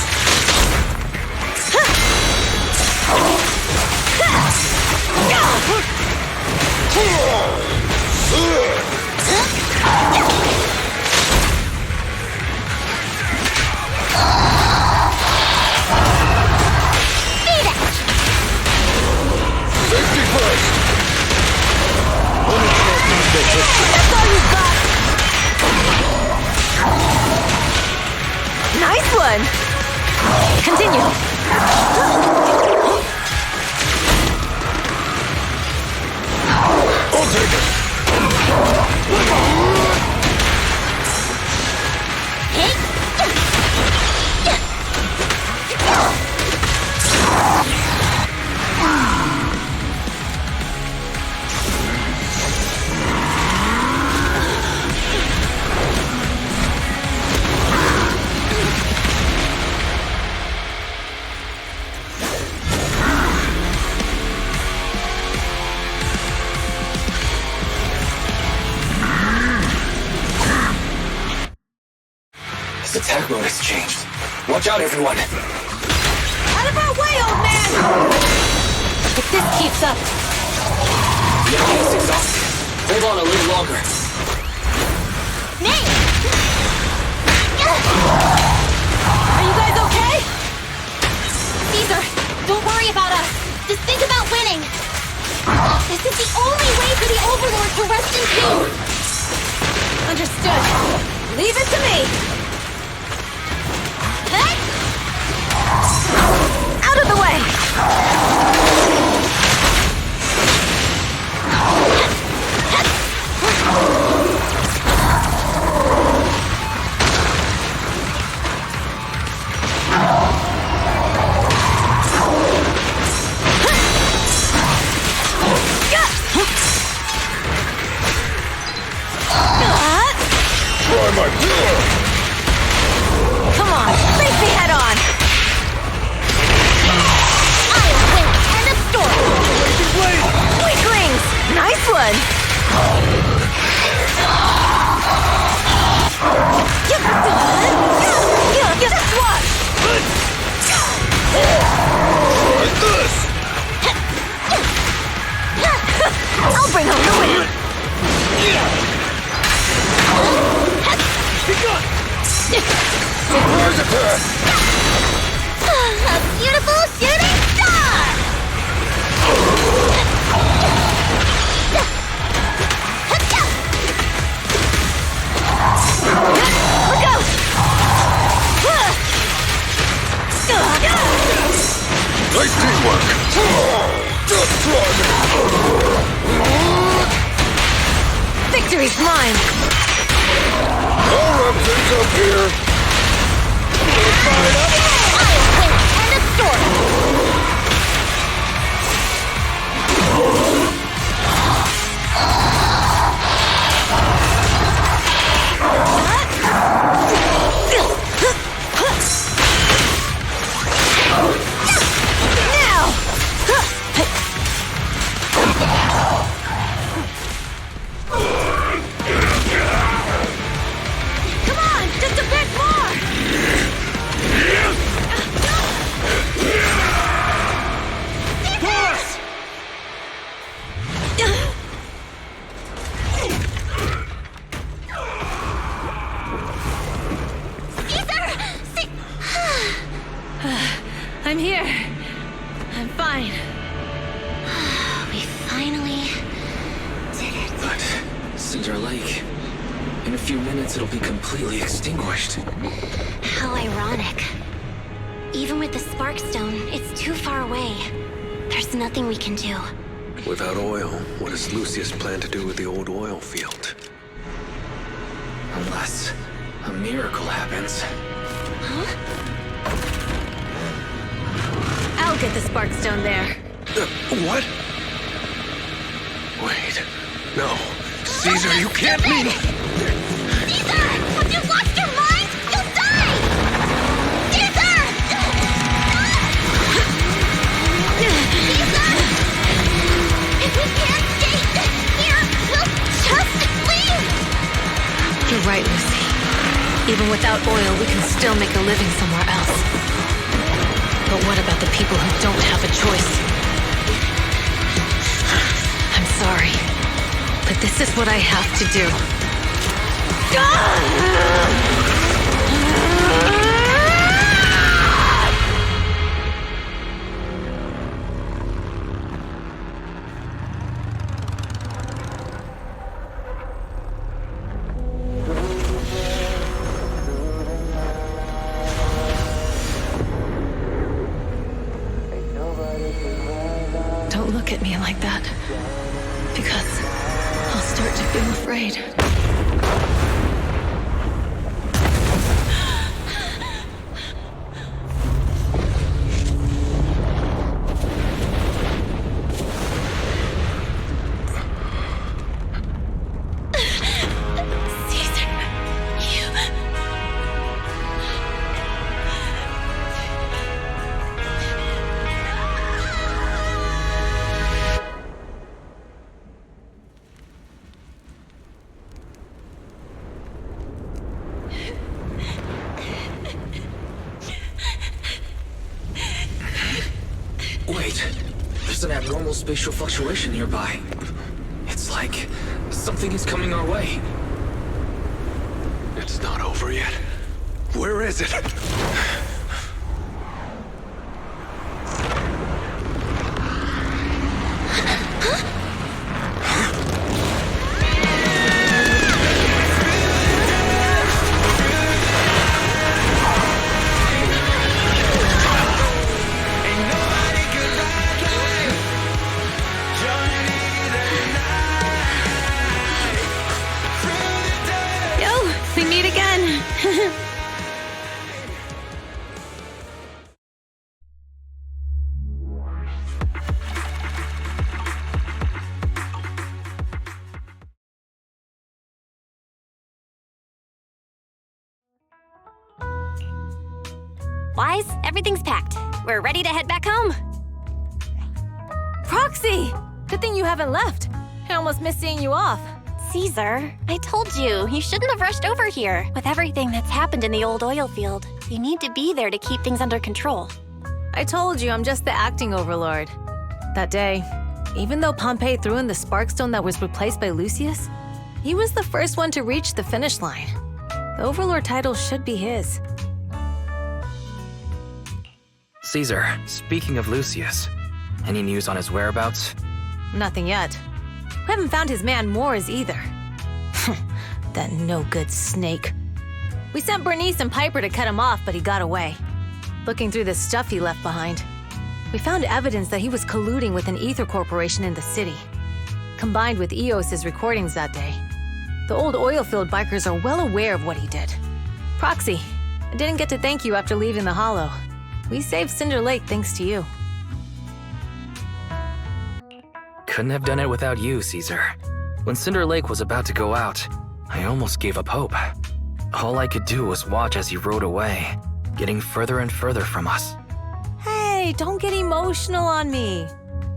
Safety first! That's all you got! Nice one! Continue! I'll take it! His attack mode has changed. Watch out, everyone! Out of our way, old man! If this keeps up... The enemy is exhausted. Hold on a little longer. Nate! Are you guys okay? Caesar, don't worry about us. Just think about winning. This is the only way for the Overlord to rest in peace. Understood. Leave it to me. Out of the way! Try my pillar! Come on, face me head on! End of story. Weaklings! Nice one! Just watch! Like this! I'll bring home the win! Surprise attack! A beautiful shooting star! Look out! Nice teamwork! Just try me! Victory's mine! I'll wrap things up here! End of story. Come on, just a bit more! I'm here. I'm fine. We finally did it. But Cinder Lake, in a few minutes it'll be completely extinguished. How ironic. Even with the Spark Stone, it's too far away. There's There's nothing we can do. Without oil, what does Lucius plan to do with the old oil field? Unless a miracle happens. I'll get the Sparkstone there. What? Wait. No. Caesar, you can't mean... Caesar! Have you lost your mind? You'll die! Caesar! Caesar! If we can't stay here, we'll just leave! You're right, Lucy. Even without oil, we can still make a living somewhere else. But what about the people who don't have a choice? I'm sorry, but this is what I have to do. Don't look at me like that, because I'll start to feel afraid. Wait, there's an abnormal spatial fluctuation nearby. It's like something is coming our way. It's not over yet. Where is it? We meet again. Wise, everything's packed. We're ready to head back home. Proxy! Good thing you haven't left. I almost missed seeing you off. Caesar, I told you, you shouldn't have rushed over here. With everything that's happened in the old oil field, you need to be there to keep things under control. I told you I'm just the acting overlord. That day, even though Pompey threw in the Sparkstone that was replaced by Lucius, he was the first one to reach the finish line. The overlord title should be his. Caesar, speaking of Lucius, any news on his whereabouts? Nothing yet. We haven't found his man Moores either. That no-good snake. We sent Bernice and Piper to cut him off, but he got away. Looking through the stuff he left behind, we found evidence that he was colluding with an ether corporation in the city. Combined with EOS's recordings that day, the old oilfield bikers are well aware of what he did. Proxy, I didn't get to thank you after leaving the Hollow. We saved Cinder Lake thanks to you. Couldn't have done it without you, Caesar. When Cinder Lake was about to go out, I almost gave up hope. All I could do was watch as he rode away, getting further and further from us. Hey, don't get emotional on me.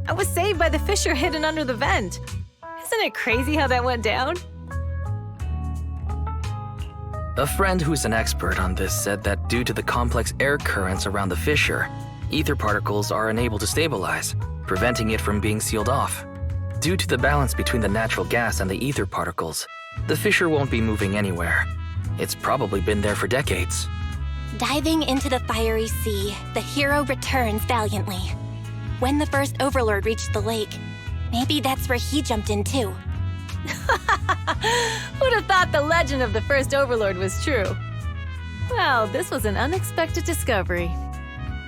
I was saved by the fissure hidden under the vent. Isn't it crazy how that went down? A friend who's an expert on this said that due to the complex air currents around the fissure, ether particles are unable to stabilize, preventing it from being sealed off. Due to the balance between the natural gas and the ether particles, the fissure won't be moving anywhere. It's probably been there for decades. Diving into the fiery sea, the hero returns valiantly. When the first overlord reached the lake, maybe that's where he jumped in too. Who'd have thought the legend of the first overlord was true? Well, this was an unexpected discovery.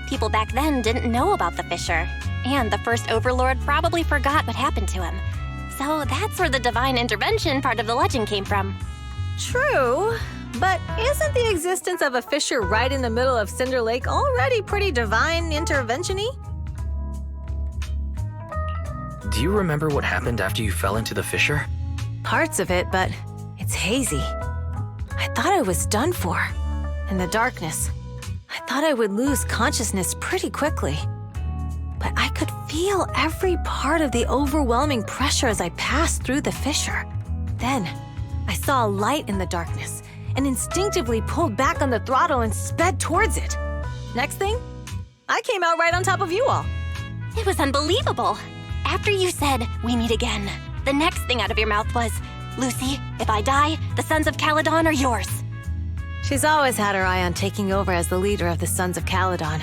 People back then didn't know about the fissure. And the first Overlord probably forgot what happened to him. So that's where the divine intervention part of the legend came from. True, but isn't the existence of a fissure right in the middle of Cinder Lake already pretty divine intervention-y? Do you remember what happened after you fell into the fissure? Parts of it, but it's hazy. I thought I was done for. In the darkness, I thought I would lose consciousness pretty quickly. But I could feel every part of the overwhelming pressure as I passed through the fissure. Then, I saw a light in the darkness and instinctively pulled back on the throttle and sped towards it. Next thing, I came out right on top of you all. It was unbelievable. After you said, "We meet again," the next thing out of your mouth was, "Lucy, if I die, the Sons of Caledon are yours." She's always had her eye on taking over as the leader of the Sons of Caledon.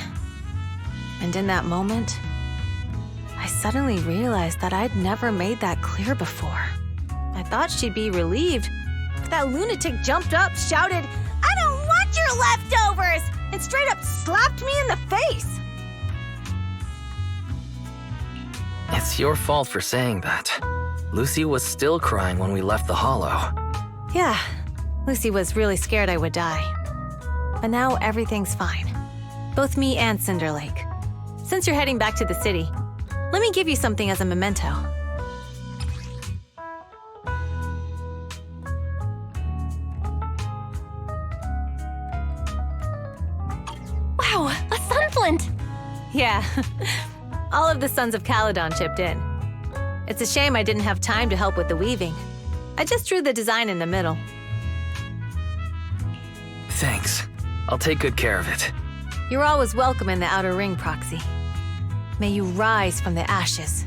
And in that moment, I suddenly realized that I'd never made that clear before. I thought she'd be relieved, but that lunatic jumped up, shouted, "I don't want your leftovers!" and straight up slapped me in the face. It's your fault for saying that. Lucy was still crying when we left the hollow. Yeah, Lucy was really scared I would die. But now everything's fine. Both me and Cinder Lake. Since you're heading back to the city, let me give you something as a memento. Wow, a sunflint! Yeah, all of the Sons of Caledon chipped in. It's a shame I didn't have time to help with the weaving. I just drew the design in the middle. Thanks. I'll take good care of it. You're always welcome in the Outer Ring, Proxy. May you rise from the ashes.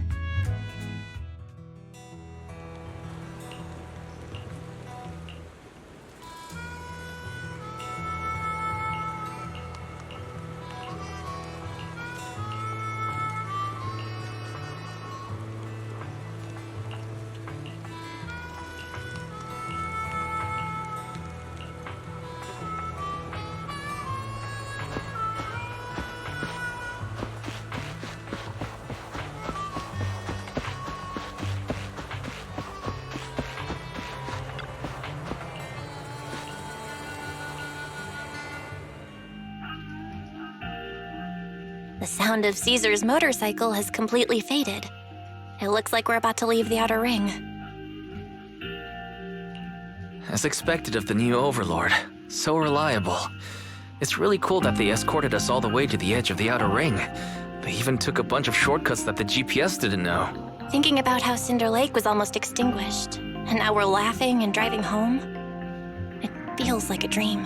The sound of Caesar's motorcycle has completely faded. It looks like we're about to leave the Outer Ring. As expected of the new Overlord. So reliable. It's really cool that they escorted us all the way to the edge of the Outer Ring. They even took a bunch of shortcuts that the GPS didn't know. Thinking about how Cinder Lake was almost extinguished, and now we're laughing and driving home, it feels like a dream.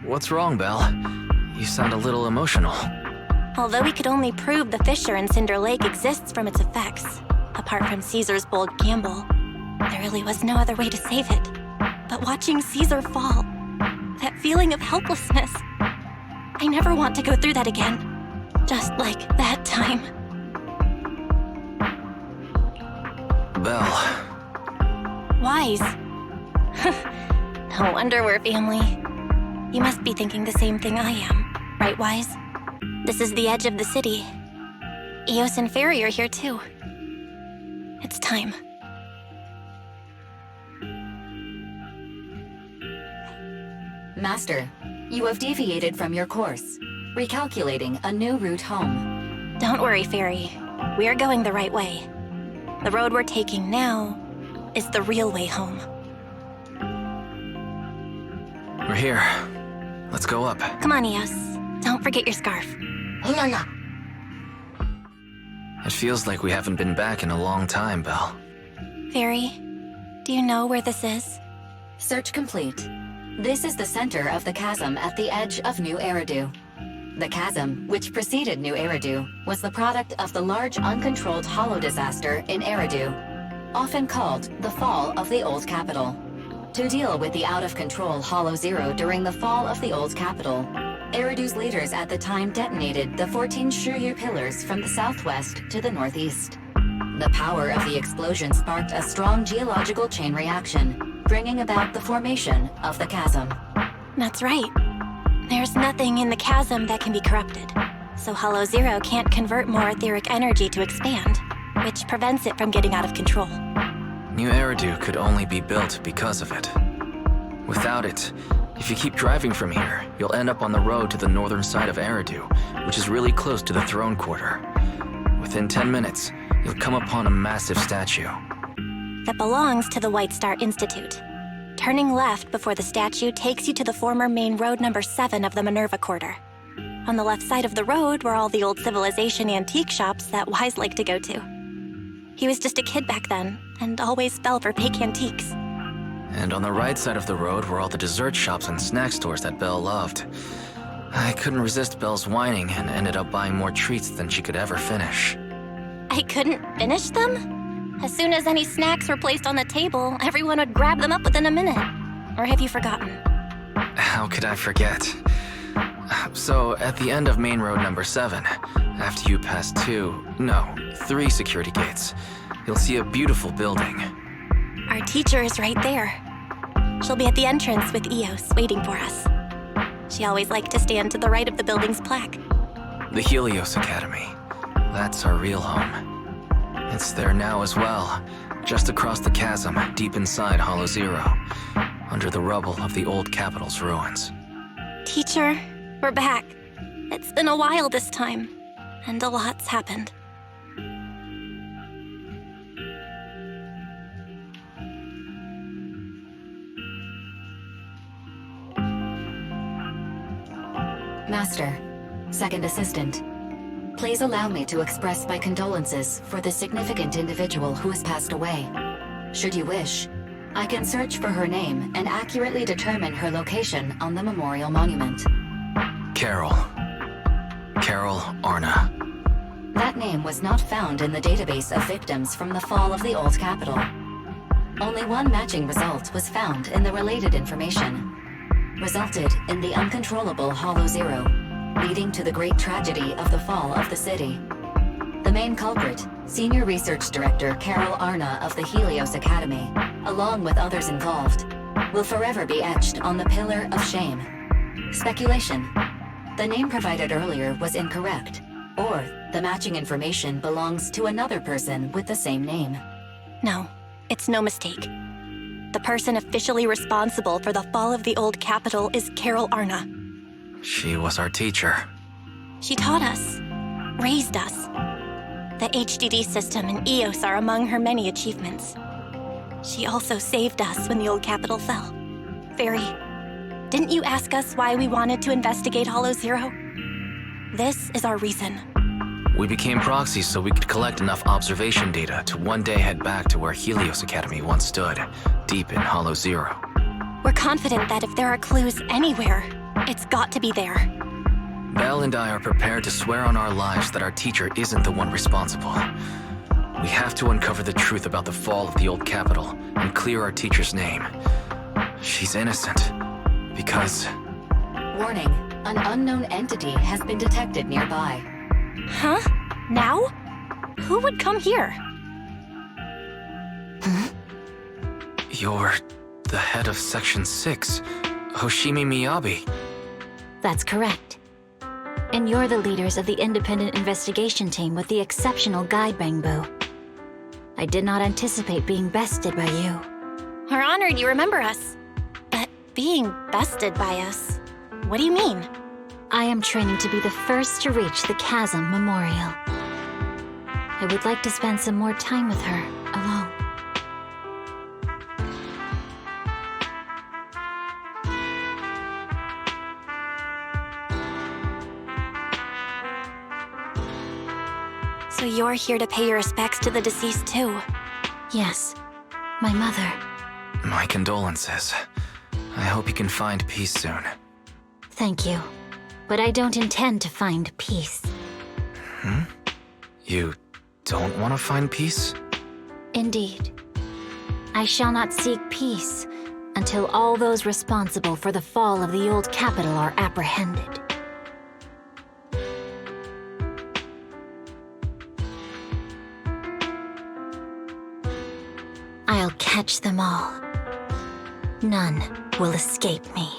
What's wrong, Belle? You sound a little emotional. Although we could only prove the fissure in Cinder Lake exists from its effects, apart from Caesar's bold gamble, there really was no other way to save it. But watching Caesar fall, that feeling of helplessness, I never want to go through that again. Just like that time. Belle. Wise. No wonder we're family. You must be thinking the same thing I am, right, Wise? This is the edge of the city. Eos and Fairy are here too. It's time. Master, you have deviated from your course, recalculating a new route home. Don't worry, Fairy. We are going the right way. The road we're taking now is the real way home. We're here. Let's go up. Come on, Eos. Don't forget your scarf. It feels like we haven't been back in a long time, Belle. Fairy, do you know where this is? Search complete. This is the center of the chasm at the edge of New Eridu. The chasm, which preceded New Eridu, was the product of the large uncontrolled hollow disaster in Eridu, often called the Fall of the Old Capital. To deal with the out-of-control Hollow Zero during the fall of the Old Capital, Eridu's leaders at the time detonated the 14 Shuryu pillars from the southwest to the northeast. The power of the explosion sparked a strong geological chain reaction, bringing about the formation of the chasm. That's right. There's nothing in the chasm that can be corrupted. So Hollow Zero can't convert more etheric energy to expand, which prevents it from getting out of control. New Eridu could only be built because of it. Without it, if you keep driving from here, you'll end up on the road to the northern side of Eridu, which is really close to the throne quarter. Within 10 minutes, you'll come upon a massive statue. That belongs to the White Star Institute. Turning left before the statue takes you to the former main road number 7 of the Minerva Quarter. On the left side of the road were all the old civilization antique shops that Wise liked to go to. He was just a kid back then, and always fell for fake antiques. And on the right side of the road were all the dessert shops and snack stores that Belle loved. I couldn't resist Belle's whining and ended up buying more treats than she could ever finish. I couldn't finish them? As soon as any snacks were placed on the table, everyone would grab them up within a minute. Or have you forgotten? How could I forget? So, at the end of main road number 7, after you pass 3 security gates, you'll see a beautiful building. Our teacher is right there. She'll be at the entrance with Eos waiting for us. She always liked to stand to the right of the building's plaque. The Helios Academy. That's our real home. It's there now as well, just across the chasm, deep inside Hollow Zero, under the rubble of the old capital's ruins. Teacher, we're back. It's been a while this time, and a lot's happened. Master, Second Assistant, please allow me to express my condolences for the significant individual who has passed away. Should you wish, I can search for her name and accurately determine her location on the memorial monument. Carol Arna. That name was not found in the database of victims from the fall of the old capital. Only one matching result was found in the related information. Resulted in the uncontrollable Hollow Zero, leading to the great tragedy of the fall of the city. The main culprit, Senior Research Director Carol Arna of the Helios Academy, along with others involved, will forever be etched on the Pillar of Shame. Speculation. The name provided earlier was incorrect, or the matching information belongs to another person with the same name. No, it's no mistake. The person officially responsible for the fall of the old capital is Carol Arna. She was our teacher. She taught us, raised us. The HDD system and EOS are among her many achievements. She also saved us when the old capital fell. Fairy, didn't you ask us why we wanted to investigate Hollow Zero? This is our reason. We became proxies so we could collect enough observation data to one day head back to where Helios Academy once stood, deep in Hollow Zero. We're confident that if there are clues anywhere, it's got to be there. Belle and I are prepared to swear on our lives that our teacher isn't the one responsible. We have to uncover the truth about the fall of the old capital and clear our teacher's name. She's innocent, because... Warning, an unknown entity has been detected nearby. Huh? Now? Who would come here? You're the head of Section 6, Hoshimi Miyabi. That's correct. And you're the leaders of the independent investigation team with the exceptional guide, Bangbu. I did not anticipate being bested by you. We're honored you remember us. But being bested by us, what do you mean? I am training to be the first to reach the Chasm Memorial. I would like to spend some more time with her, alone. So you're here to pay your respects to the deceased too? Yes, my mother. My condolences. I hope you can find peace soon. Thank you. But I don't intend to find peace. You don't want to find peace? Indeed. I shall not seek peace until all those responsible for the fall of the old capital are apprehended. I'll catch them all. None will escape me.